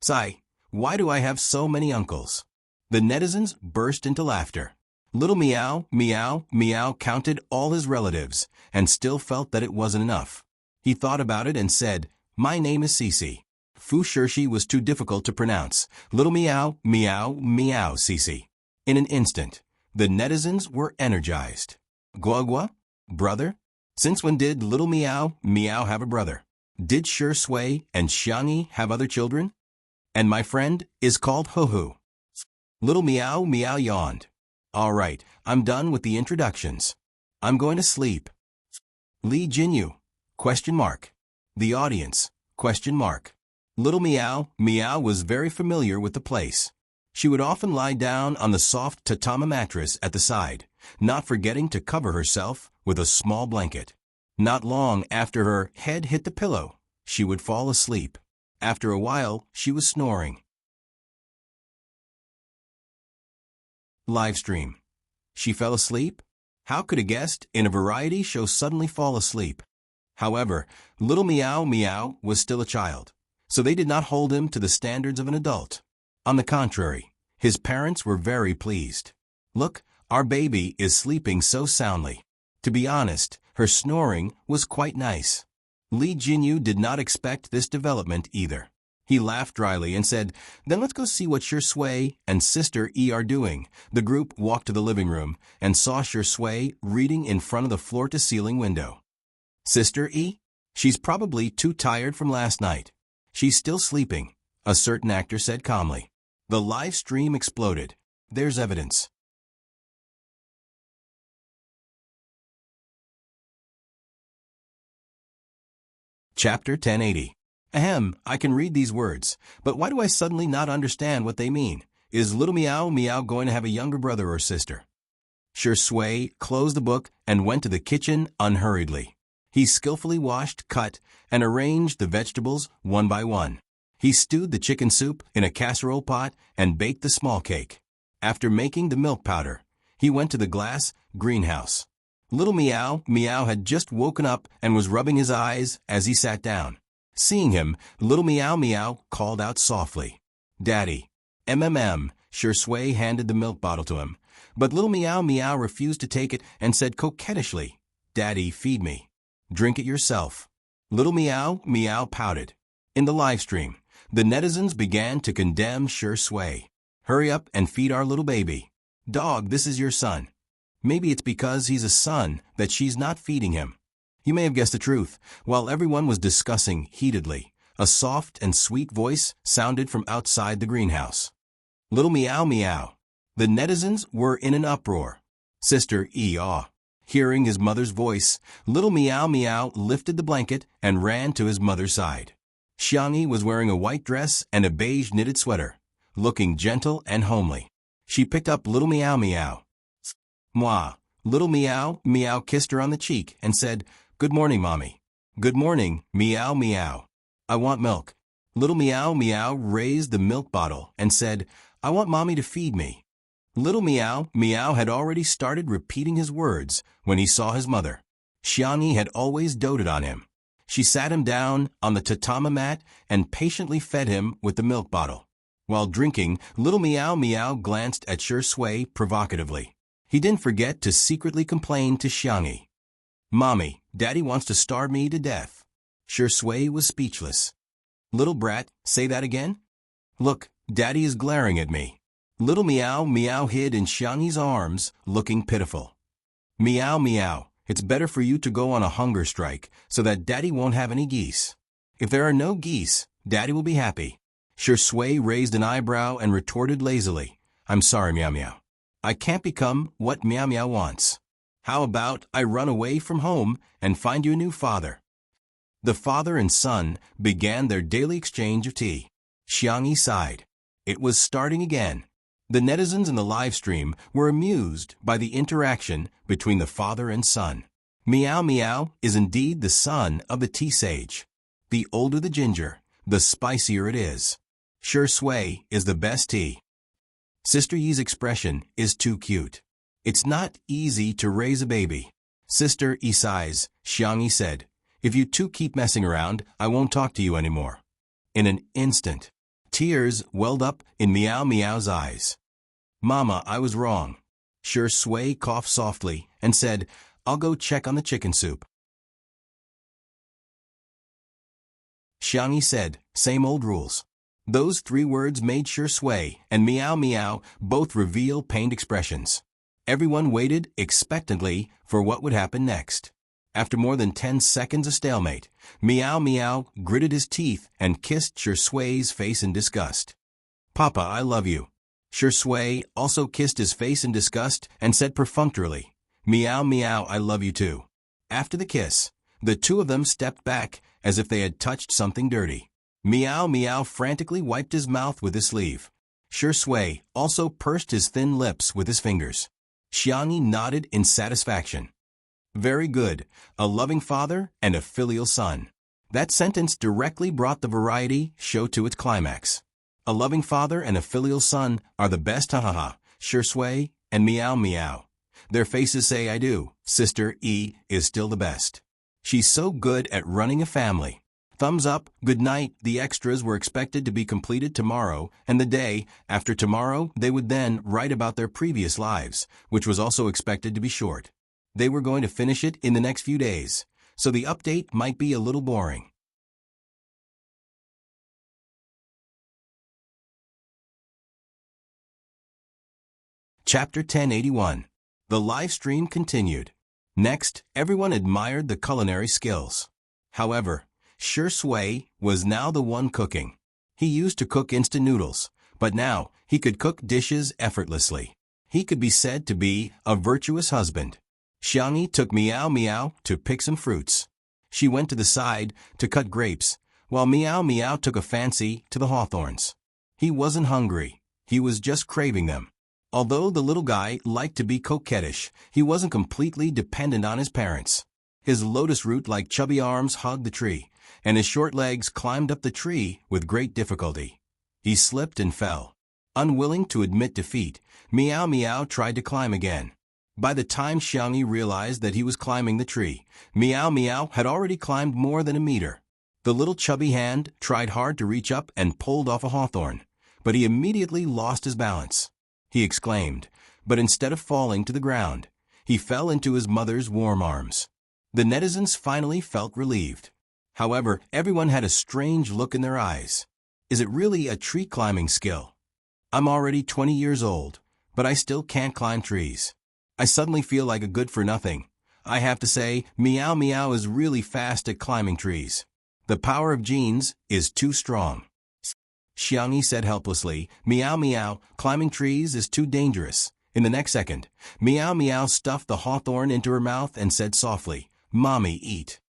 "Sigh, why do I have so many uncles?" The netizens burst into laughter. Little Meow Meow Meow counted all his relatives and still felt that it wasn't enough. He thought about it and said, "My name is Cici." Fu Shirshi was too difficult to pronounce. Little Meow Meow Meow Cici. In an instant, the netizens were energized. "Guagua? Brother? Since when did Little Meow Meow have a brother? Did Shui and Xiangyi have other children? And my friend is called Huhu." Little Meow Meow yawned. "All right, I'm done with the introductions. I'm going to sleep." Li Jinyu? Question mark. The audience? Question mark. Little Meow Meow was very familiar with the place. She would often lie down on the soft tatama mattress at the side, not forgetting to cover herself with a small blanket. Not long after her head hit the pillow, she would fall asleep. After a while, she was snoring. Live stream. She fell asleep? How could a guest in a variety show suddenly fall asleep? However, Little Meow Meow was still a child, so they did not hold him to the standards of an adult. On the contrary, his parents were very pleased. "Look, our baby is sleeping so soundly." To be honest, her snoring was quite nice. Li Jinyu did not expect this development either. He laughed dryly and said, "Then let's go see what Shui and Sister E are doing." The group walked to the living room and saw Shui reading in front of the floor-to-ceiling window. "Sister E? She's probably too tired from last night. She's still sleeping," a certain actor said calmly. The live stream exploded. There's evidence. Chapter 1080. Ahem, I can read these words, but why do I suddenly not understand what they mean? Is Little Meow Meow going to have a younger brother or sister? Shui closed the book and went to the kitchen unhurriedly. He skillfully washed, cut, and arranged the vegetables one by one. He stewed the chicken soup in a casserole pot and baked the small cake. After making the milk powder, he went to the glass greenhouse. Little Meow Meow had just woken up and was rubbing his eyes as he sat down. Seeing him, Little Meow Meow called out softly, "Daddy." Sure Sway handed the milk bottle to him, but Little Meow Meow refused to take it and said coquettishly, "Daddy, feed me. Drink it yourself." Little Meow Meow pouted. In the live stream, the netizens began to condemn Sure Sway. "Hurry up and feed our little baby. Dog, this is your son." Maybe it's because he's a son that she's not feeding him. You may have guessed the truth. While everyone was discussing heatedly, a soft and sweet voice sounded from outside the greenhouse. "Little Meow Meow." The netizens were in an uproar. Sister Aw. Hearing his mother's voice, Little Meow Meow lifted the blanket and ran to his mother's side. Xiangyi was wearing a white dress and a beige knitted sweater, looking gentle and homely. She picked up Little Meow Meow. "Mwah." Little Meow Meow kissed her on the cheek and said, "Good morning, Mommy." "Good morning, Meow Meow. I want milk." Little Meow Meow raised the milk bottle and said, "I want Mommy to feed me." Little Meow Meow had already started repeating his words when he saw his mother. Xiangyi had always doted on him. She sat him down on the tatama mat and patiently fed him with the milk bottle. While drinking, Little Meow Meow glanced at Sure Sway provocatively. He didn't forget to secretly complain to Xiangyi. "Mommy, Daddy wants to starve me to death." Sure Sway was speechless. "Little brat, say that again?" "Look, Daddy is glaring at me." Little Meow Meow hid in Xiangyi's arms, looking pitiful. "Meow Meow, it's better for you to go on a hunger strike so that Daddy won't have any geese. If there are no geese, Daddy will be happy." Sure Sway raised an eyebrow and retorted lazily, "I'm sorry, Meow Meow. I can't become what Meow Meow wants. How about I run away from home and find you a new father?" The father and son began their daily exchange of tea. Xiangyi sighed. It was starting again. The netizens in the live stream were amused by the interaction between the father and son. Meow Meow is indeed the son of the tea sage. The older the ginger, the spicier it is. Sure Sway is the best tea. Sister Yi's expression is too cute. "It's not easy to raise a baby." "Sister Yi sighs," Xiangyi said. "If you two keep messing around, I won't talk to you anymore." In an instant, tears welled up in Meow Meow's eyes. "Mama, I was wrong." Sure Sway coughed softly and said, "I'll go check on the chicken soup." Xiangyi said, "Same old rules." Those 3 words made Sure Sway and Meow Meow both reveal pained expressions. Everyone waited expectantly for what would happen next. After more than 10 seconds of stalemate, Meow Meow gritted his teeth and kissed Sure Sway's face in disgust. "Papa, I love you." Sure Sway also kissed his face in disgust and said perfunctorily, "Meow Meow, I love you too." After the kiss, the two of them stepped back as if they had touched something dirty. Meow Meow frantically wiped his mouth with his sleeve. Sure Sway also pursed his thin lips with his fingers. Xiangyi nodded in satisfaction. "Very good, a loving father and a filial son." That sentence directly brought the variety show to its climax. A loving father and a filial son are the best, ha ha ha. Sure Sway and Meow Meow. Their faces say I do. Sister E is still the best. She's so good at running a family. Thumbs up, good night. The extras were expected to be completed tomorrow, and the day after tomorrow they would then write about their previous lives, which was also expected to be short. They were going to finish it in the next few days, so the update might be a little boring. Chapter 1081. The live stream continued. Next, everyone admired the culinary skills. However, Sure Sway was now the one cooking. He used to cook instant noodles, but now he could cook dishes effortlessly. He could be said to be a virtuous husband. Xiangyi took Meow Meow to pick some fruits. She went to the side to cut grapes, while Meow Meow took a fancy to the hawthorns. He wasn't hungry. He was just craving them. Although the little guy liked to be coquettish, he wasn't completely dependent on his parents. His lotus root-like chubby arms hugged the tree, and his short legs climbed up the tree with great difficulty. He slipped and fell. Unwilling to admit defeat, Meow Meow tried to climb again. By the time Xiangyi realized that he was climbing the tree, Meow Meow had already climbed more than a meter. The little chubby hand tried hard to reach up and pulled off a hawthorn, but he immediately lost his balance. He exclaimed, but instead of falling to the ground, he fell into his mother's warm arms. The netizens finally felt relieved. However, everyone had a strange look in their eyes. Is it really a tree climbing skill? I'm already 20 years old, but I still can't climb trees. I suddenly feel like a good-for-nothing. I have to say, Meow Meow is really fast at climbing trees. The power of genes is too strong. Xiangyi said helplessly, Meow Meow, climbing trees is too dangerous. In the next second, Meow Meow stuffed the hawthorn into her mouth and said softly, Mommy, eat.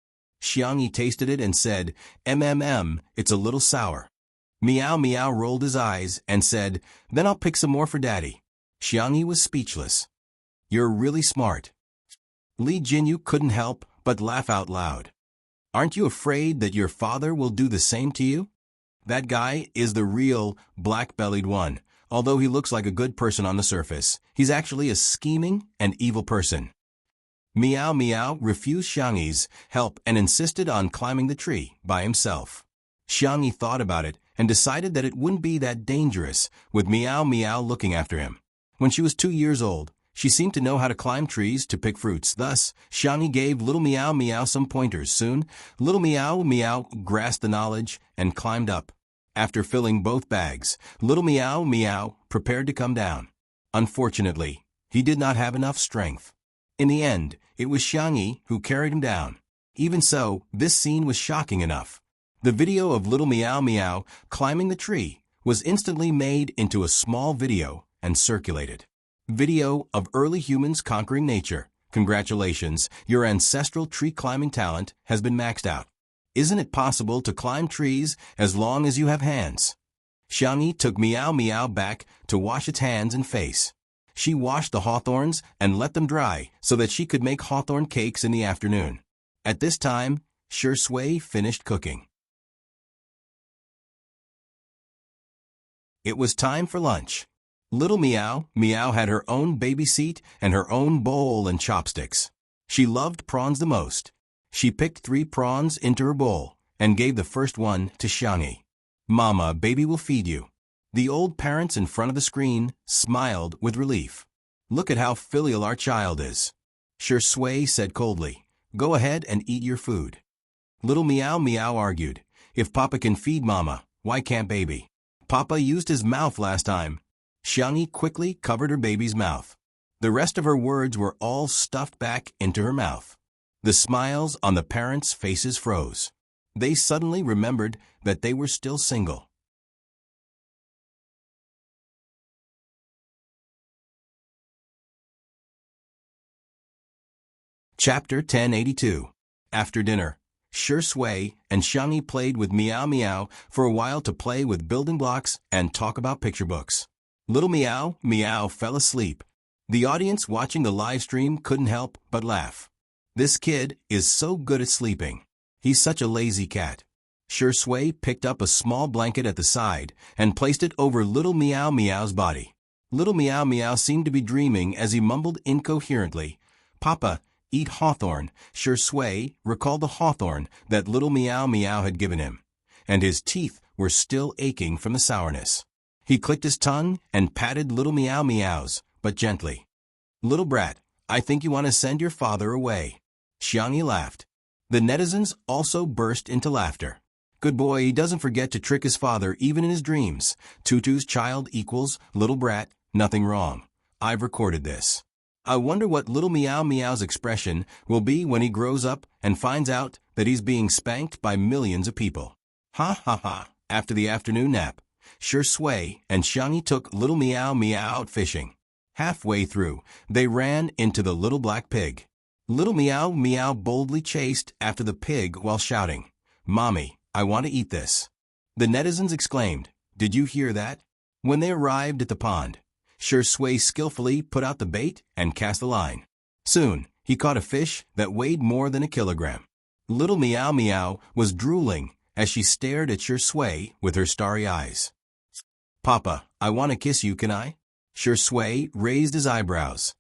Xiangyi tasted it and said, it's a little sour. Meow Meow rolled his eyes and said, then I'll pick some more for Daddy. Xiangyi was speechless. You're really smart. Li Jinyu couldn't help but laugh out loud. Aren't you afraid that your father will do the same to you? That guy is the real black-bellied one. Although he looks like a good person on the surface, he's actually a scheming and evil person. Meow Meow refused Xiangyi's help and insisted on climbing the tree by himself. Xiangyi thought about it and decided that it wouldn't be that dangerous with Meow Meow looking after him. When she was 2 years old, she seemed to know how to climb trees to pick fruits. Thus, Xiangyi gave little Meow Meow some pointers. Soon, little Meow Meow grasped the knowledge and climbed up. After filling both bags, little Meow Meow prepared to come down. Unfortunately, he did not have enough strength. In the end, it was Xiangyi who carried him down. Even so, this scene was shocking enough. The video of little Meow Meow climbing the tree was instantly made into a small video and circulated. Video of early humans conquering nature. Congratulations, your ancestral tree climbing talent has been maxed out. Isn't it possible to climb trees as long as you have hands? Xiangyi took Meow Meow back to wash its hands and face. She washed the hawthorns and let them dry so that she could make hawthorn cakes in the afternoon. At this time, Shui finished cooking. It was time for lunch. Little Meow Meow had her own baby seat and her own bowl and chopsticks. She loved prawns the most. She picked 3 prawns into her bowl and gave the first one to Xiangyi. Mama, baby will feed you. The old parents in front of the screen smiled with relief. Look at how filial our child is. Shui said coldly, go ahead and eat your food. Little Meow Meow argued, if Papa can feed Mama, why can't baby? Papa used his mouth last time. Xiangyi quickly covered her baby's mouth. The rest of her words were all stuffed back into her mouth. The smiles on the parents' faces froze. They suddenly remembered that they were still single. Chapter 1082. After dinner, Shui and Xiangyi played with Meow Meow for a while to play with building blocks and talk about picture books. Little Meow Meow fell asleep. The audience watching the live stream couldn't help but laugh. This kid is so good at sleeping. He's such a lazy cat. Shui picked up a small blanket at the side and placed it over little Meow Meow's body. Little Meow Meow seemed to be dreaming as he mumbled incoherently, Papa, eat hawthorn. Shui recalled the hawthorn that little Meow Meow had given him, and his teeth were still aching from the sourness. He clicked his tongue and patted little Meow Meow's, but gently. Little brat, I think you want to send your father away. Xiangyi laughed. The netizens also burst into laughter. Good boy, he doesn't forget to trick his father even in his dreams. Tutu's child equals little brat, nothing wrong. I've recorded this. I wonder what little Meow Meow's expression will be when he grows up and finds out that he's being spanked by millions of people. Ha ha ha. After the afternoon nap, Shui and Xiangyi took little Meow Meow out fishing. Halfway through, they ran into the little black pig. Little Meow Meow boldly chased after the pig while shouting, Mommy, I want to eat this. The netizens exclaimed, Did you hear that? When they arrived at the pond, Shui skillfully put out the bait and cast the line. Soon, he caught a fish that weighed more than a kilogram. Little Meow Meow was drooling as she stared at Shui with her starry eyes. Papa, I want to kiss you, can I? Shui raised his eyebrows.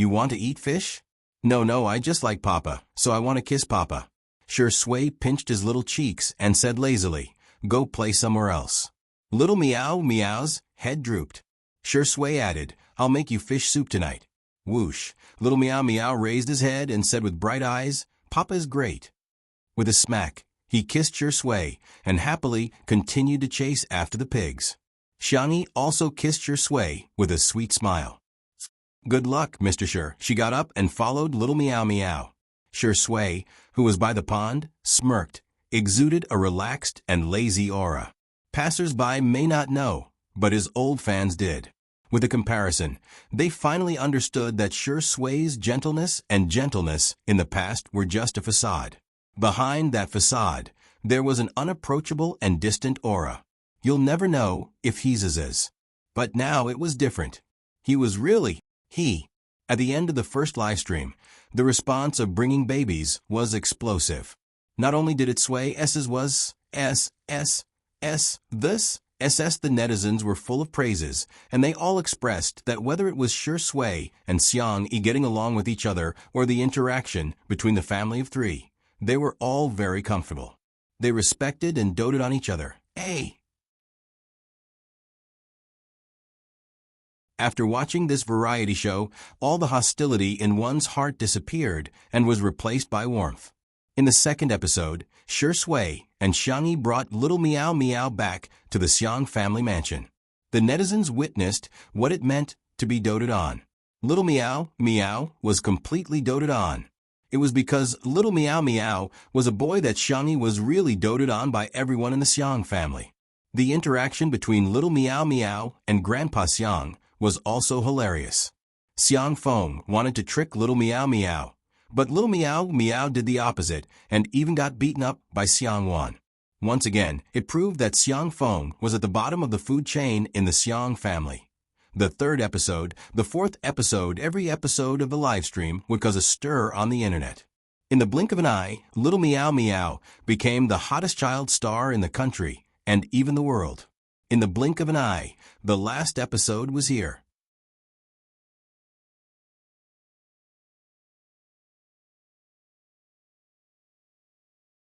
You want to eat fish? No, I just like Papa, so I want to kiss Papa. Sure Sway pinched his little cheeks and said lazily, go play somewhere else. Little Meow's head drooped. Sure Sway added, I'll make you fish soup tonight. Whoosh, little Meow raised his head and said with bright eyes, Papa is great. With a smack, he kissed Sure Sway and happily continued to chase after the pigs. Xiangyi also kissed Sure Sway with a sweet smile. Good luck, Mr. Sure. She got up and followed little Meow. Sure Sway, who was by the pond, smirked, exuded a relaxed and lazy aura. Passers-by may not know, but his old fans did. With a comparison, they finally understood that Sure Sway's gentleness and gentleness in the past were just a facade. Behind that facade, there was an unapproachable and distant aura. You'll never know if he's as. But now it was different. He was really he. At the end of the first livestream, the response of bringing babies was explosive. Not only did it sway S's was this SS, the netizens were full of praises, and they all expressed that whether it was Sure Sway and Xiangyi getting along with each other or the interaction between the family of three, they were all very comfortable. They respected and doted on each other. After watching this variety show, all the hostility in one's heart disappeared and was replaced by warmth. In the second episode, Sure Sway and Xiangyi brought little Meow back to the Xiang family mansion. The netizens witnessed what it meant to be doted on. Little Meow was completely doted on. It was because little Meow was a boy that Xiangyi was really doted on by everyone in the Xiang family. The interaction between little Meow and Grandpa Xiang was also hilarious. Xiang Feng wanted to trick little Meow, but little Meow did the opposite and even got beaten up by Xiang Wan. Once again, it proved that Xiang Feng was at the bottom of the food chain in the Xiang family. The third episode, the fourth episode, every episode of the livestream would cause a stir on the internet. In the blink of an eye, little Meow became the hottest child star in the country and even the world. In the blink of an eye, the last episode was here.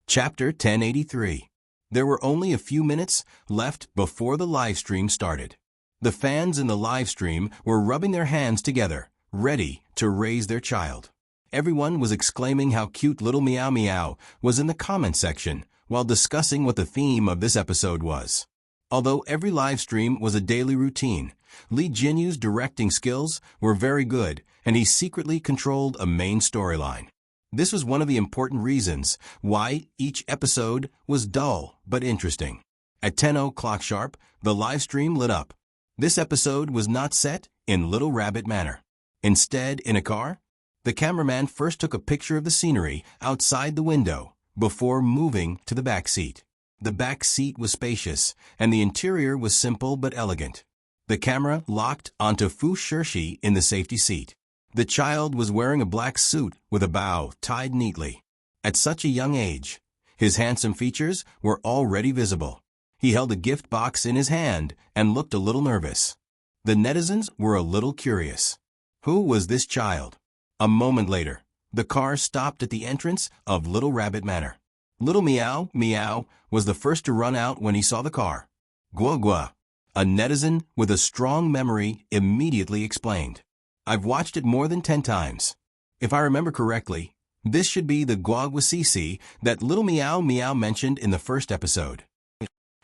Chapter 1083. There were only a few minutes left before the livestream started. The fans in the livestream were rubbing their hands together, ready to raise their child. Everyone was exclaiming how cute little Meow was in the comment section while discussing what the theme of this episode was. Although every livestream was a daily routine, Li Jinyu's directing skills were very good and he secretly controlled a main storyline. This was one of the important reasons why each episode was dull but interesting. At 10 o'clock sharp, the livestream lit up. This episode was not set in Little Rabbit manner. Instead, in a car, the cameraman first took a picture of the scenery outside the window before moving to the back seat. The back seat was spacious, and the interior was simple but elegant. The camera locked onto Fu Shirshi in the safety seat. The child was wearing a black suit with a bow tied neatly. At such a young age, his handsome features were already visible. He held a gift box in his hand and looked a little nervous. The netizens were a little curious. Who was this child? A moment later, the car stopped at the entrance of Little Rabbit Manor. Little Meow was the first to run out when he saw the car. Gua, a netizen with a strong memory, immediately explained. I've watched it more than 10 times. If I remember correctly, this should be the Guaguasisi that little Meow mentioned in the first episode.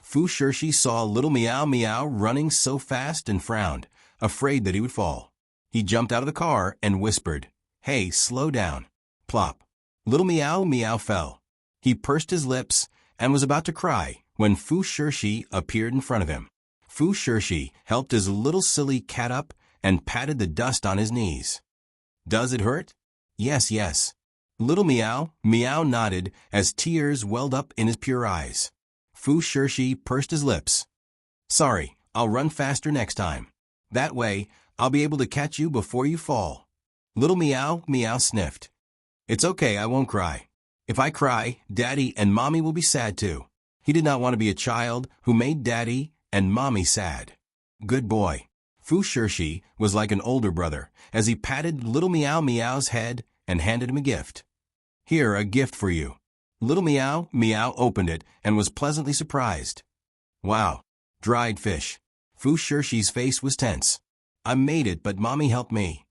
Fu Shirshi saw little Meow running so fast and frowned, afraid that he would fall. He jumped out of the car and whispered, "Hey, slow down." Plop. Little Meow fell. He pursed his lips and was about to cry when Fu Shirshi appeared in front of him. Fu Shirshi helped his little silly cat up and patted the dust on his knees. Does it hurt? Yes. Little Meow nodded as tears welled up in his pure eyes. Fu Shirshi pursed his lips. Sorry, I'll run faster next time. That way, I'll be able to catch you before you fall. Little Meow sniffed. It's okay, I won't cry. If I cry, Daddy and Mommy will be sad too. He did not want to be a child who made Daddy and Mommy sad. Good boy. Fu Shirshi was like an older brother as he patted little Meow Meow's head and handed him a gift. "Here, a gift for you." Little Meow Meow opened it and was pleasantly surprised. "Wow, dried fish." Fu Shirshi's face was tense. "I made it, but Mommy helped me."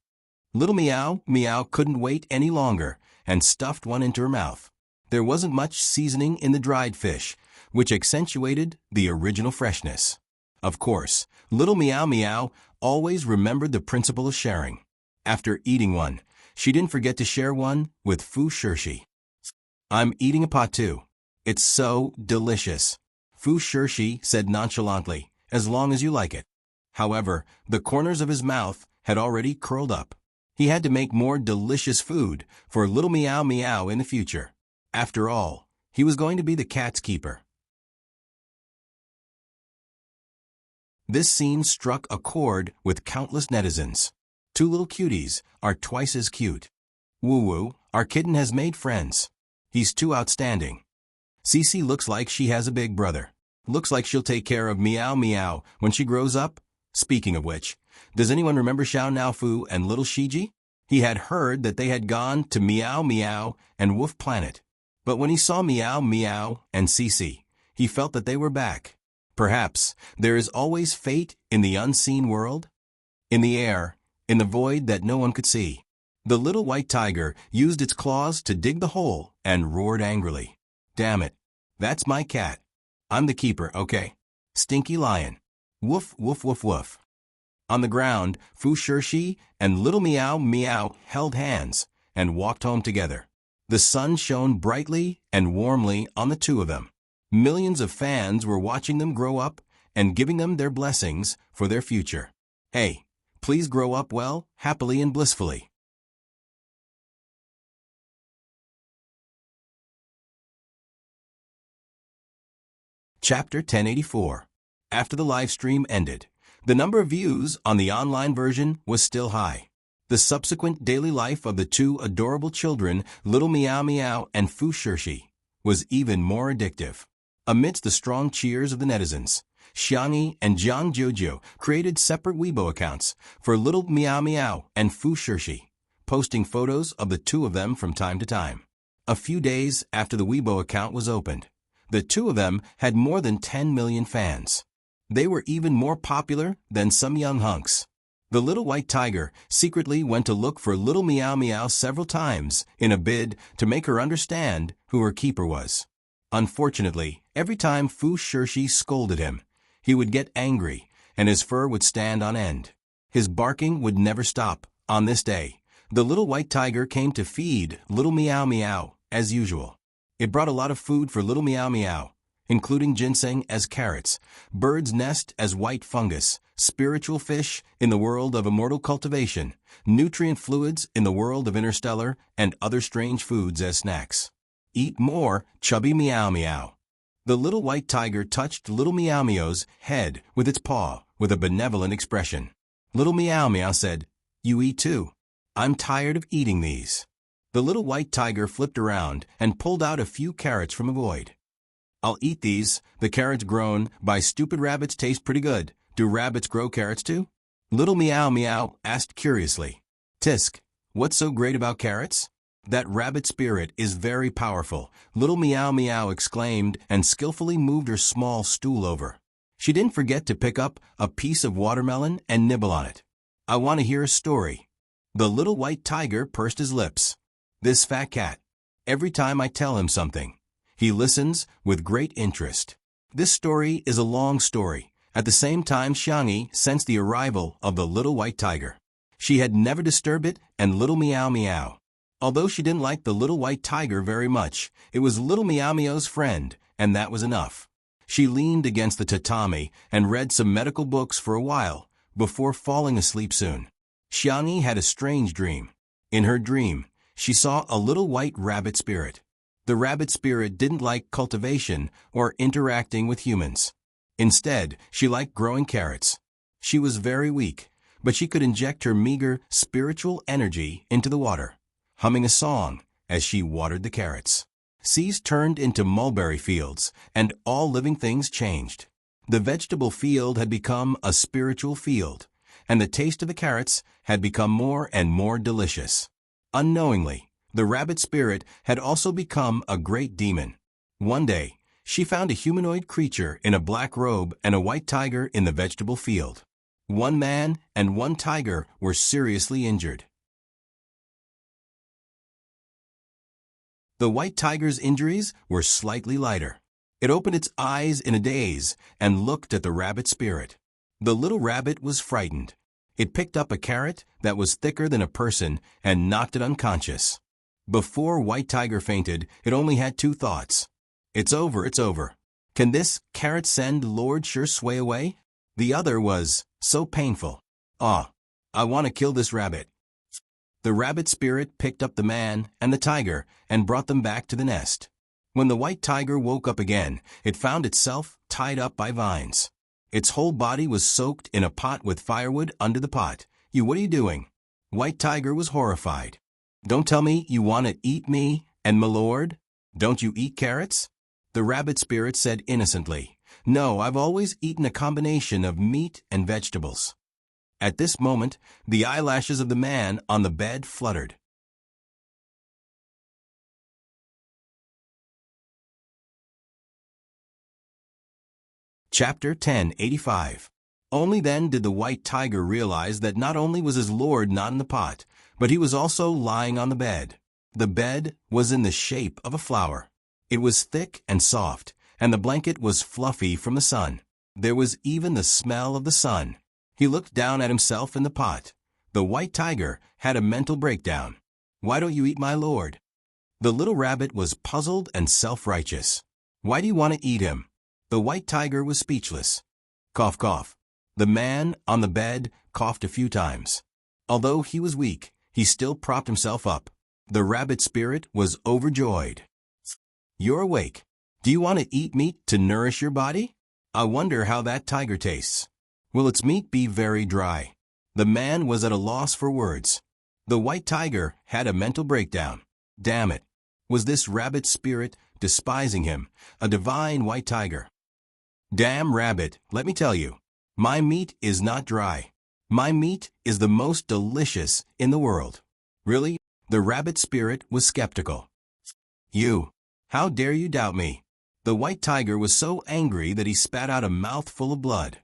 Little Meow Meow couldn't wait any longer and stuffed one into her mouth. There wasn't much seasoning in the dried fish, which accentuated the original freshness. Of course, little Meow Meow always remembered the principle of sharing. After eating one, she didn't forget to share one with Fu Shirshi. "I'm eating a pot too. It's so delicious," Fu Shirshi said nonchalantly, "as long as you like it." However, the corners of his mouth had already curled up. He had to make more delicious food for little Meow Meow in the future. After all, he was going to be the cat's keeper. This scene struck a chord with countless netizens. Two little cuties are twice as cute. Woo Woo, our kitten has made friends. He's too outstanding. Cece looks like she has a big brother. Looks like she'll take care of Meow Meow when she grows up. Speaking of which, does anyone remember Xiao Naofu and little Shiji? He had heard that they had gone to Meow Meow and Wolf Planet. But when he saw Meow Meow and Cece, he felt that they were back. Perhaps there is always fate in the unseen world? In the air, in the void that no one could see. The little white tiger used its claws to dig the hole and roared angrily. "Damn it. That's my cat. I'm the keeper, okay? Stinky lion. Woof, woof, woof, woof." On the ground, Fu Shirshi and little Meow Meow held hands and walked home together. The sun shone brightly and warmly on the two of them. Millions of fans were watching them grow up and giving them their blessings for their future. Hey, please grow up well, happily and blissfully. Chapter 1084. After the live stream ended, the number of views on the online version was still high. The subsequent daily life of the two adorable children, little Meow Meow and Fu Shirshi, was even more addictive. Amidst the strong cheers of the netizens, Xiangyi and Jiang Jojo created separate Weibo accounts for little Meow Meow and Fu Shirshi, posting photos of the two of them from time to time. A few days after the Weibo account was opened, the two of them had more than 10 million fans. They were even more popular than some young hunks. The little white tiger secretly went to look for little Meow Meow several times in a bid to make her understand who her keeper was. Unfortunately, every time Fu Shirshi scolded him, he would get angry and his fur would stand on end. His barking would never stop. On this day, the little white tiger came to feed little Meow Meow as usual. It brought a lot of food for little Meow Meow, including ginseng as carrots, bird's nest as white fungus, spiritual fish in the world of immortal cultivation, nutrient fluids in the world of interstellar, and other strange foods as snacks. Eat more, chubby Meow Meow. The little white tiger touched little Meow Meow's head with its paw with a benevolent expression. Little Meow Meow said, "You eat too. I'm tired of eating these." The little white tiger flipped around and pulled out a few carrots from a void. "I'll eat these. The carrots grown by stupid rabbits taste pretty good. Do rabbits grow carrots too?" Little Meow Meow asked curiously. "Tisk, what's so great about carrots?" "That rabbit spirit is very powerful," little Meow Meow exclaimed and skillfully moved her small stool over. She didn't forget to pick up a piece of watermelon and nibble on it. "I want to hear a story." The little white tiger pursed his lips. "This fat cat. Every time I tell him something, he listens with great interest." This story is a long story. At the same time, Xiangyi sensed the arrival of the little white tiger. She had never disturbed it and little Meow Meow. Although she didn't like the little white tiger very much, it was little Meow Meow's friend, and that was enough. She leaned against the tatami and read some medical books for a while before falling asleep soon. Xiangyi had a strange dream. In her dream, she saw a little white rabbit spirit. The rabbit spirit didn't like cultivation or interacting with humans. Instead, she liked growing carrots. She was very weak, but she could inject her meager spiritual energy into the water, humming a song as she watered the carrots. Seas turned into mulberry fields, and all living things changed. The vegetable field had become a spiritual field, and the taste of the carrots had become more and more delicious. Unknowingly, the rabbit spirit had also become a great demon. One day, she found a humanoid creature in a black robe and a white tiger in the vegetable field. One man and one tiger were seriously injured. The white tiger's injuries were slightly lighter. It opened its eyes in a daze and looked at the rabbit spirit. The little rabbit was frightened. It picked up a carrot that was thicker than a person and knocked it unconscious. Before White Tiger fainted, it only had two thoughts. It's over, it's over. Can this carrot send Lord Sure Sway away? The other was, so painful. I want to kill this rabbit. The rabbit spirit picked up the man and the tiger and brought them back to the nest. When the white tiger woke up again, it found itself tied up by vines. Its whole body was soaked in a pot with firewood under the pot. What are you doing? White Tiger was horrified. Don't tell me you want to eat me and my lord? Don't you eat carrots? The rabbit spirit said innocently, No, I've always eaten a combination of meat and vegetables. At this moment, the eyelashes of the man on the bed fluttered. Chapter 1085. Only then did the white tiger realize that not only was his lord not in the pot, but he was also lying on the bed. The bed was in the shape of a flower. It was thick and soft, and the blanket was fluffy from the sun. There was even the smell of the sun. He looked down at himself in the pot. The white tiger had a mental breakdown. Why don't you eat my lord? The little rabbit was puzzled and self-righteous. Why do you want to eat him? The white tiger was speechless. Cough, cough. The man on the bed coughed a few times. Although he was weak, he still propped himself up. The rabbit spirit was overjoyed. You're awake. Do you want to eat meat to nourish your body? I wonder how that tiger tastes. Will its meat be very dry? The man was at a loss for words. The white tiger had a mental breakdown. Damn it. Was this rabbit spirit despising him, a divine white tiger? Damn rabbit, let me tell you, my meat is not dry. My meat is the most delicious in the world. Really? The rabbit spirit was skeptical. How dare you doubt me? The white tiger was so angry that he spat out a mouthful of blood.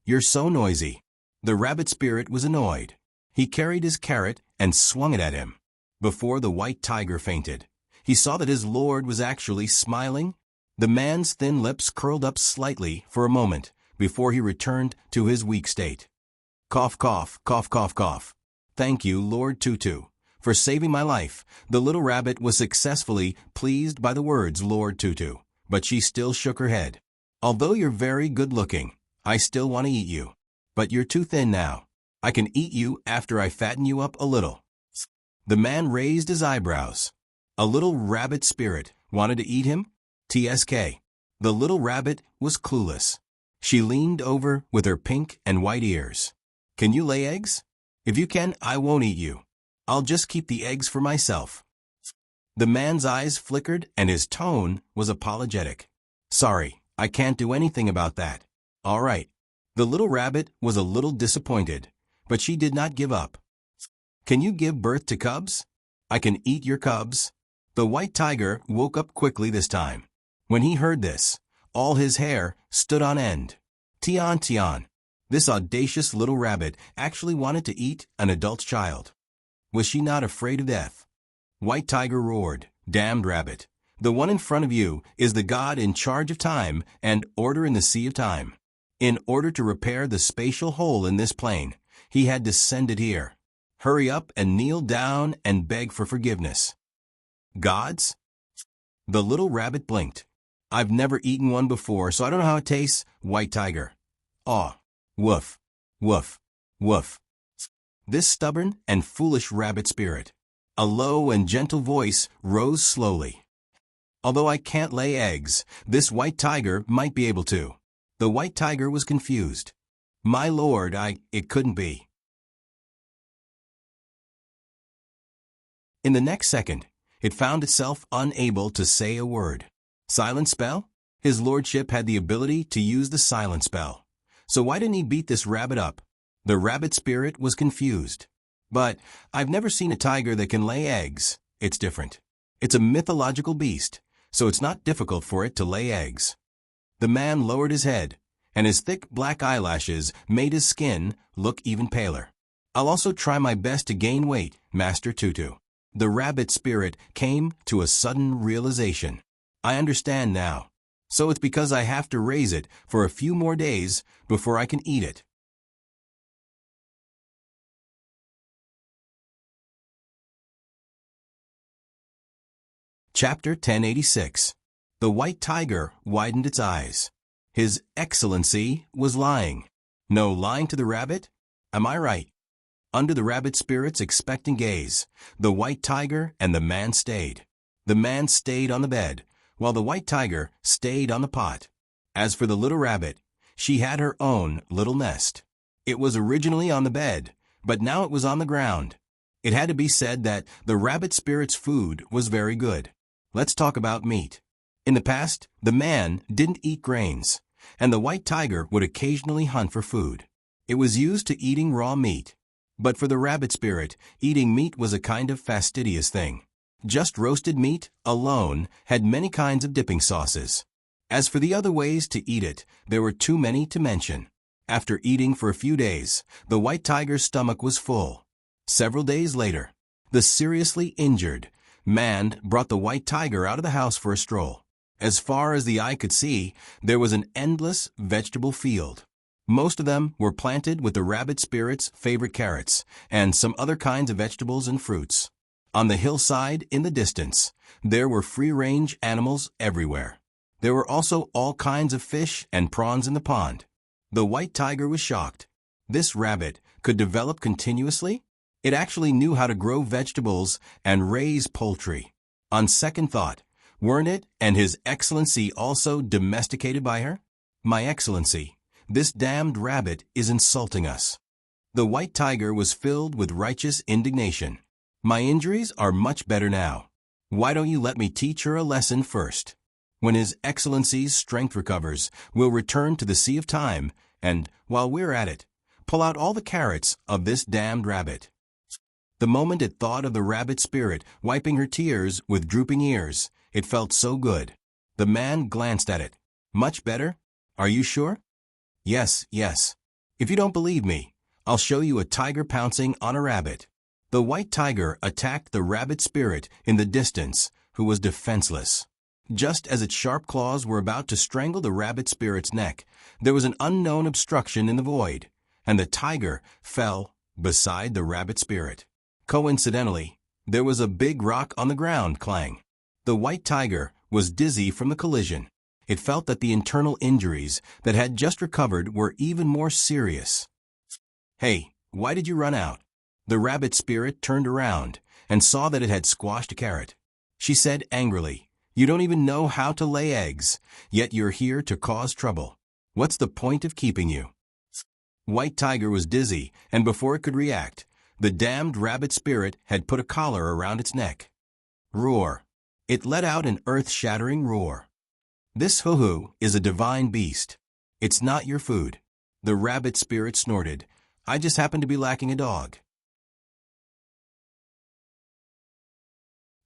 You're so noisy. The rabbit spirit was annoyed. He carried his carrot and swung it at him. Before the white tiger fainted, he saw that his lord was actually smiling. The man's thin lips curled up slightly for a moment before he returned to his weak state. Cough, cough, cough, cough, cough. Thank you, Lord Tutu, for saving my life. The little rabbit was successfully pleased by the words Lord Tutu, but she still shook her head. Although you're very good-looking, I still want to eat you. But you're too thin now. I can eat you after I fatten you up a little. The man raised his eyebrows. A little rabbit spirit wanted to eat him? TSK. The little rabbit was clueless. She leaned over with her pink and white ears. Can you lay eggs? If you can, I won't eat you. I'll just keep the eggs for myself. The man's eyes flickered and his tone was apologetic. Sorry, I can't do anything about that. All right. The little rabbit was a little disappointed, but she did not give up. Can you give birth to cubs? I can eat your cubs. The white tiger woke up quickly this time. When he heard this, all his hair stood on end. Tian Tian. This audacious little rabbit actually wanted to eat an adult child. Was she not afraid of death? White Tiger roared, Damned rabbit. The one in front of you is the god in charge of time and order in the sea of time. In order to repair the spatial hole in this plane, he had descended here. Hurry up and kneel down and beg for forgiveness. Gods? The little rabbit blinked. I've never eaten one before, so I don't know how it tastes. White tiger. Aw. Woof. Woof. Woof. This stubborn and foolish rabbit spirit. A low and gentle voice rose slowly. Although I can't lay eggs, this white tiger might be able to. The white tiger was confused. My lord, it couldn't be. In the next second, it found itself unable to say a word. Silent spell? His lordship had the ability to use the silent spell. So why didn't he beat this rabbit up? The rabbit spirit was confused. But I've never seen a tiger that can lay eggs. It's different. It's a mythological beast, so it's not difficult for it to lay eggs. The man lowered his head, and his thick black eyelashes made his skin look even paler. I'll also try my best to gain weight, Master Tutu. The rabbit spirit came to a sudden realization. I understand now. So it's because I have to raise it for a few more days before I can eat it. Chapter 1086. The white tiger widened its eyes. His Excellency was lying. No lying to the rabbit? Am I right? Under the rabbit spirit's expectant gaze, the white tiger and the man stayed. The man stayed on the bed, while the white tiger stayed on the pot. As for the little rabbit, she had her own little nest. It was originally on the bed, but now it was on the ground. It had to be said that the rabbit spirit's food was very good. Let's talk about meat. In the past, the man didn't eat grains, and the white tiger would occasionally hunt for food. It was used to eating raw meat. But for the rabbit spirit, eating meat was a kind of fastidious thing. Just roasted meat alone had many kinds of dipping sauces. As for the other ways to eat it, there were too many to mention. After eating for a few days, the white tiger's stomach was full. Several days later, the seriously injured man brought the white tiger out of the house for a stroll. As far as the eye could see, there was an endless vegetable field. Most of them were planted with the rabbit spirit's favorite carrots and some other kinds of vegetables and fruits. On the hillside in the distance, there were free-range animals everywhere. There were also all kinds of fish and prawns in the pond. The white tiger was shocked. This rabbit could develop continuously? It actually knew how to grow vegetables and raise poultry. On second thought, weren't it and His Excellency also domesticated by her? My Excellency, this damned rabbit is insulting us. The white tiger was filled with righteous indignation. My injuries are much better now. Why don't you let me teach her a lesson first? When His Excellency's strength recovers, we'll return to the Sea of Time, and, while we're at it, pull out all the carrots of this damned rabbit. The moment it thought of the rabbit spirit wiping her tears with drooping ears, it felt so good. The man glanced at it. Much better? Are you sure? Yes, yes. If you don't believe me, I'll show you a tiger pouncing on a rabbit. The white tiger attacked the rabbit spirit in the distance, who was defenseless. Just as its sharp claws were about to strangle the rabbit spirit's neck, there was an unknown obstruction in the void, and the tiger fell beside the rabbit spirit. Coincidentally, there was a big rock on the ground clang. The white tiger was dizzy from the collision. It felt that the internal injuries that had just recovered were even more serious. Hey, why did you run out? The rabbit spirit turned around and saw that it had squashed a carrot. She said angrily, "You don't even know how to lay eggs, yet you're here to cause trouble. What's the point of keeping you?" White tiger was dizzy, and before it could react, the damned rabbit spirit had put a collar around its neck. Roar. It let out an earth-shattering roar. This hoo-hoo is a divine beast. It's not your food. The rabbit spirit snorted. I just happen to be lacking a dog.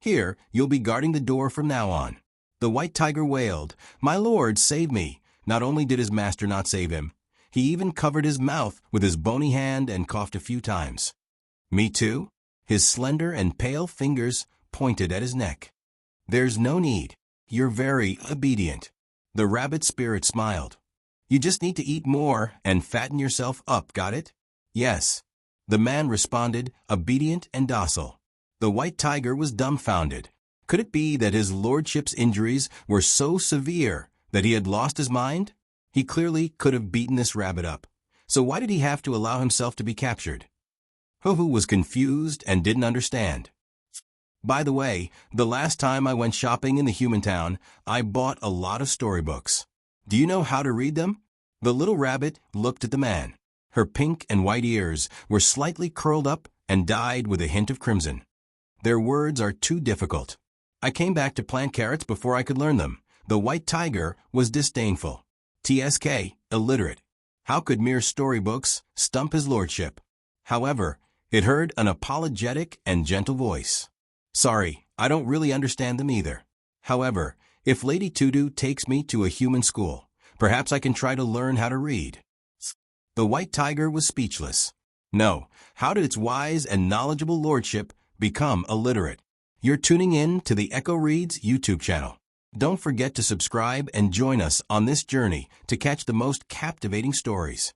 Here, you'll be guarding the door from now on. The white tiger wailed, "My lord, save me." Not only did his master not save him, he even covered his mouth with his bony hand and coughed a few times. Me too? His slender and pale fingers pointed at his neck. There's no need. You're very obedient. The rabbit spirit smiled. You just need to eat more and fatten yourself up, got it? Yes. The man responded, obedient and docile. The white tiger was dumbfounded. Could it be that his lordship's injuries were so severe that he had lost his mind? He clearly could have beaten this rabbit up. So why did he have to allow himself to be captured? Hoo-hoo was confused and didn't understand. By the way, the last time I went shopping in the human town, I bought a lot of storybooks. Do you know how to read them? The little rabbit looked at the man. Her pink and white ears were slightly curled up and dyed with a hint of crimson. Their words are too difficult. I came back to plant carrots before I could learn them. The white tiger was disdainful. TSK, illiterate. How could mere storybooks stump his lordship? However, it heard an apologetic and gentle voice. Sorry, I don't really understand them either. However, if Lady Tudu takes me to a human school, perhaps I can try to learn how to read. The white tiger was speechless. No, how did its wise and knowledgeable lordship become illiterate? You're tuning in to the Echo Reads YouTube channel. Don't forget to subscribe and join us on this journey to catch the most captivating stories.